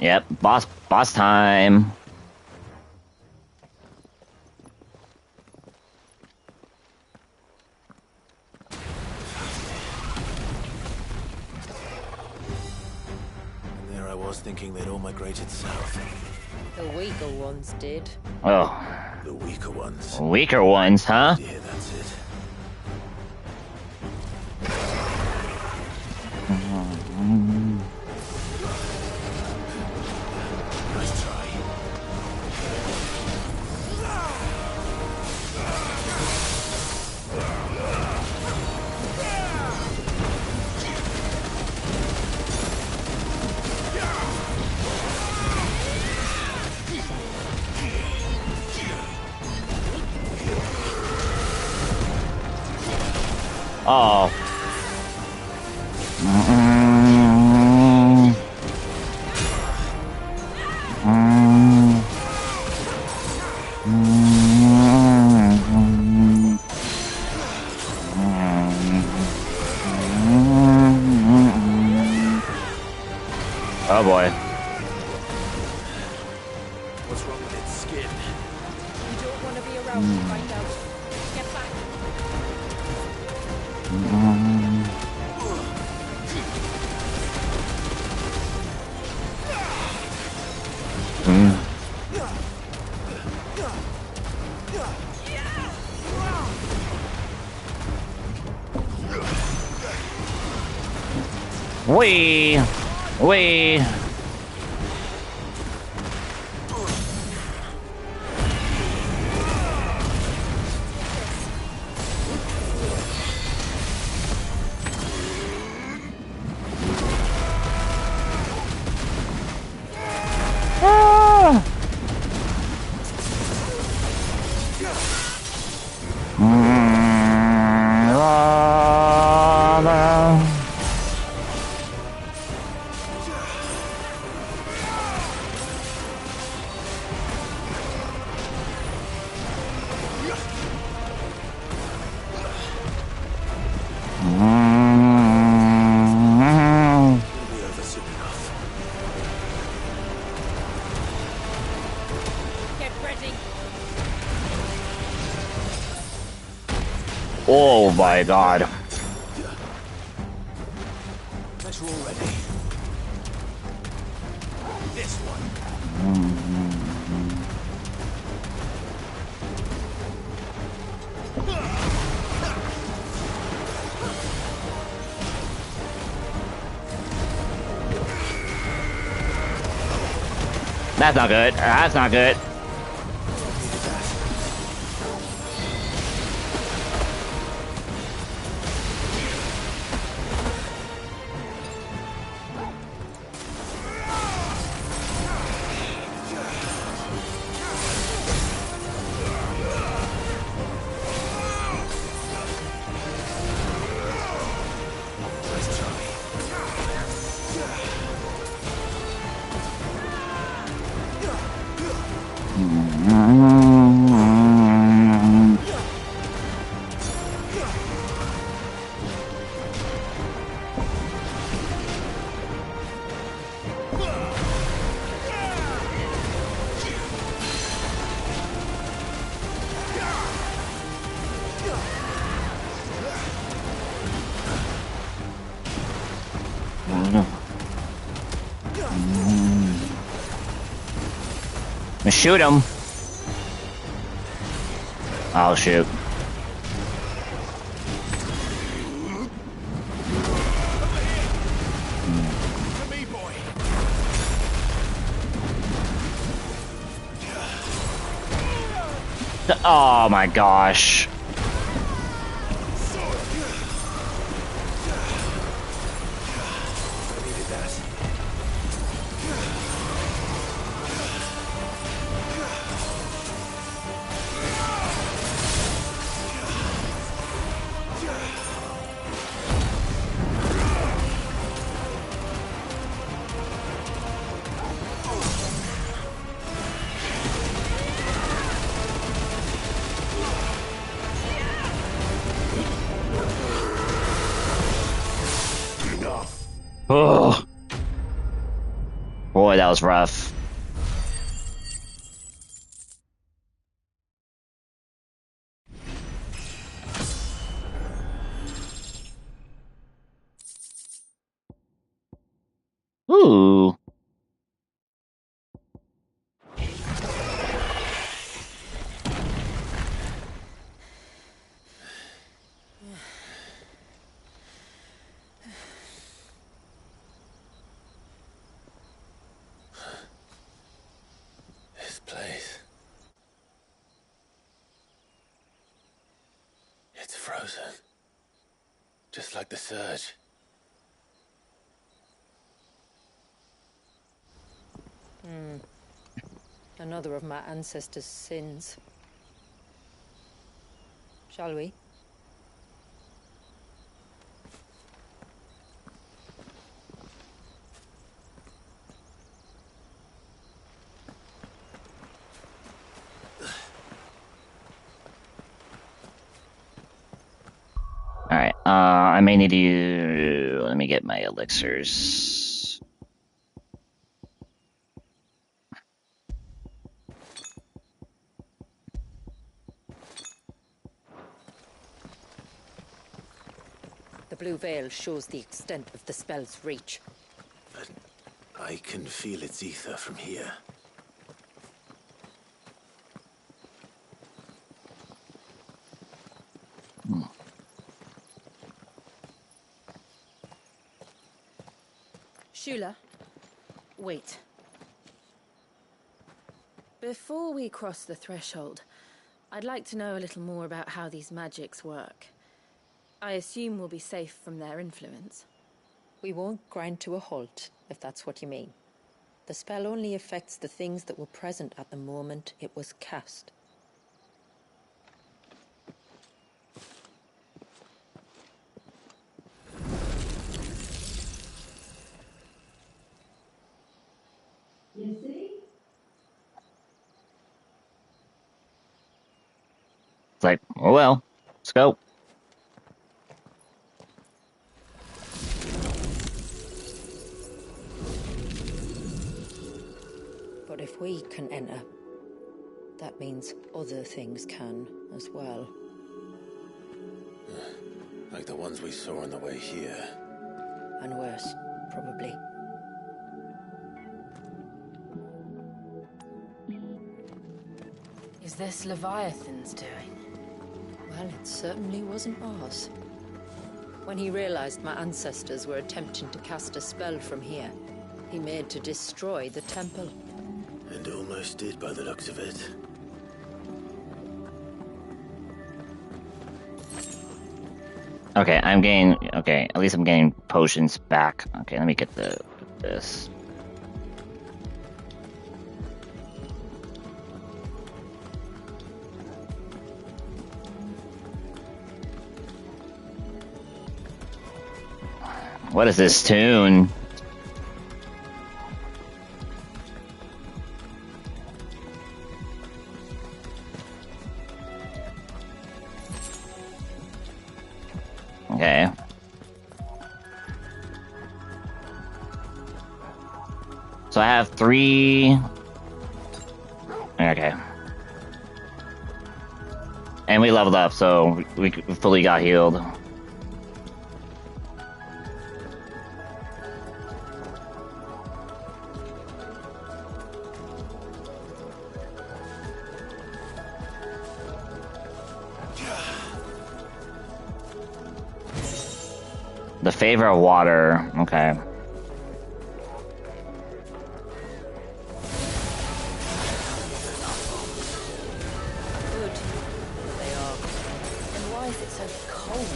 Yep, boss time. There I was thinking they'd all migrated south. The weaker ones did. Oh. The weaker ones. Weaker ones, huh? Yeah, that's it. Nice try. Oh. Oh boy. What's wrong with its skin? You don't want to be around to find out. Get back. Wee. Oh my god. Bet you're all ready. This one. That's not good. That's not good. Shoot him. Oh shoot. Oh my gosh. Oh. Boy, that was rough. Ooh. This place. It's frozen. Just like the surge. Another of my ancestors' sins. Shall we? Alright, I may need to... Let me get my elixirs. The blue veil shows the extent of the spell's reach. But I can feel its ether from here. Shula, wait. Before we cross the threshold, I'd like to know a little more about how these magics work. I assume we'll be safe from their influence. We won't grind to a halt, if that's what you mean. The spell only affects the things that were present at the moment it was cast. You see? It's like, oh well, let's go. But if we can enter, that means other things can as well. Like the ones we saw on the way here. And worse, probably. Is this Leviathan's doing? Well, it certainly wasn't ours. When he realized my ancestors were attempting to cast a spell from here, he made to destroy the temple. And almost did by the looks of it. Okay, I'm getting... Okay, at least I'm getting potions back. Okay, let me get this. What is this tune? Okay. So I have 3... Okay. And we leveled up, so we fully got healed. The favor of water. Okay. Good. They are. And why is it so cold?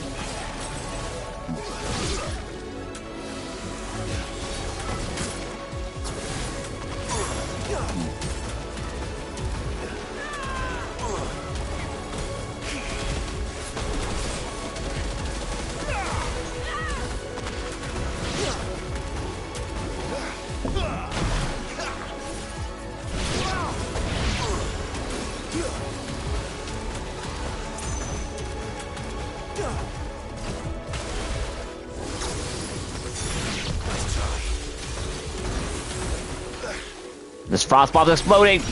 This frost bob's exploding!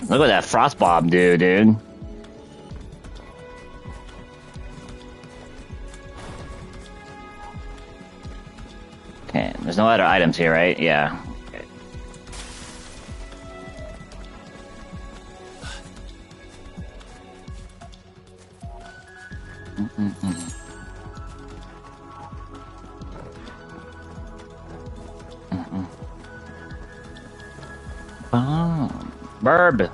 Look what that frost bob do, dude. Okay, there's no other items here, right? Yeah. Okay. Burb.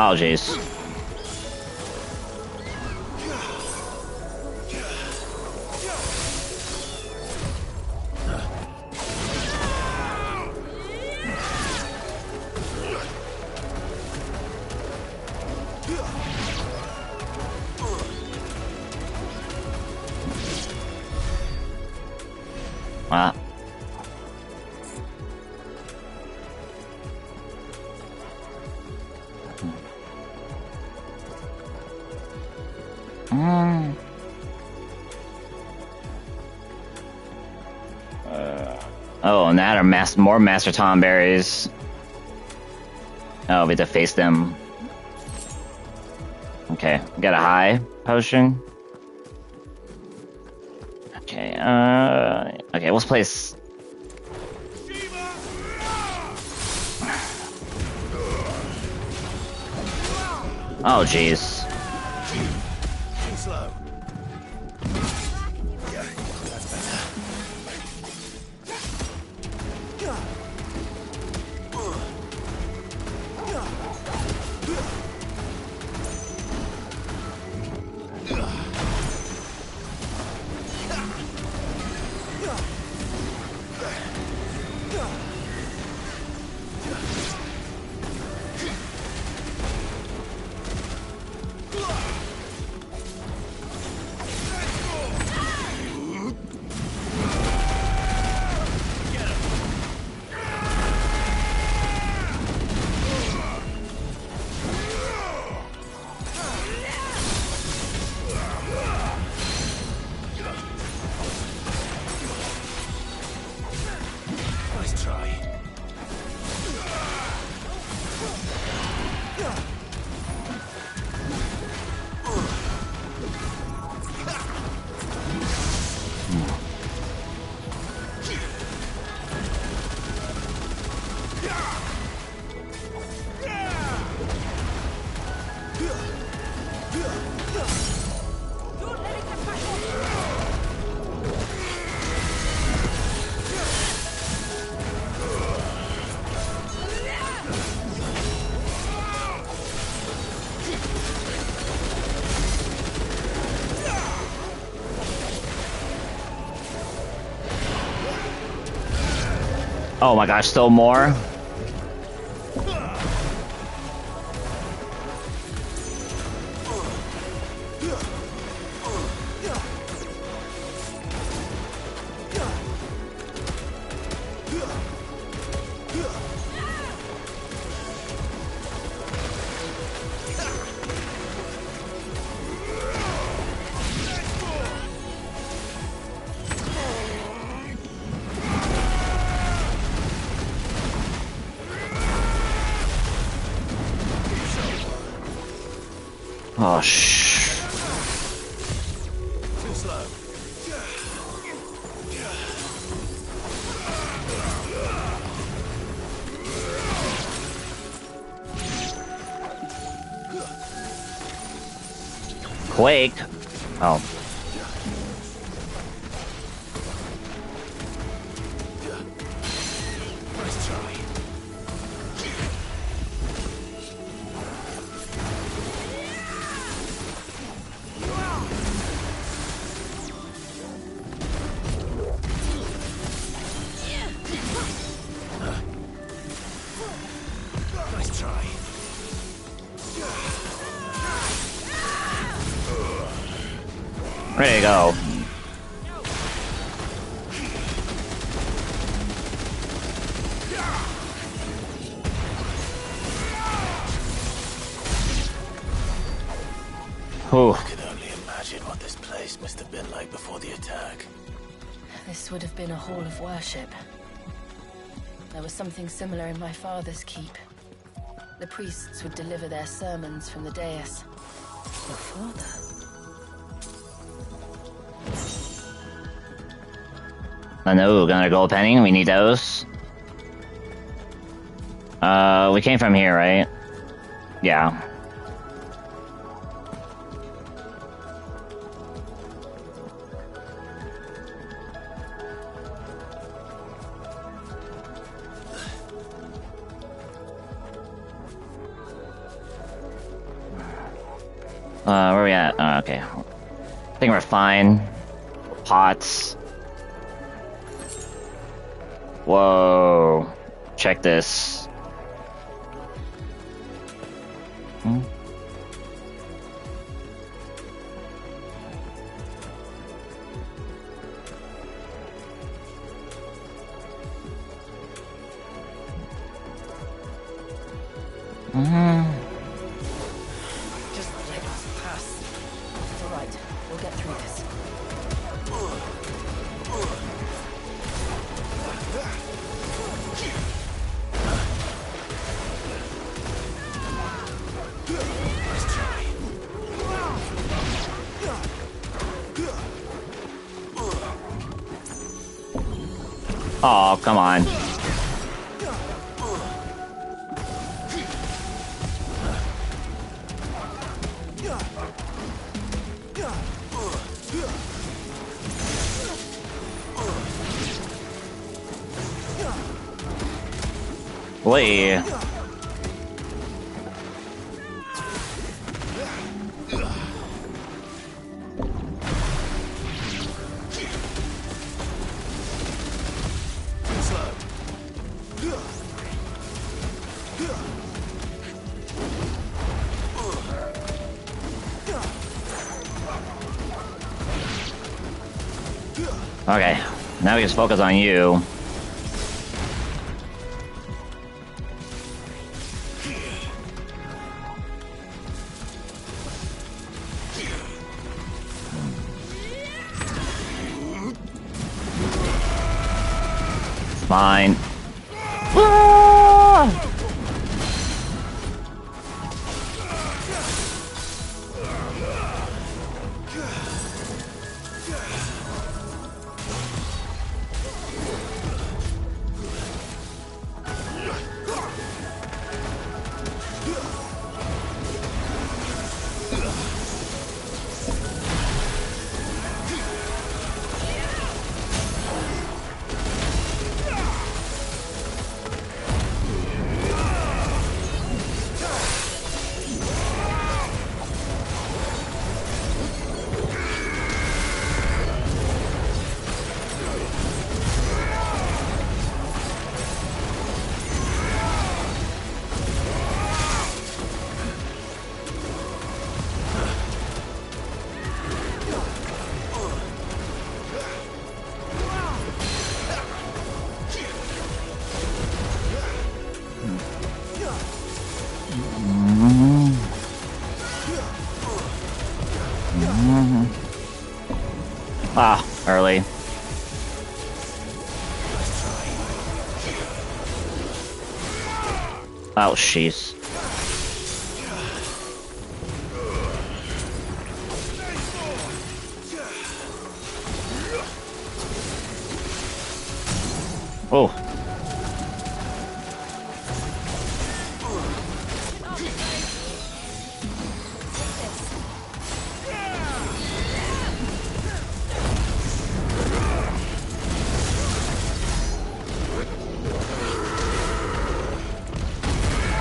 Oh, jeez. Ah. Oh, and that are more Master Tom berries. Oh, we have to face them. Okay, got a high potion. Okay, okay, let's place. Oh, jeez. slow. Yeah, that's better. Oh my gosh, still more? Oh, shh. Too slow. Quake? Oh. Nice try. Nice try. Ready to go. Whew. I can only imagine what this place must have been like before the attack. This would have been a hall of worship. There was something similar in my father's keep. The priests would deliver their sermons from the dais. Your father? I know, gonna gold penny, we need those. We came from here, right? Yeah. Where are we at? Oh, okay. I think we're fine. Pots. Whoa. Check this. Hmm? Just let us pass. It's all right. We'll get through this. Oh, come on. Wait. Okay, now we just focus on you. Fine. Ah! Ah, early. Oh, jeez. Oh.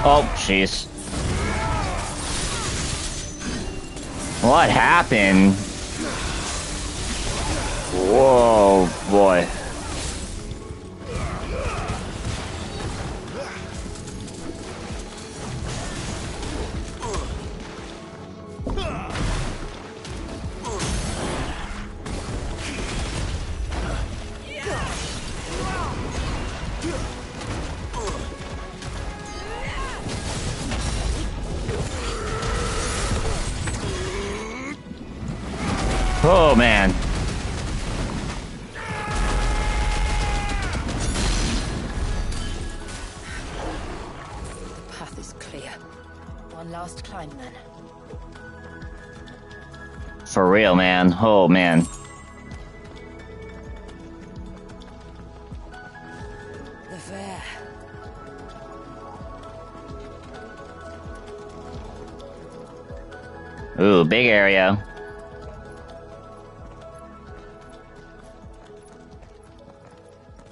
Oh, jeez. What happened? Whoa, boy. Oh, man. Path is clear. One last climb, then. For real, man. Oh, man. The fair. Ooh, big area.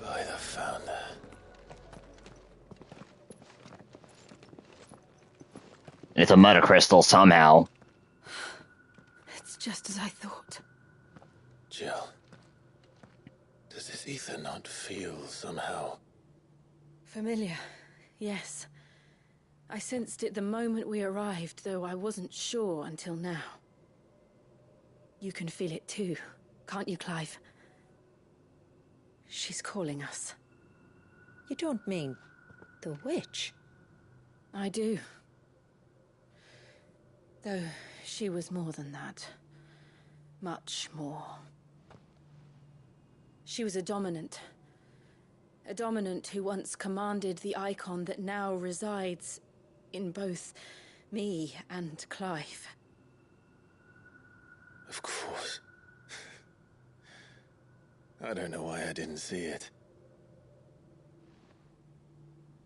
By the founder. It's a meta crystal somehow. It's just as I thought. Jill, does this ether not feel somehow? Familiar, yes. I sensed it the moment we arrived, though I wasn't sure until now. You can feel it too, can't you, Clive? She's calling us. You don't mean the witch? I do. Though she was more than that. Much more. She was a dominant. A dominant who once commanded the icon that now resides in both me and Clive. Of course. I don't know why I didn't see it.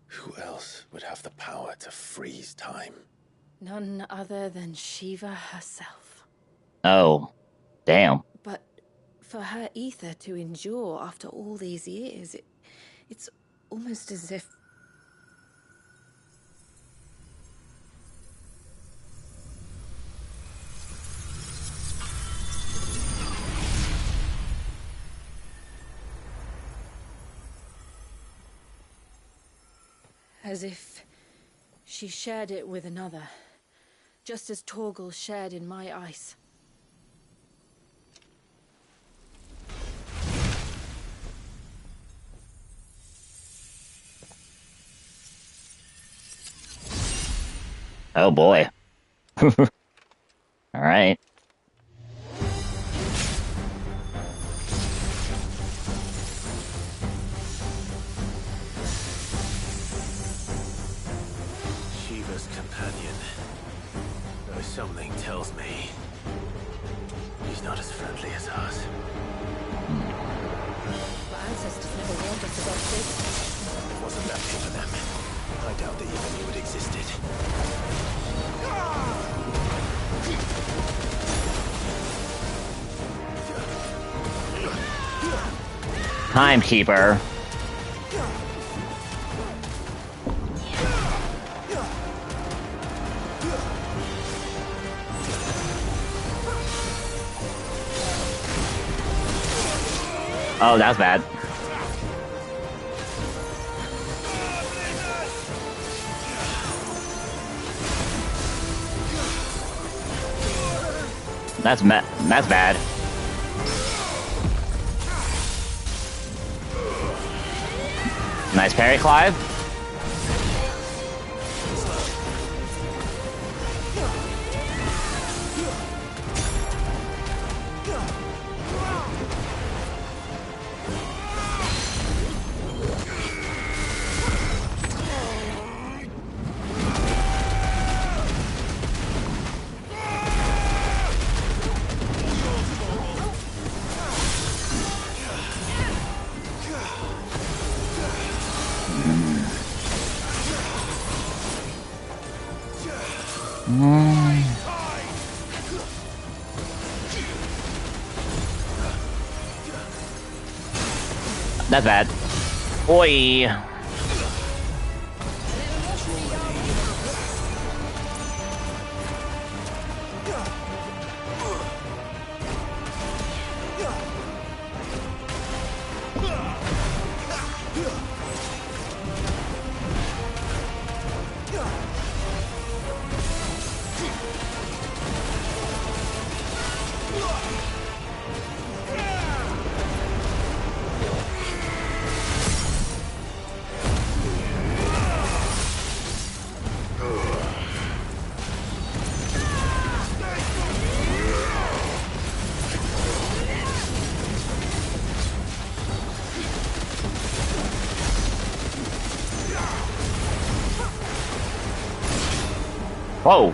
Who else would have the power to freeze time? None other than Shiva herself. Oh, damn. But for her ether to endure after all these years, it's almost as if... As if she shared it with another, just as Torgal shared in my ice. Oh boy. Alright. Shiva's companion. Though something tells me he's not as friendly as ours. My ancestors never warned us about this. It wasn't that big for them. I doubt they even knew it existed. Timekeeper. Oh, that's bad. That's bad. Nice parry, Clive. That's bad. Oi. Whoa.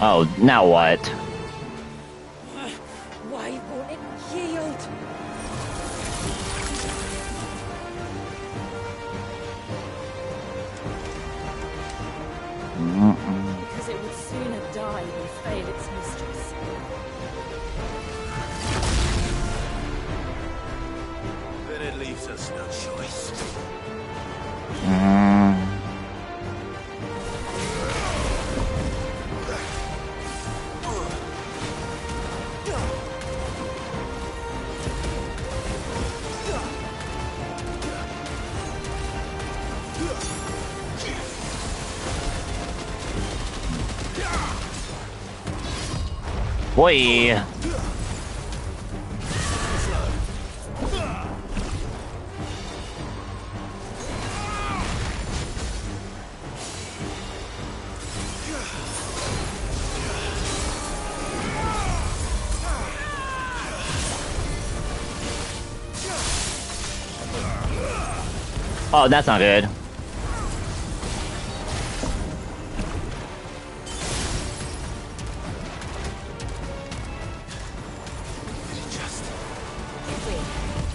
Oh, now what? Why won't it yield? Because it would sooner die than fail its mistress. Then it leaves us no choice. Boy. Oh, that's not good.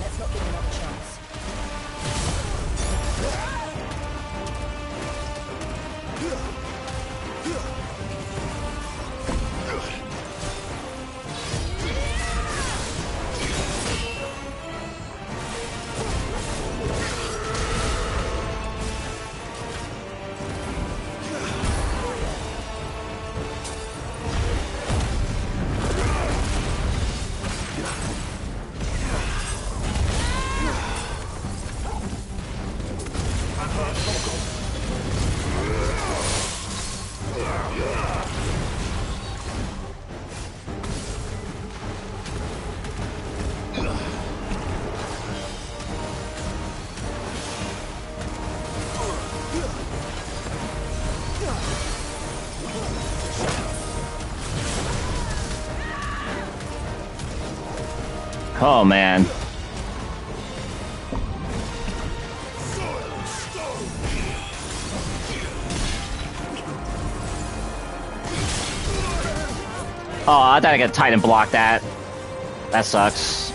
Let's not give him another chance. Oh man. Oh, I thought I could Titan block that. That sucks.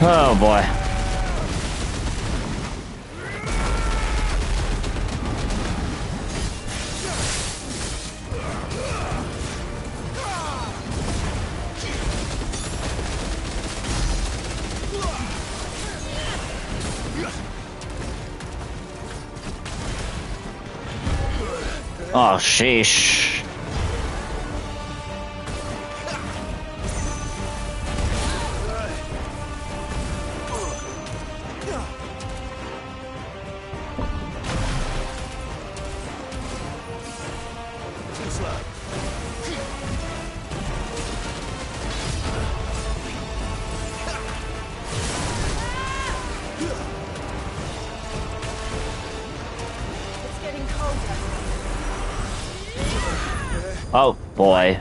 Oh boy. Oh, sheesh. Oh boy.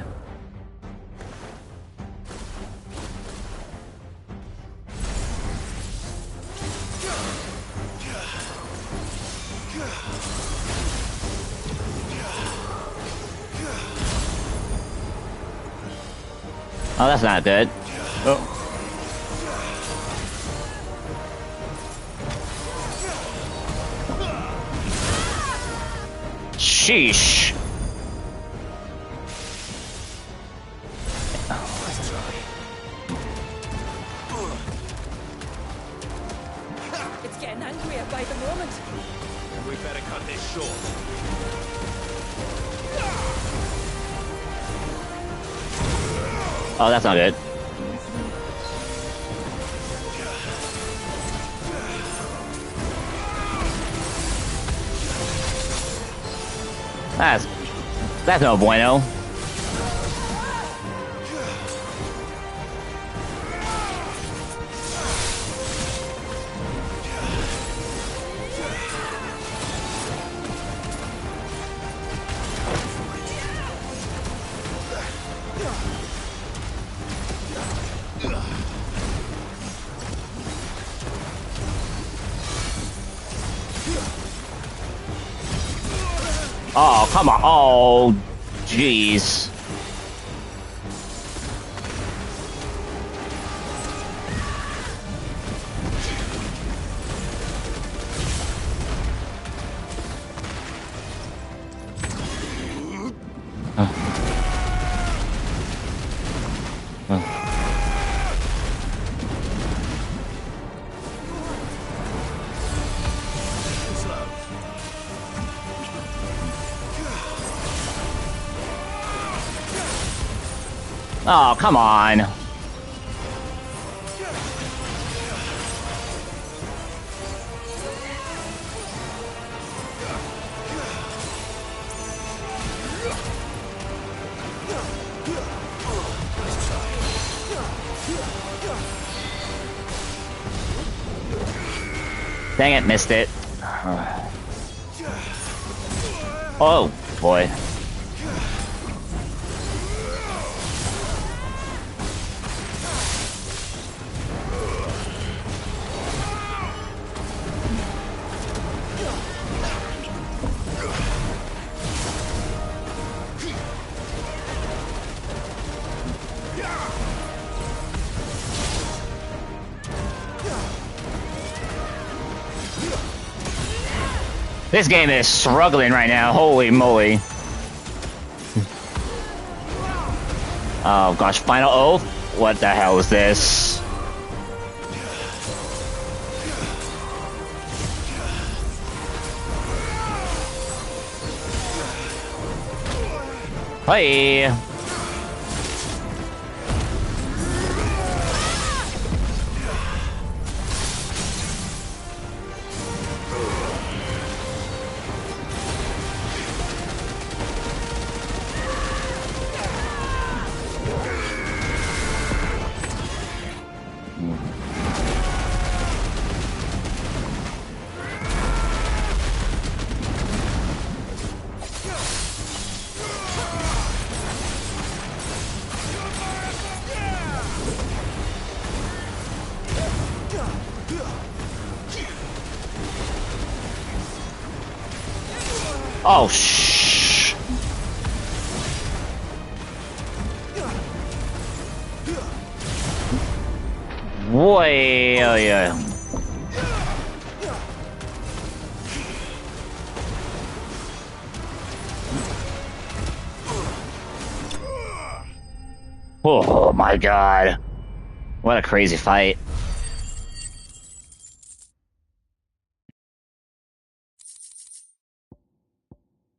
Oh, that's not good. Oh. Sheesh. It's getting angrier by the moment. We better cut this short. Oh, that's not good. That's no bueno. Oh, come on. Oh, jeez. Oh, come on. Dang it, missed it. Oh, boy. This game is struggling right now. Holy moly. Oh gosh, final oath? What the hell is this? Bye. Oh, shh. Boy, oh yeah. Oh my god. What a crazy fight.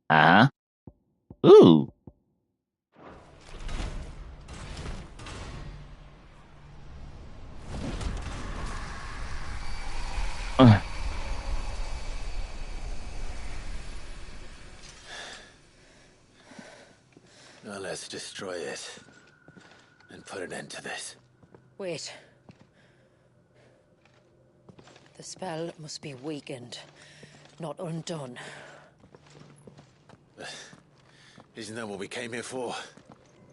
Uh-huh. Ooh. Now let's destroy it and put an end to this. Wait. The spell must be weakened, not undone. Isn't that what we came here for?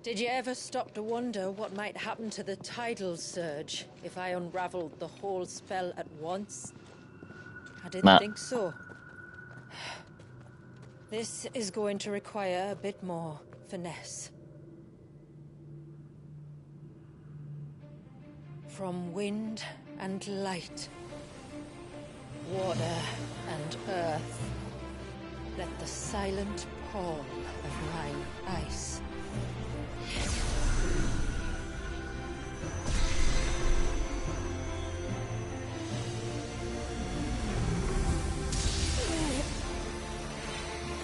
Did you ever stop to wonder what might happen to the tidal surge if I unraveled the whole spell at once? I didn't think so. This is going to require a bit more finesse. From wind and light, water and earth, let the silent pall of mine ice.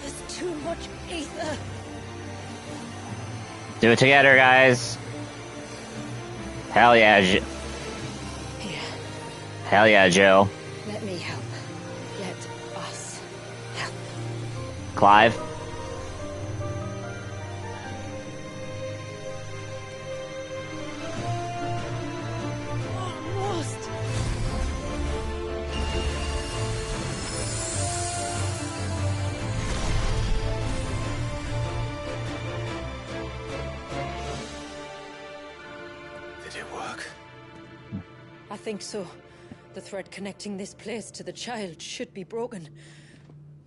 There's too much ether. Do it together, guys. Hell yeah, Hell yeah, Joe. Let me help. Let us help. Clive. Almost. Did it work? I think so. The thread connecting this place to the child should be broken.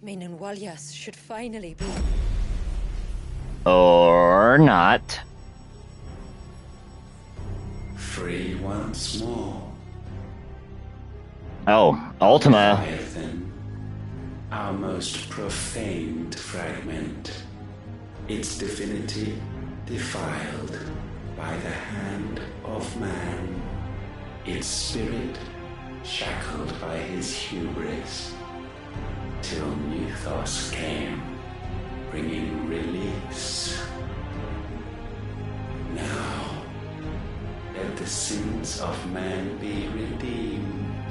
Meaning Walyas should finally be... Or not. Free once more. Oh, Ultima. Leviathan, our most profaned fragment. Its divinity defiled by the hand of man. Its spirit shackled by his hubris, till Mythos came, bringing release. Now, let the sins of man be redeemed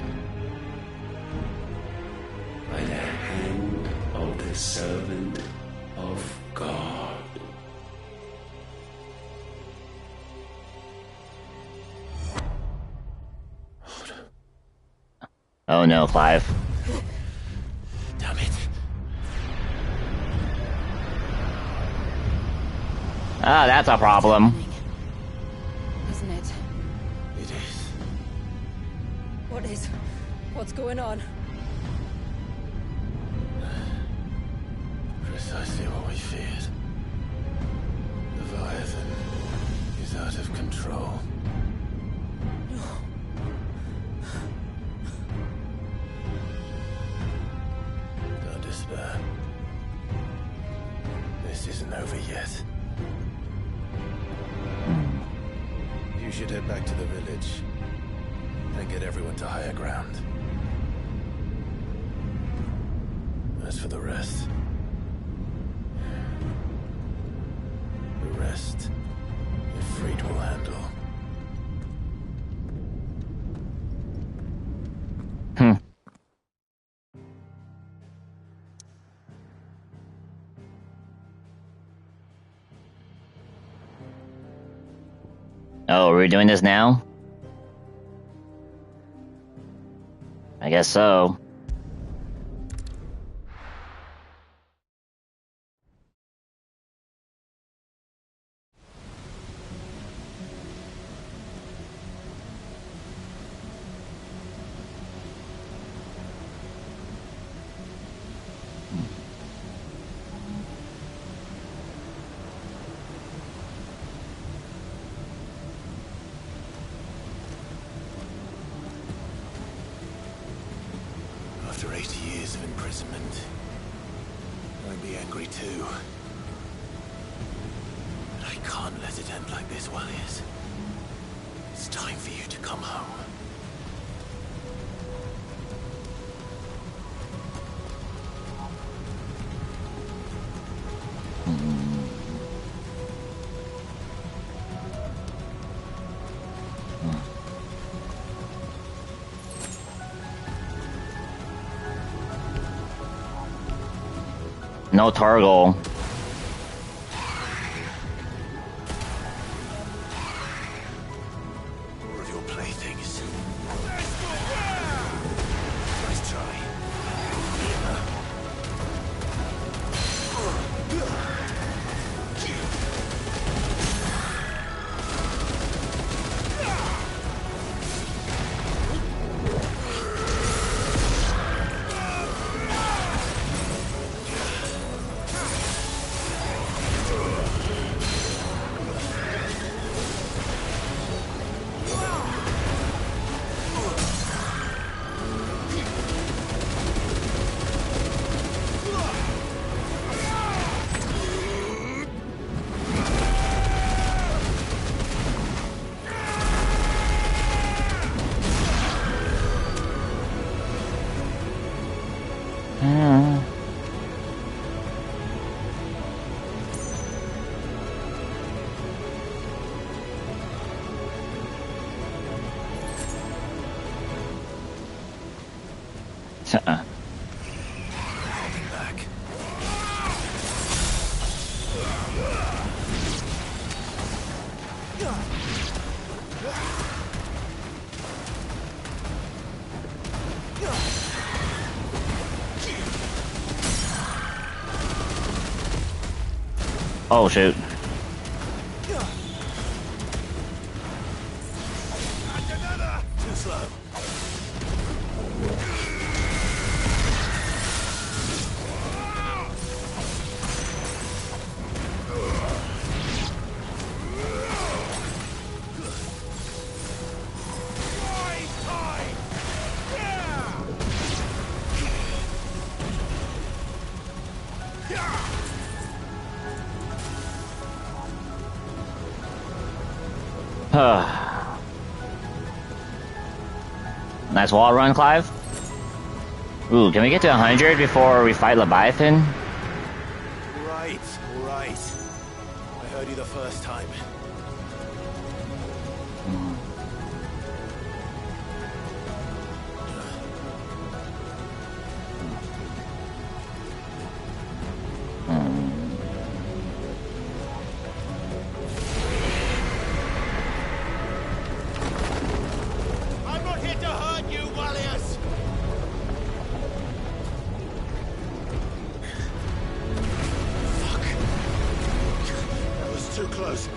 by the hand of the servant of God. Oh no, Clive. Damn it. Ah, that's a problem. Isn't it? It is. What is? What's going on? Precisely what we feared. Leviathan is out of control. Don't despair. This isn't over yet. You should head back to the village and get everyone to higher ground. As for the rest, rest, if fate will handle. Oh, we're doing this now? I guess so. After 80 years of imprisonment, I'd be angry too. But I can't let it end like this, Wallius. It's time for you to come home. No Targle. More of your playthings. Nice try. Oh shoot. Too slow. Nice wall run, Clive. Ooh, can we get to 100 before we fight Leviathan? Right, all right. I heard you the first time. I'm not here to hurt you, Wallius! Fuck. That was too close.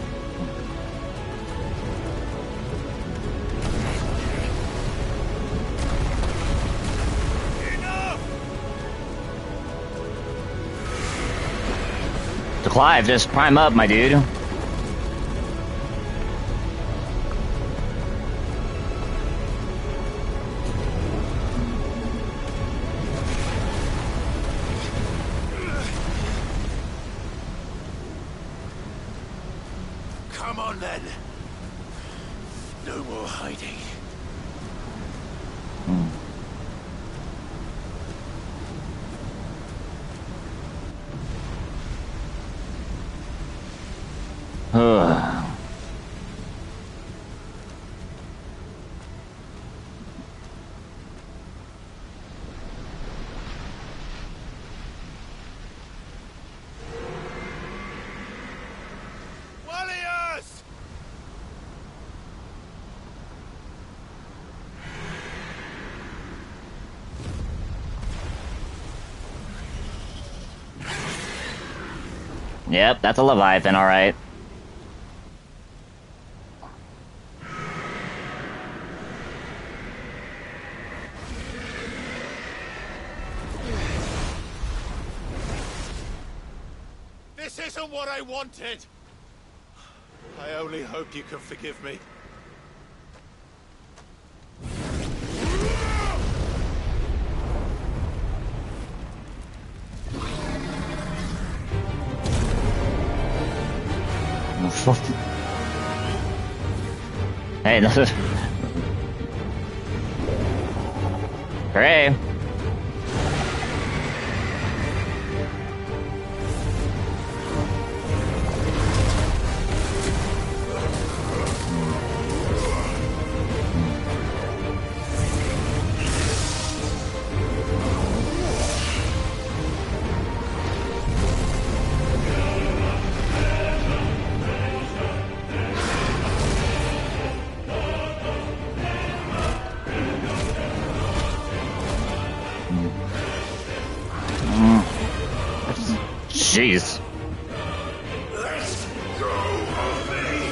So Clive, just prime up, my dude. Come on then. No more hiding. Warriors! Yep, that's a Leviathan, alright. This isn't what I wanted! I only hope you can forgive me. Hey, this is... Hooray! Jeez. Let's go, army!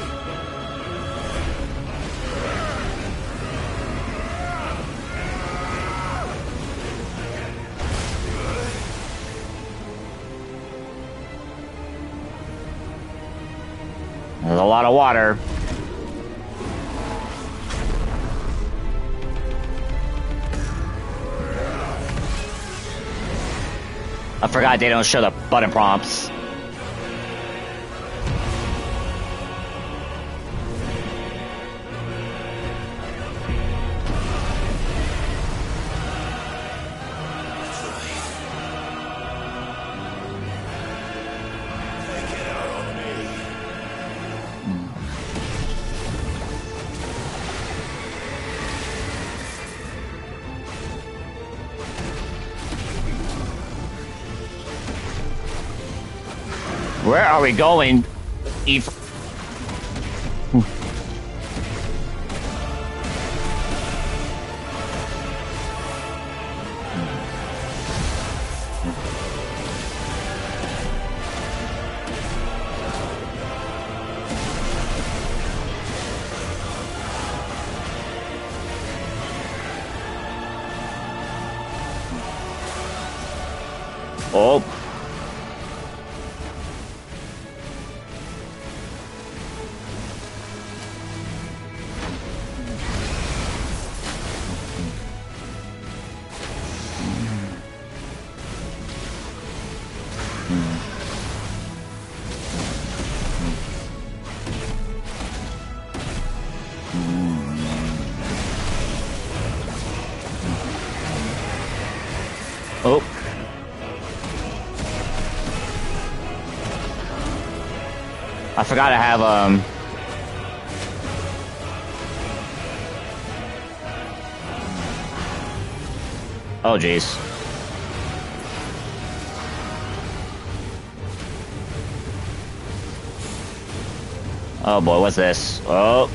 There's a lot of water. I forgot they don't show the button prompts. Where are we going, Eve? Oh. Oh. I forgot to have, Oh, jeez. Oh boy, what's this? Oh.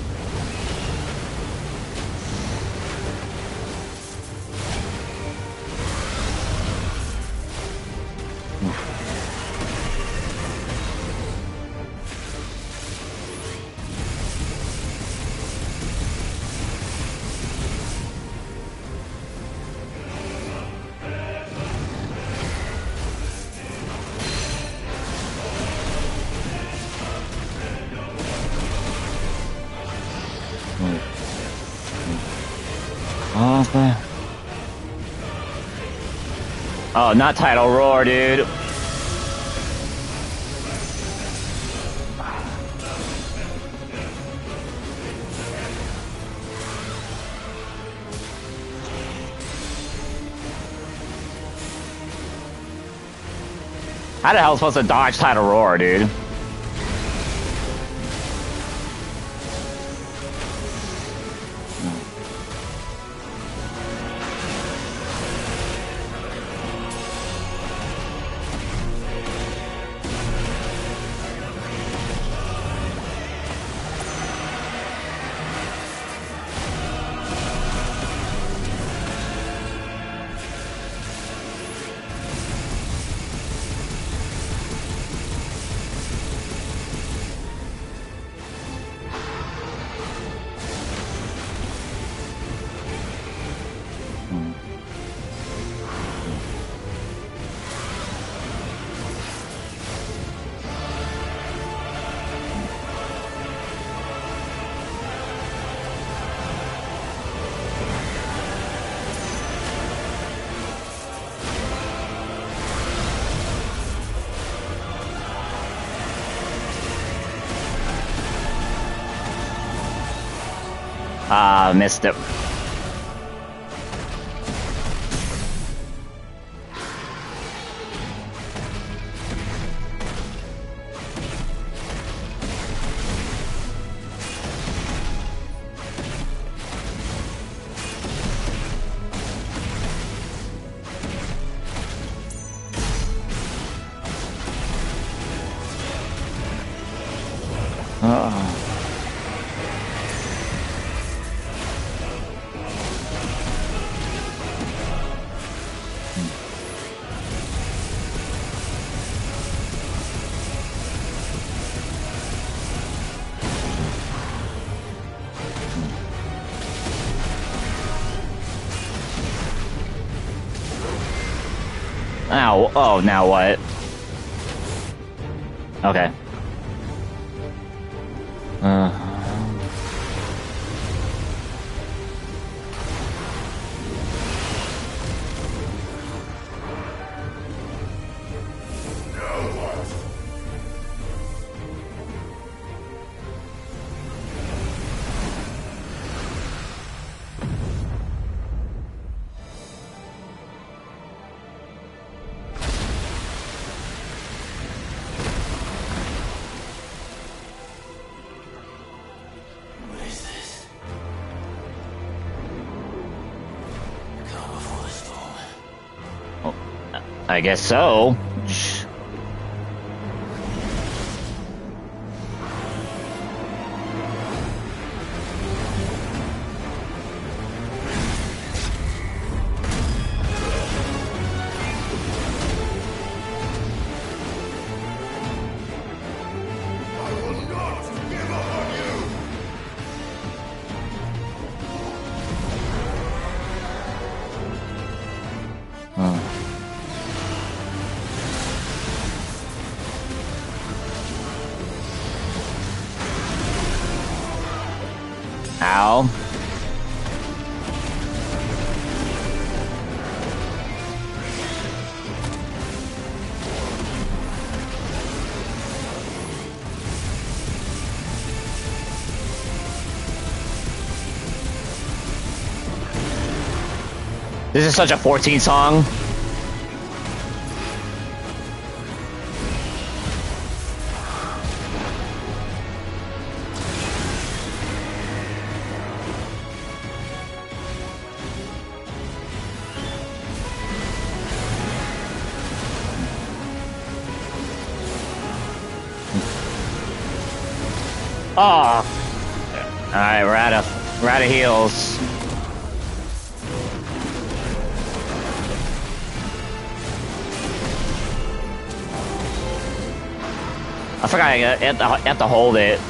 Oh, not Tidal Roar, dude. How the hell am I supposed to dodge Tidal Roar, dude? Ah, missed it. Ow, oh, now what? Okay. I guess so. Ow. This is such a 14 song. Oh. Alright, we're out of heals. I forgot I have to hold it.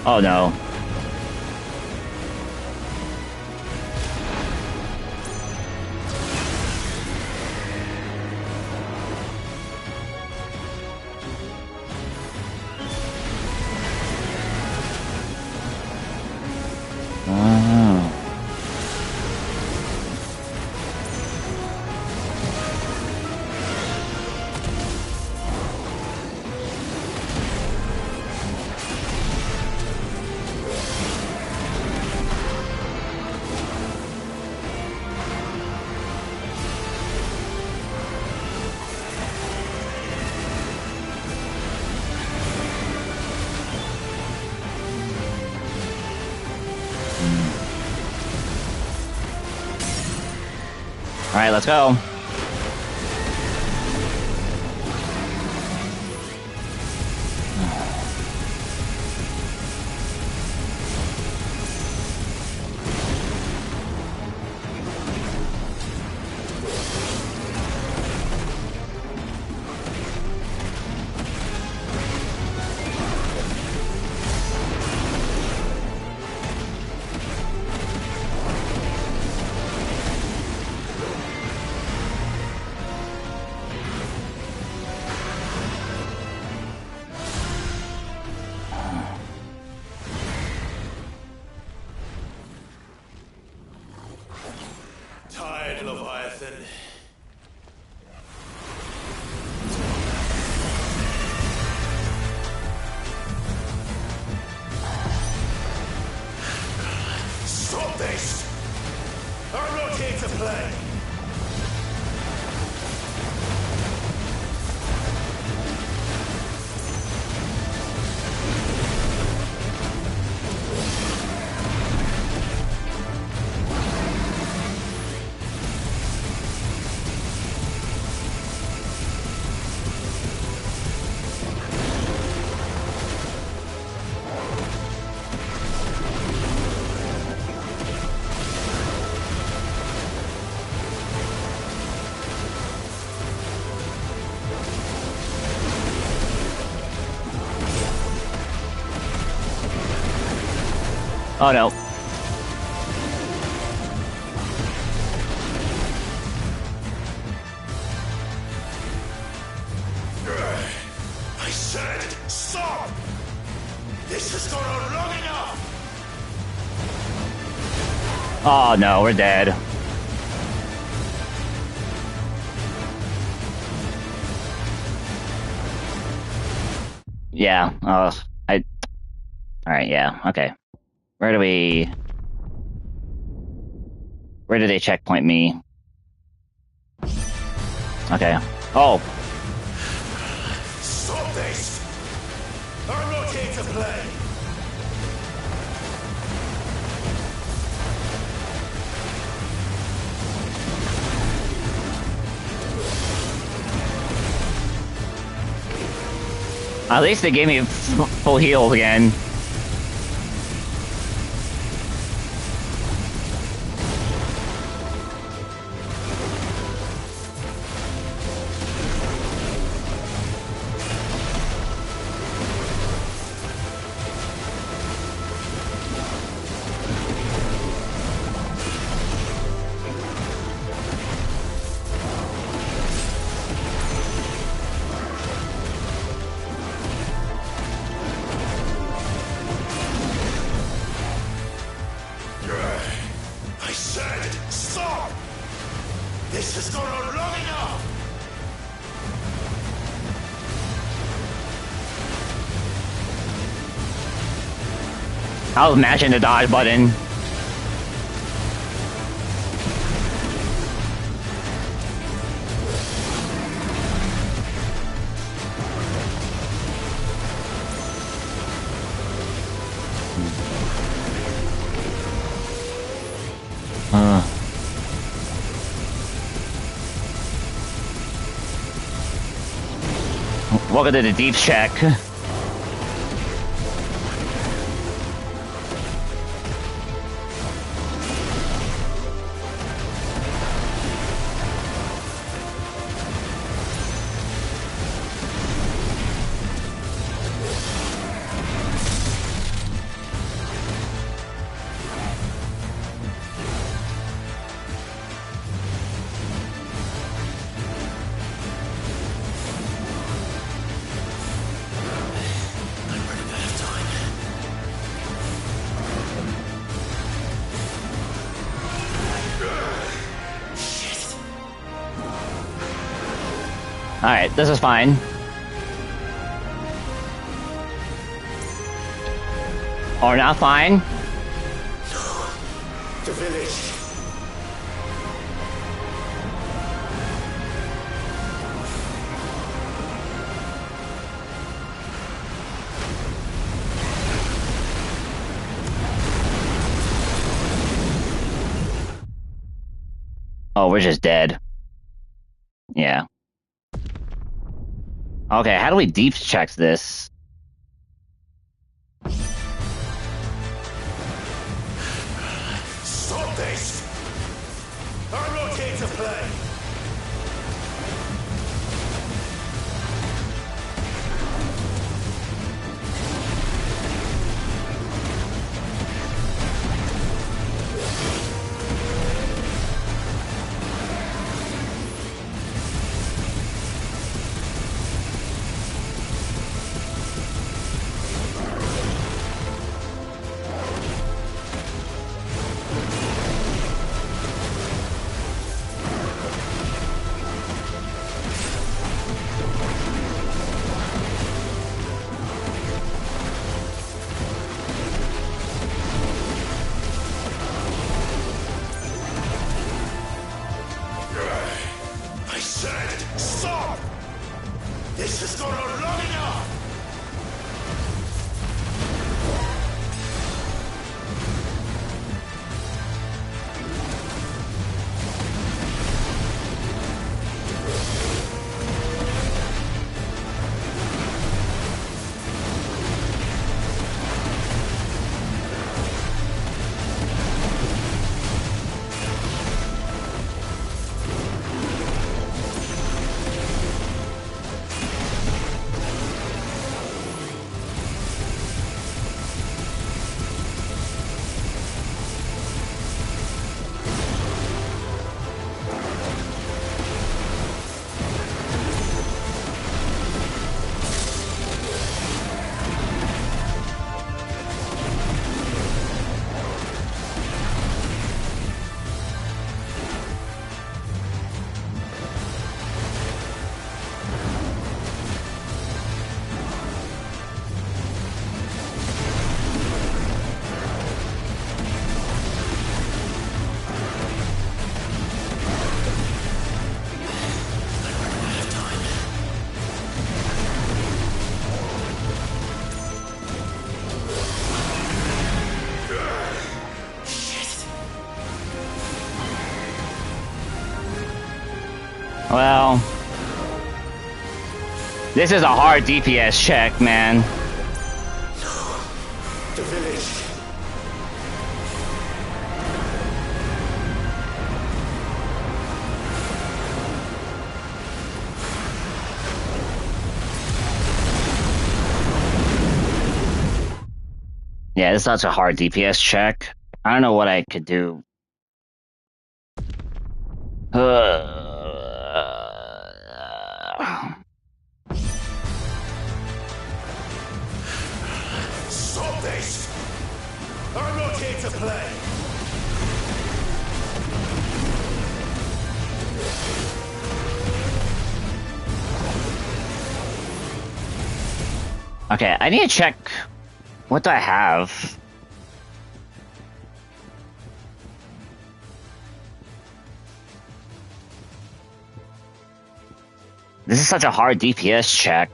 Oh no. Alright, let's go. Tired, Leviathan. Stop this! I'm not here to play! Oh no. I said, stop! This has gone on long enough! Oh no, we're dead. Yeah, Alright, yeah, okay. Where do they checkpoint me? Okay. Oh! Stop this! I'm not here to play! At least they gave me full heals again. I said, stop! This has gone on long enough! I was mashing the dodge button. Welcome to the deep check. Alright, this is fine. Or not fine? No. The village. we're just dead. Yeah. Okay, how do we deep check this? Stop this! I'm not here to play! I said, stop! This has gone on long enough! Well, this is a hard DPS check, man. The village. Yeah, this is such a hard DPS check. I don't know what I could do. Stop this! I'm not here to play! Okay, I need to check. What do I have? This is such a hard DPS check.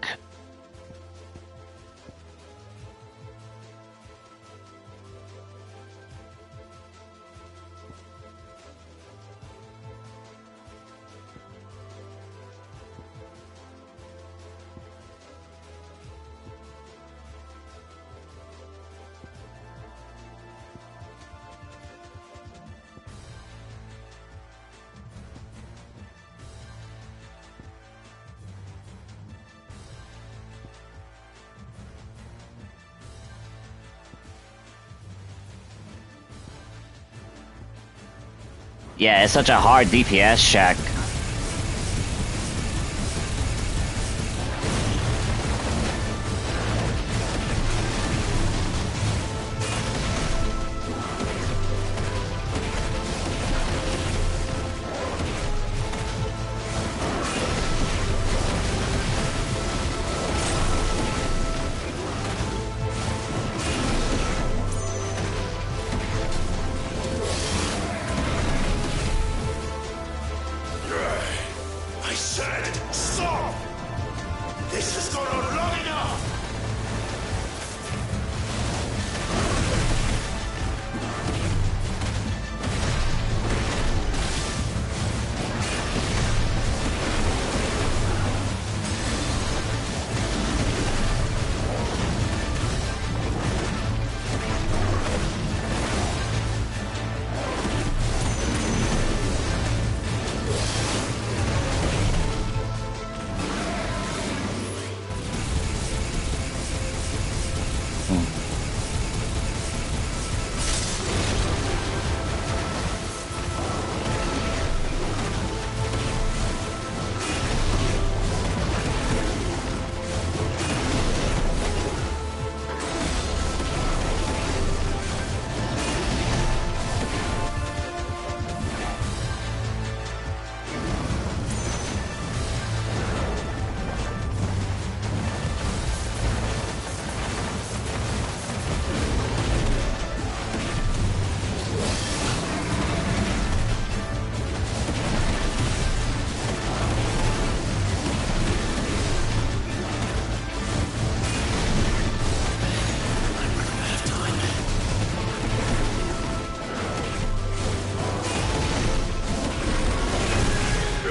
Yeah, it's such a hard DPS check.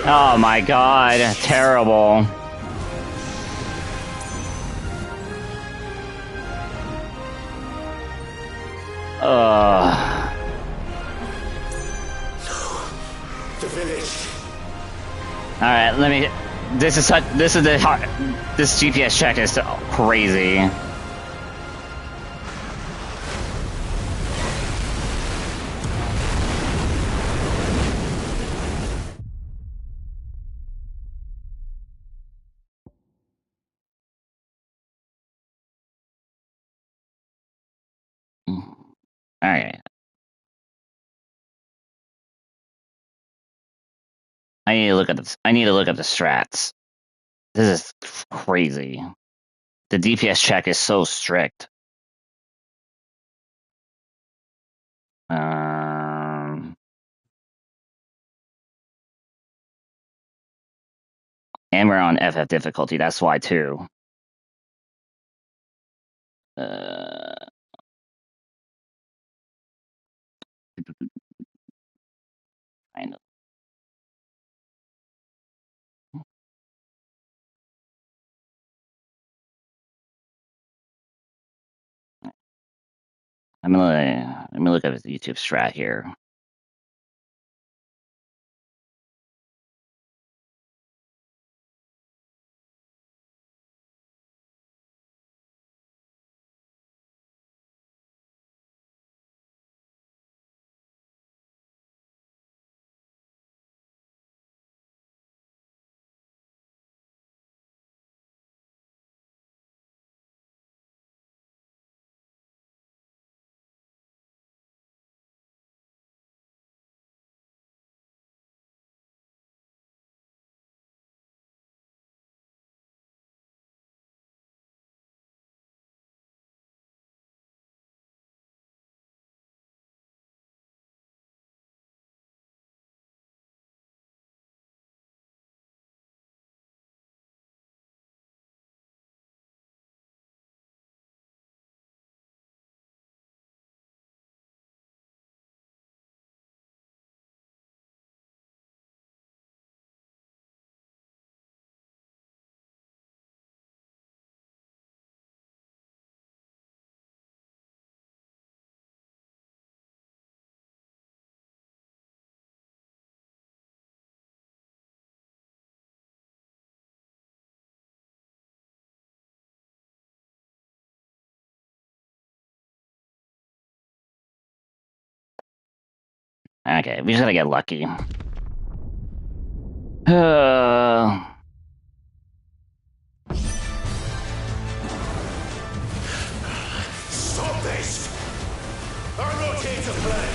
Oh my god, terrible. The village. All right, let me. This is the hard. This GPS check is crazy. All right. I need to look at this. I need to look at the strats. This is crazy. The DPS check is so strict. And we're on FF difficulty. That's why too. Kind of. Let me look at his YouTube strat here. Okay, we just gotta get lucky. Stop this! I'm not here to play!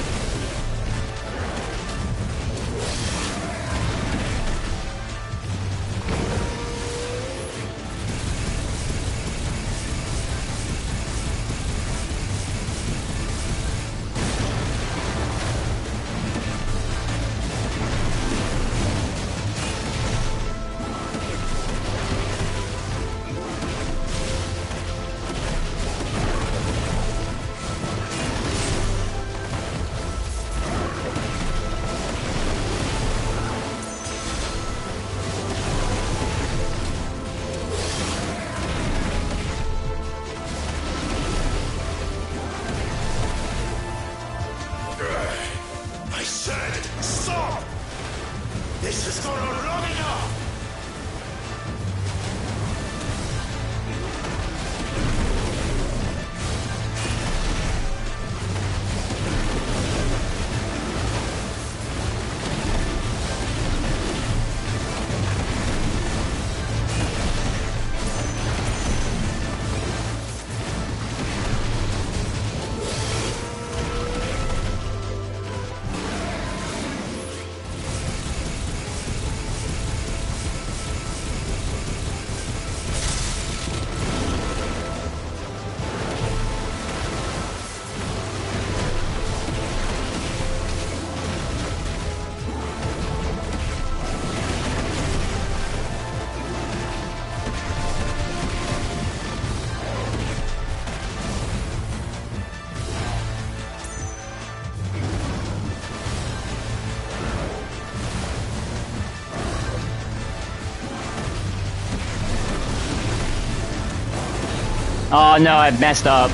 Oh no, I messed up.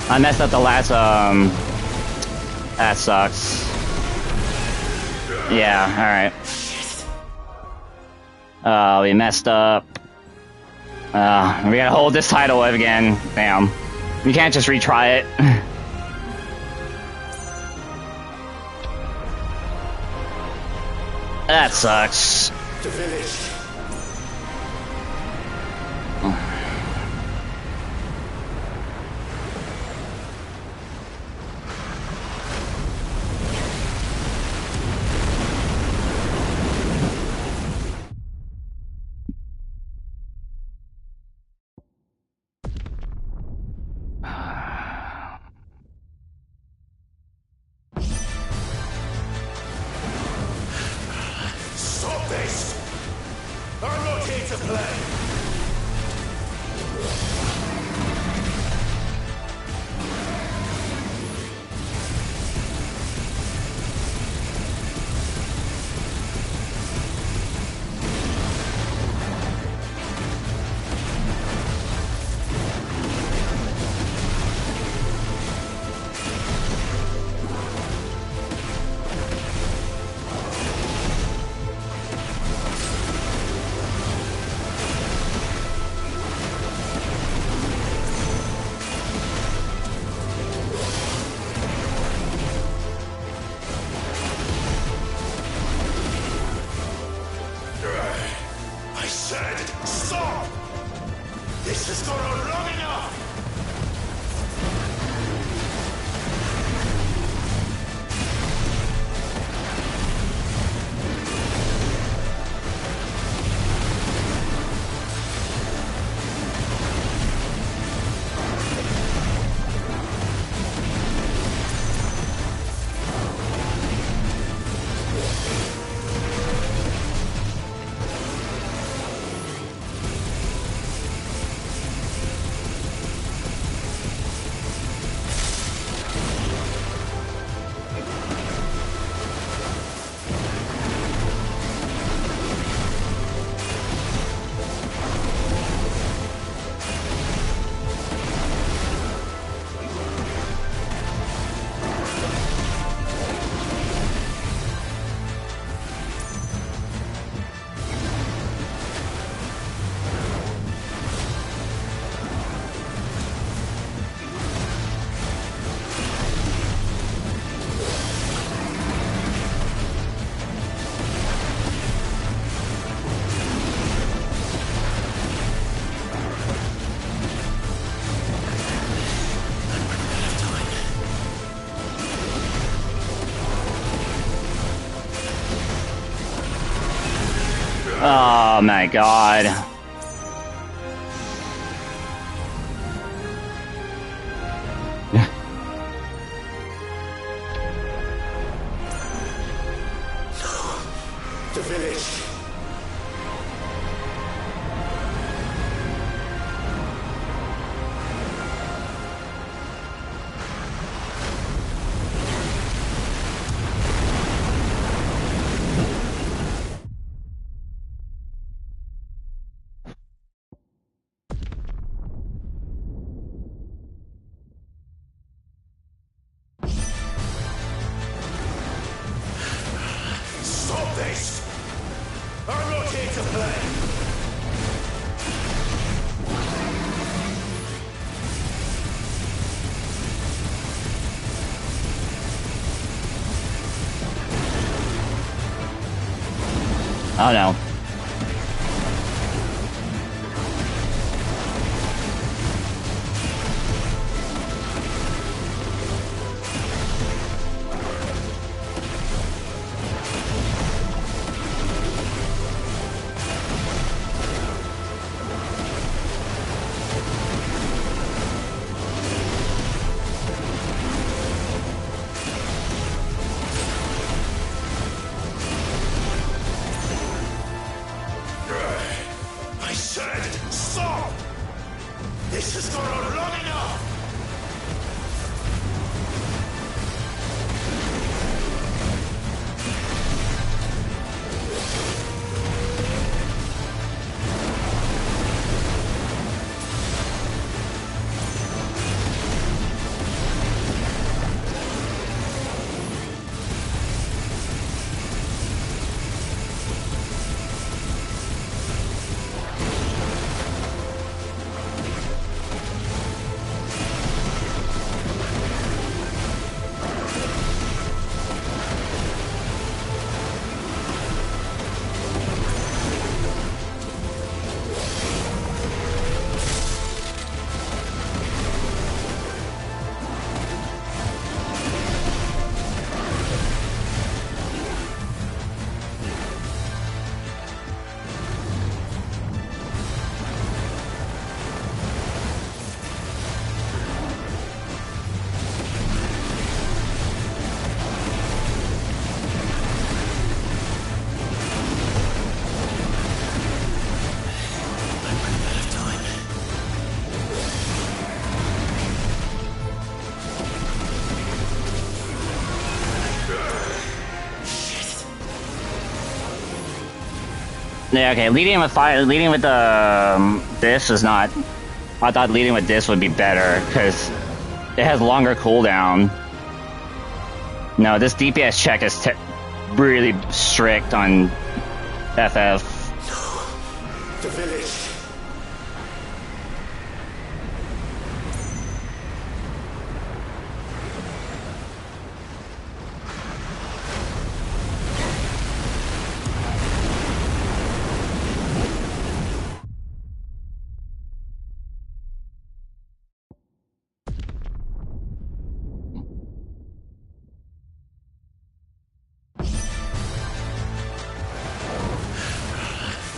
I messed up the last, that sucks. Yeah, alright. We messed up. We gotta hold this title again. Damn. We can't just retry it. That sucks. The village. Stop this! I'm not here to play! I said, stop! This has gone on long enough! Oh my god. The village. Stop this! I'm not here to play! Oh no. Yeah, okay. Leading with this is not. I thought leading with this would be better because it has longer cooldown. No, this DPS check is really strict on FF. The village.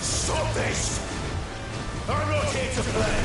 Stop this! I'm not here to play!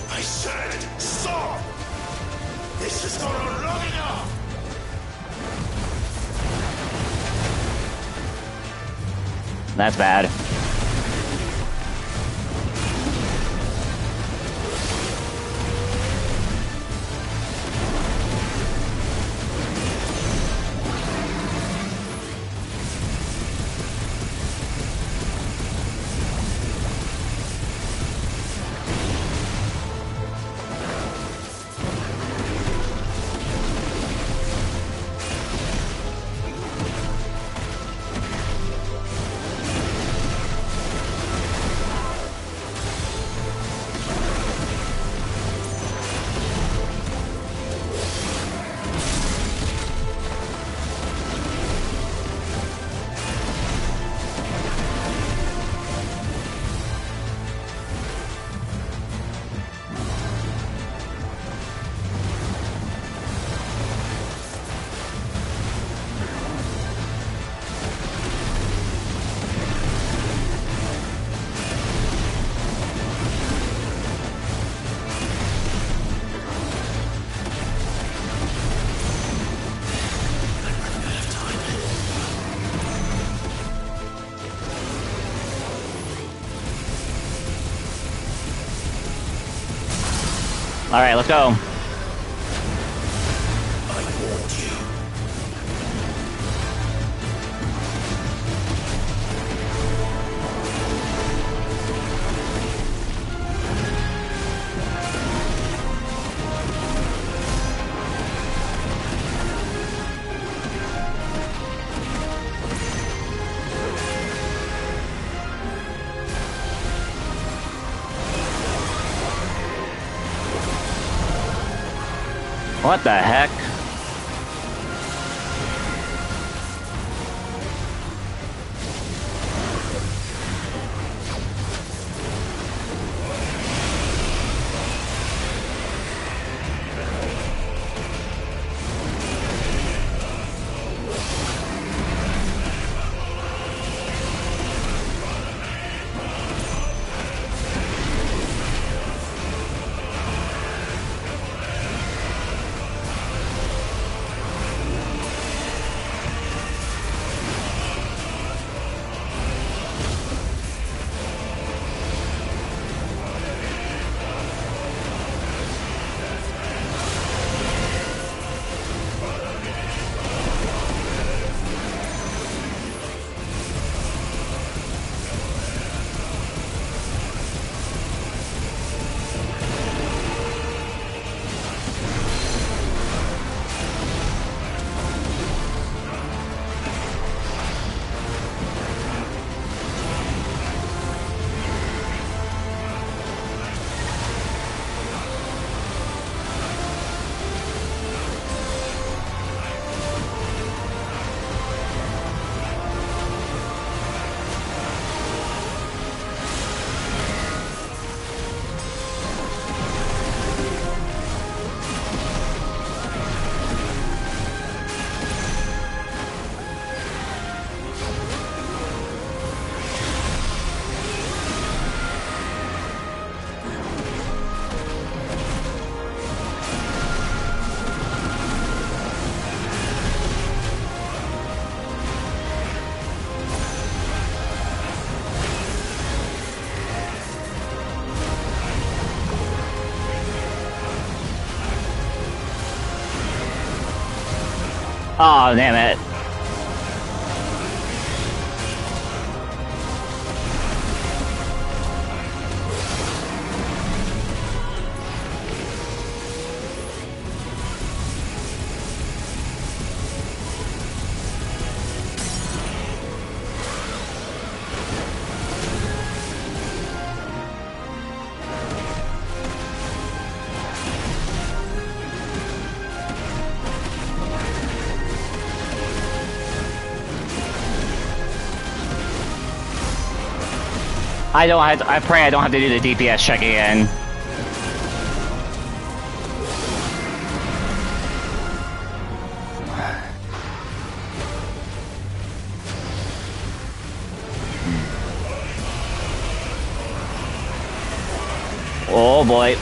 I said, stop! This has gone on long enough! That's bad. All right, let's go. What the heck? Oh, damn it. I pray I don't have to do the DPS check again. Oh boy.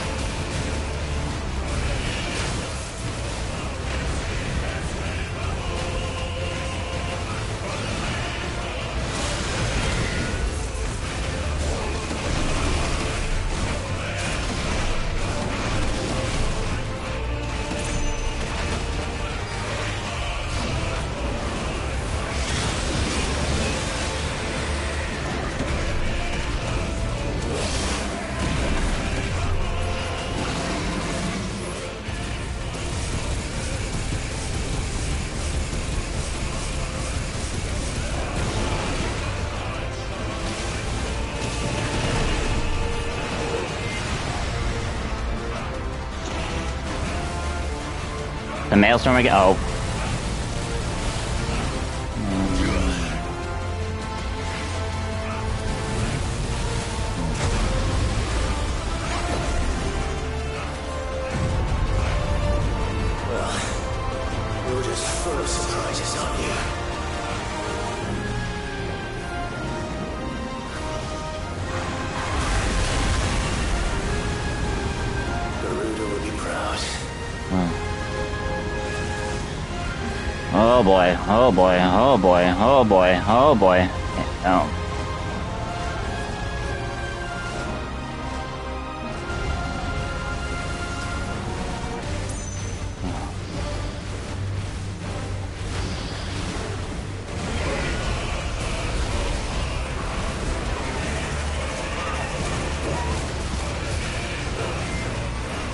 The maelstrom again. Oh. Well, you're just full of surprises, aren't you? Garuda will be proud. Oh boy, oh boy, oh boy, oh boy, oh boy. Oh.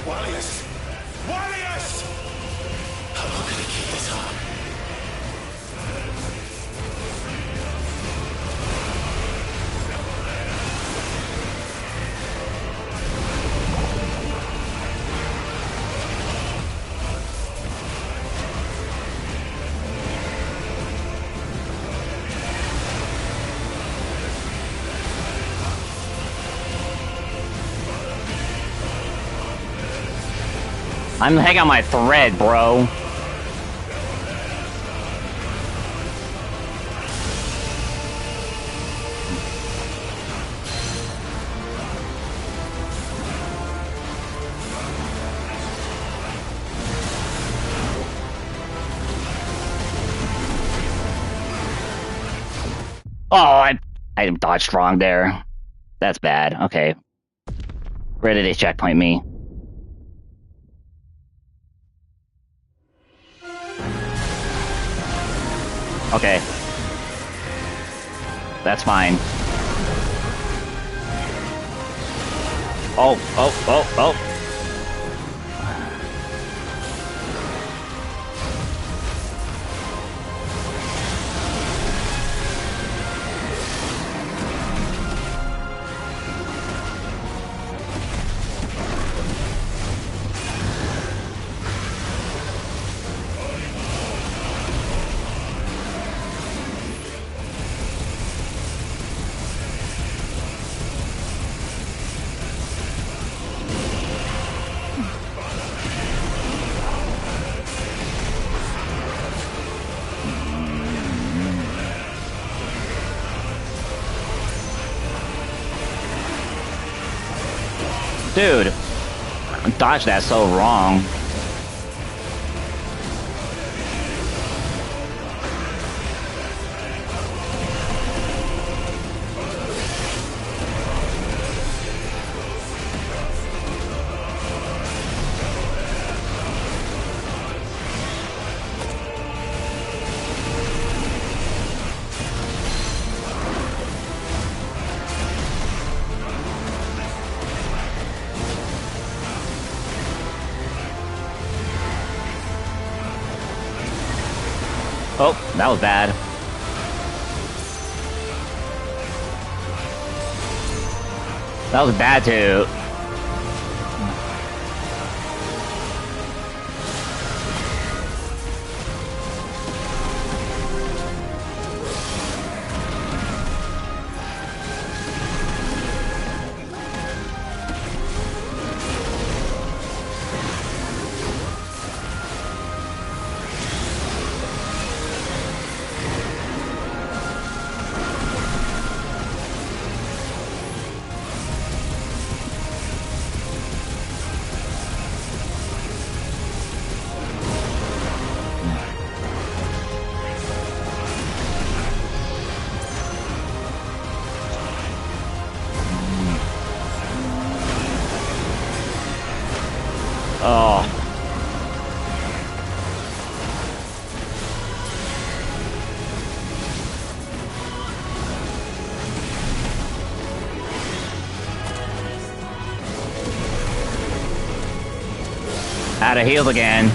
Warriors! Warriors! How long can he keep this up? I'm hanging on my thread, bro. Oh, I dodged wrong there. That's bad. Okay. Where did they checkpoint me? Okay. That's fine. Oh, oh, oh, oh. Dude, dodge that so wrong. That was bad. That was bad too. Oh. Out of heals again.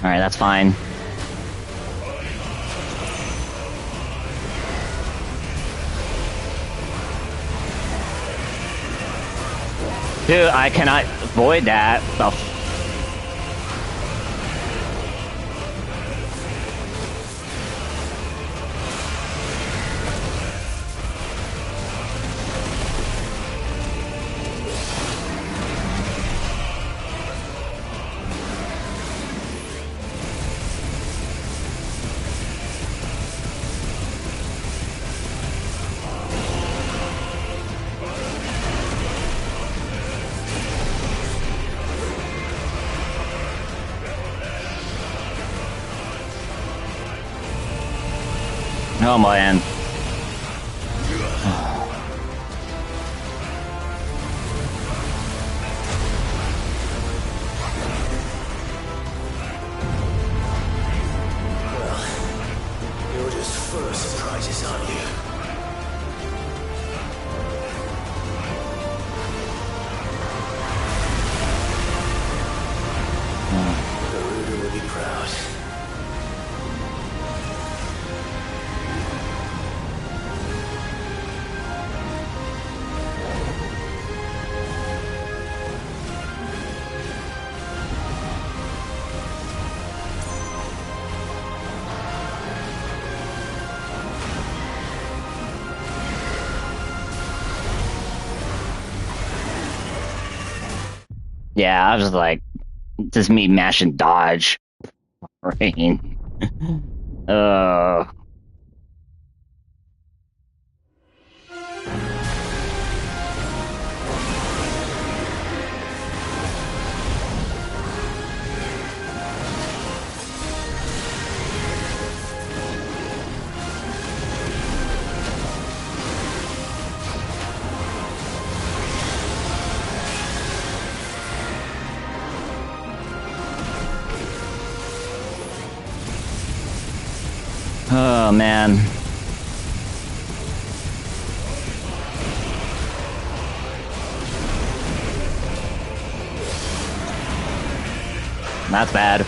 Alright, that's fine. Dude, I cannot avoid that. Oh. Oh man. Well, you're just full of surprises, aren't you? Garuda will be proud. Yeah, I was like, just me mashing dodge. Rain. Oh man. That's bad.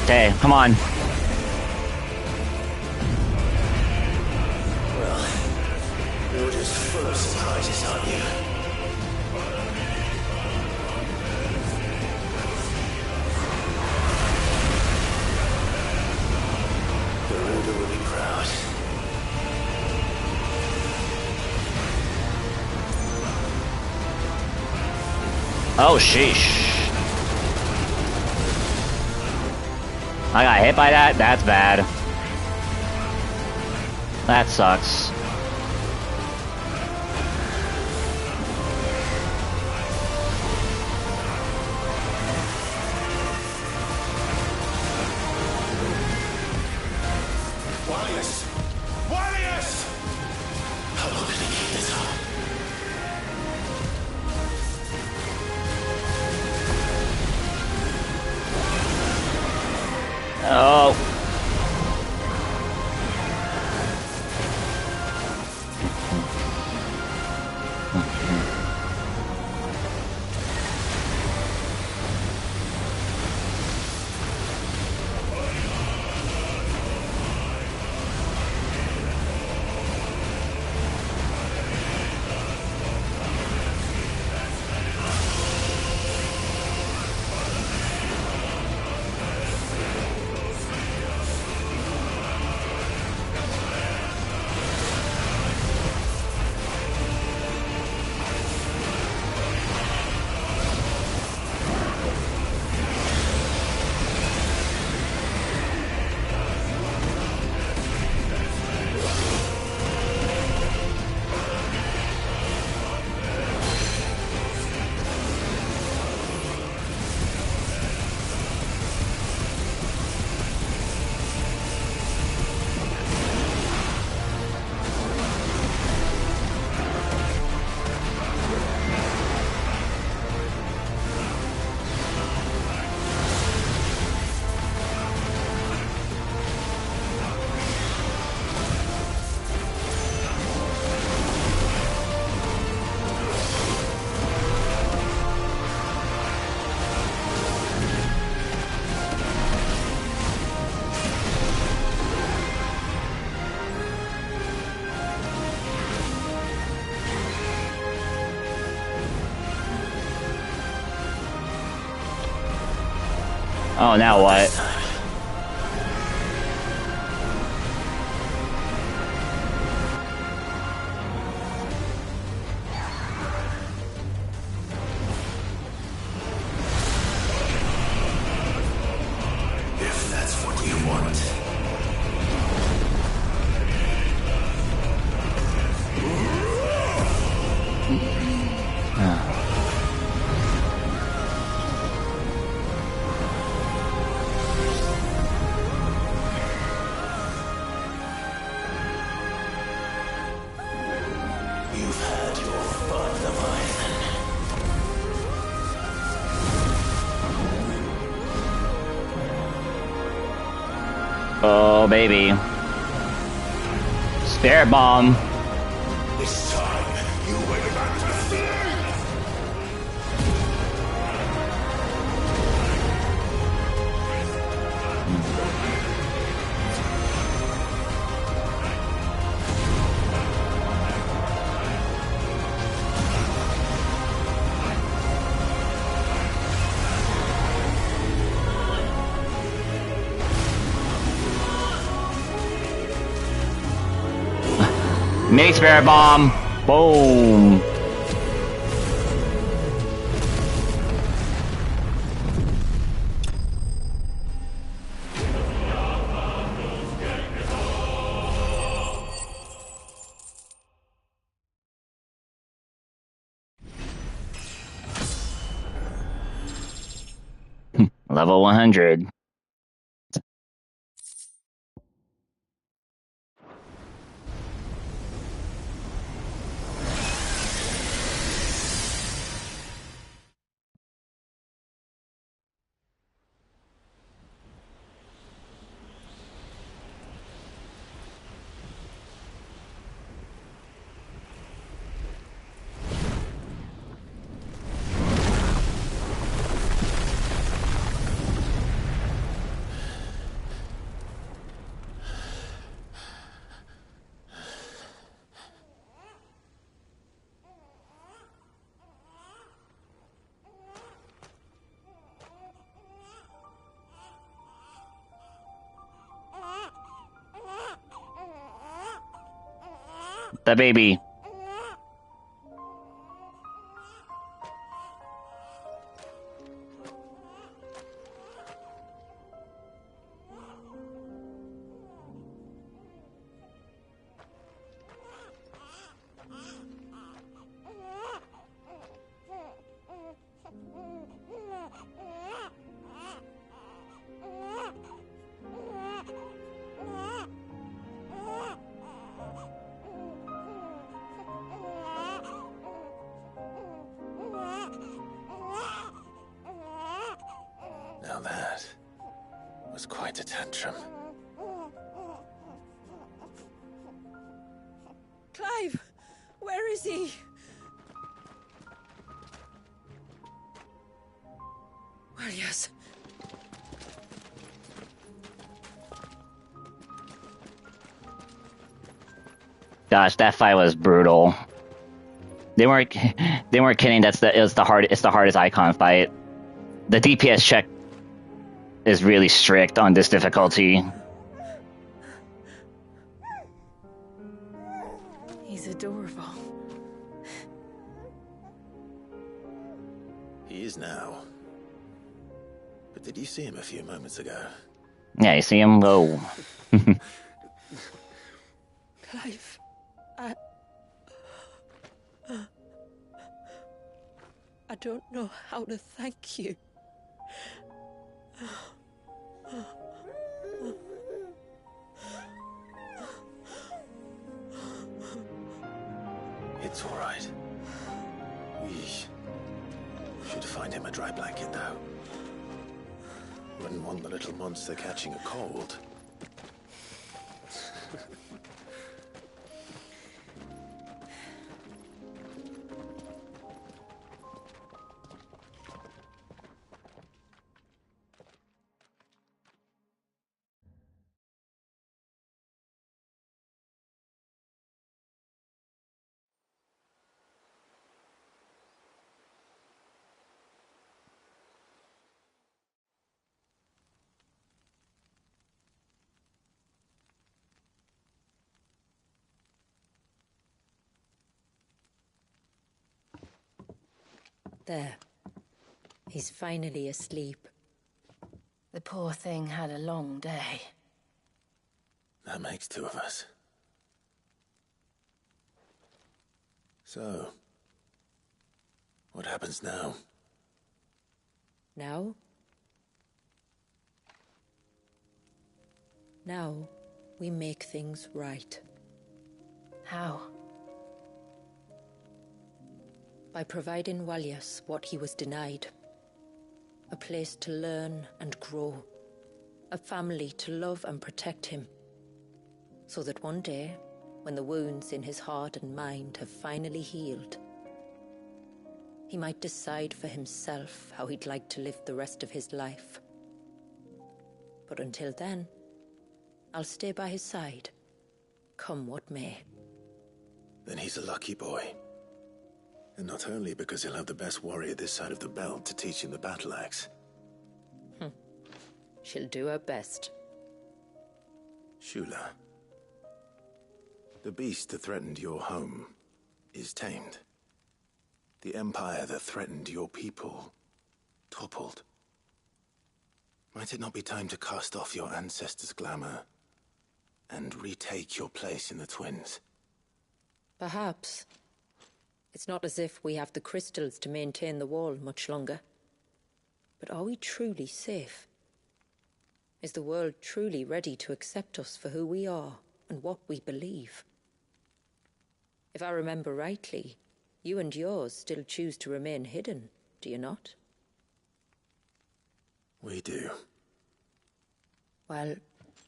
Okay, come on. Well, you're just full of surprises, aren't you? Garuda will be proud. Oh, sheesh. I got hit by that? That's bad. That sucks. Warriors! Warriors! How long did he keep this up? Oh. Oh, now what? If that's what you want. You've had your fun, Leviathan. Oh, baby. Spirit bomb. This time, you will learn to flee! Mini spirit bomb. Boom. Level 100. The baby. Now that was quite a tantrum. Clive! Where is he? Well, yes. Gosh, that fight was brutal. They weren't kidding. It's the hardest icon fight. The DPS check is really strict on this difficulty. He's adorable. He is now. But did you see him a few moments ago? Yeah, you see him? Whoa. Clive, I don't know how to thank you. It's all right. We should find him a dry blanket now. Wouldn't want the little monster catching a cold. There. He's finally asleep. The poor thing had a long day. That makes two of us. So, what happens now? Now? Now, we make things right. How? By providing Walyas what he was denied. A place to learn and grow. A family to love and protect him. So that one day, when the wounds in his heart and mind have finally healed, he might decide for himself how he'd like to live the rest of his life. But until then, I'll stay by his side, come what may. Then he's a lucky boy. And not only because he'll have the best warrior this side of the belt to teach him the battle axe. She'll do her best. Shula. The beast that threatened your home is tamed. The empire that threatened your people toppled. Might it not be time to cast off your ancestors' glamour and retake your place in the Twins? Perhaps. It's not as if we have the crystals to maintain the wall much longer. But are we truly safe? Is the world truly ready to accept us for who we are and what we believe? If I remember rightly, you and yours still choose to remain hidden, do you not? We do. Well,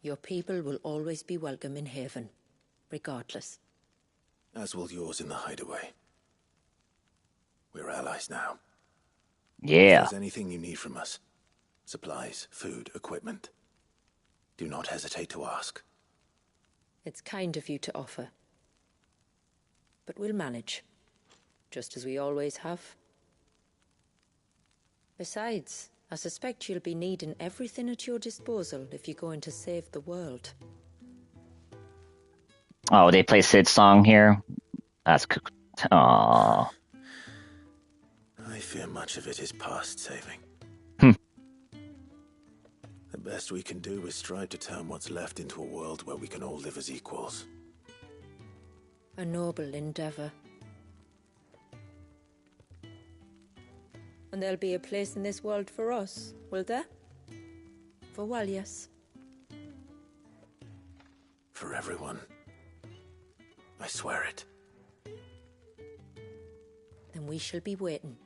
your people will always be welcome in Haven, regardless. As will yours in the hideaway. We're allies now. Yeah. If there's anything you need from us, supplies, food, equipment, do not hesitate to ask. It's kind of you to offer. But we'll manage, just as we always have. Besides, I suspect you'll be needing everything at your disposal if you're going to save the world. Oh, they play Sid's song here? That's... Aww. I fear much of it is past saving. The best we can do is strive to turn what's left into a world where we can all live as equals. A noble endeavor. And there'll be a place in this world for us, will there? For Walias. For everyone. I swear it. Then we shall be waiting.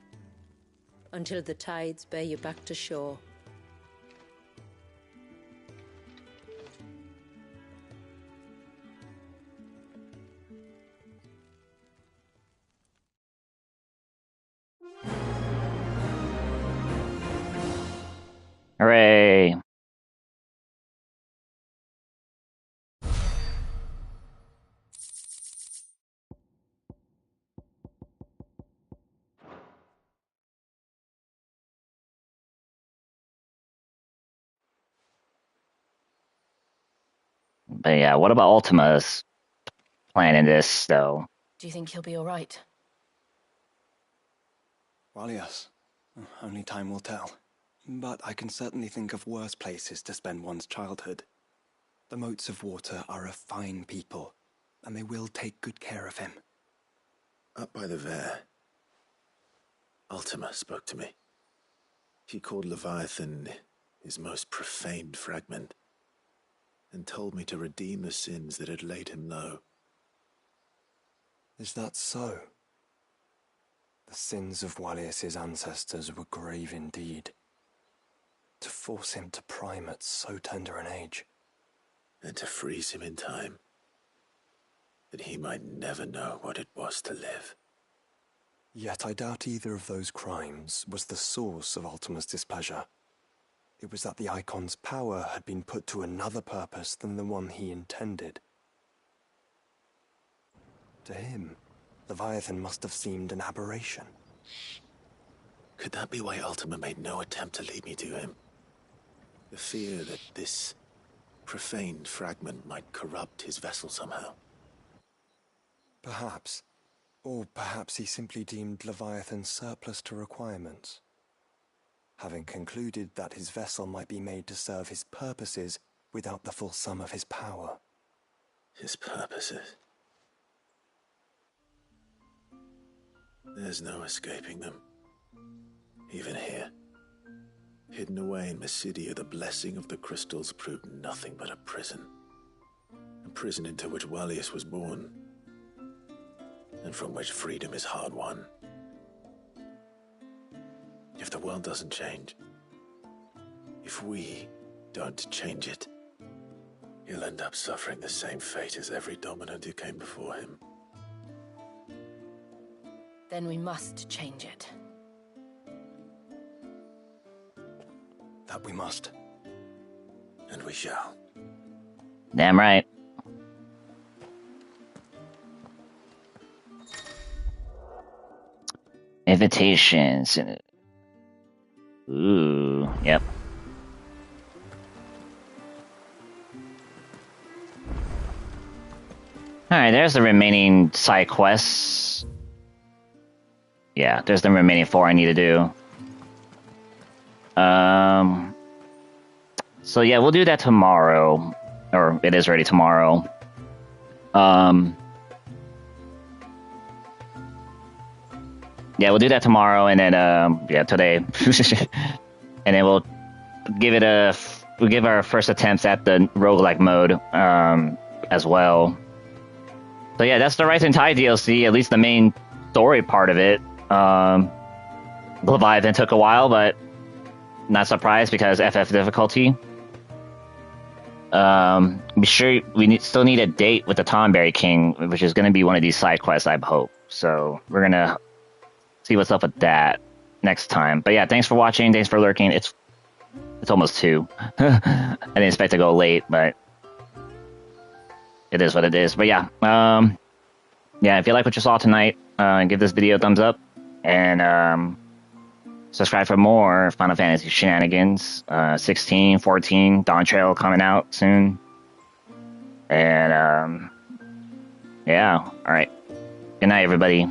Until the tides bear you back to shore. Hooray! But yeah, what about Ultima's plan in this, though? Do you think he'll be all right? Well, yes. Only time will tell. But I can certainly think of worse places to spend one's childhood. The Moats of Water are a fine people, and they will take good care of him. Up by the Ver, Ultima spoke to me. He called Leviathan his most profaned fragment, and told me to redeem the sins that had laid him low. Is that so? The sins of Walias's ancestors were grave indeed. To force him to prime at so tender an age. And to freeze him in time, that he might never know what it was to live. Yet I doubt either of those crimes was the source of Ultima's displeasure. It was that the Icon's power had been put to another purpose than the one he intended. To him, Leviathan must have seemed an aberration. Could that be why Ultima made no attempt to lead me to him? The fear that this profaned fragment might corrupt his vessel somehow. Perhaps. Or perhaps he simply deemed Leviathan surplus to requirements. Having concluded that his vessel might be made to serve his purposes without the full sum of his power. His purposes? There's no escaping them. Even here. Hidden away in Mysidia, the blessing of the crystals proved nothing but a prison. A prison into which Walias was born, and from which freedom is hard won. If the world doesn't change, if we don't change it, he'll end up suffering the same fate as every dominant who came before him. Then we must change it. That we must. And we shall. Damn right. Invitations. Ooh, yep. Alright, there's the remaining side quests. Yeah, there's the remaining 4 I need to do. So yeah, we'll do that tomorrow. Or it is already tomorrow. Yeah, we'll do that tomorrow, and then yeah, today, and then we'll give our first attempts at the roguelike mode as well. So yeah, that's the Rise and Tide DLC, at least the main story part of it. Leviathan took a while, but not surprised because FF difficulty. Be sure still need a date with the Tomberry King, which is going to be one of these side quests, I hope. So we're gonna see what's up with that next time. But yeah, thanks for watching. Thanks for lurking. It's almost 2. I didn't expect to go late, but it is what it is. But yeah, yeah. If you like what you saw tonight, give this video a thumbs up and subscribe for more Final Fantasy shenanigans. 16, 14, Dawn Trail coming out soon, and yeah. All right. Good night, everybody.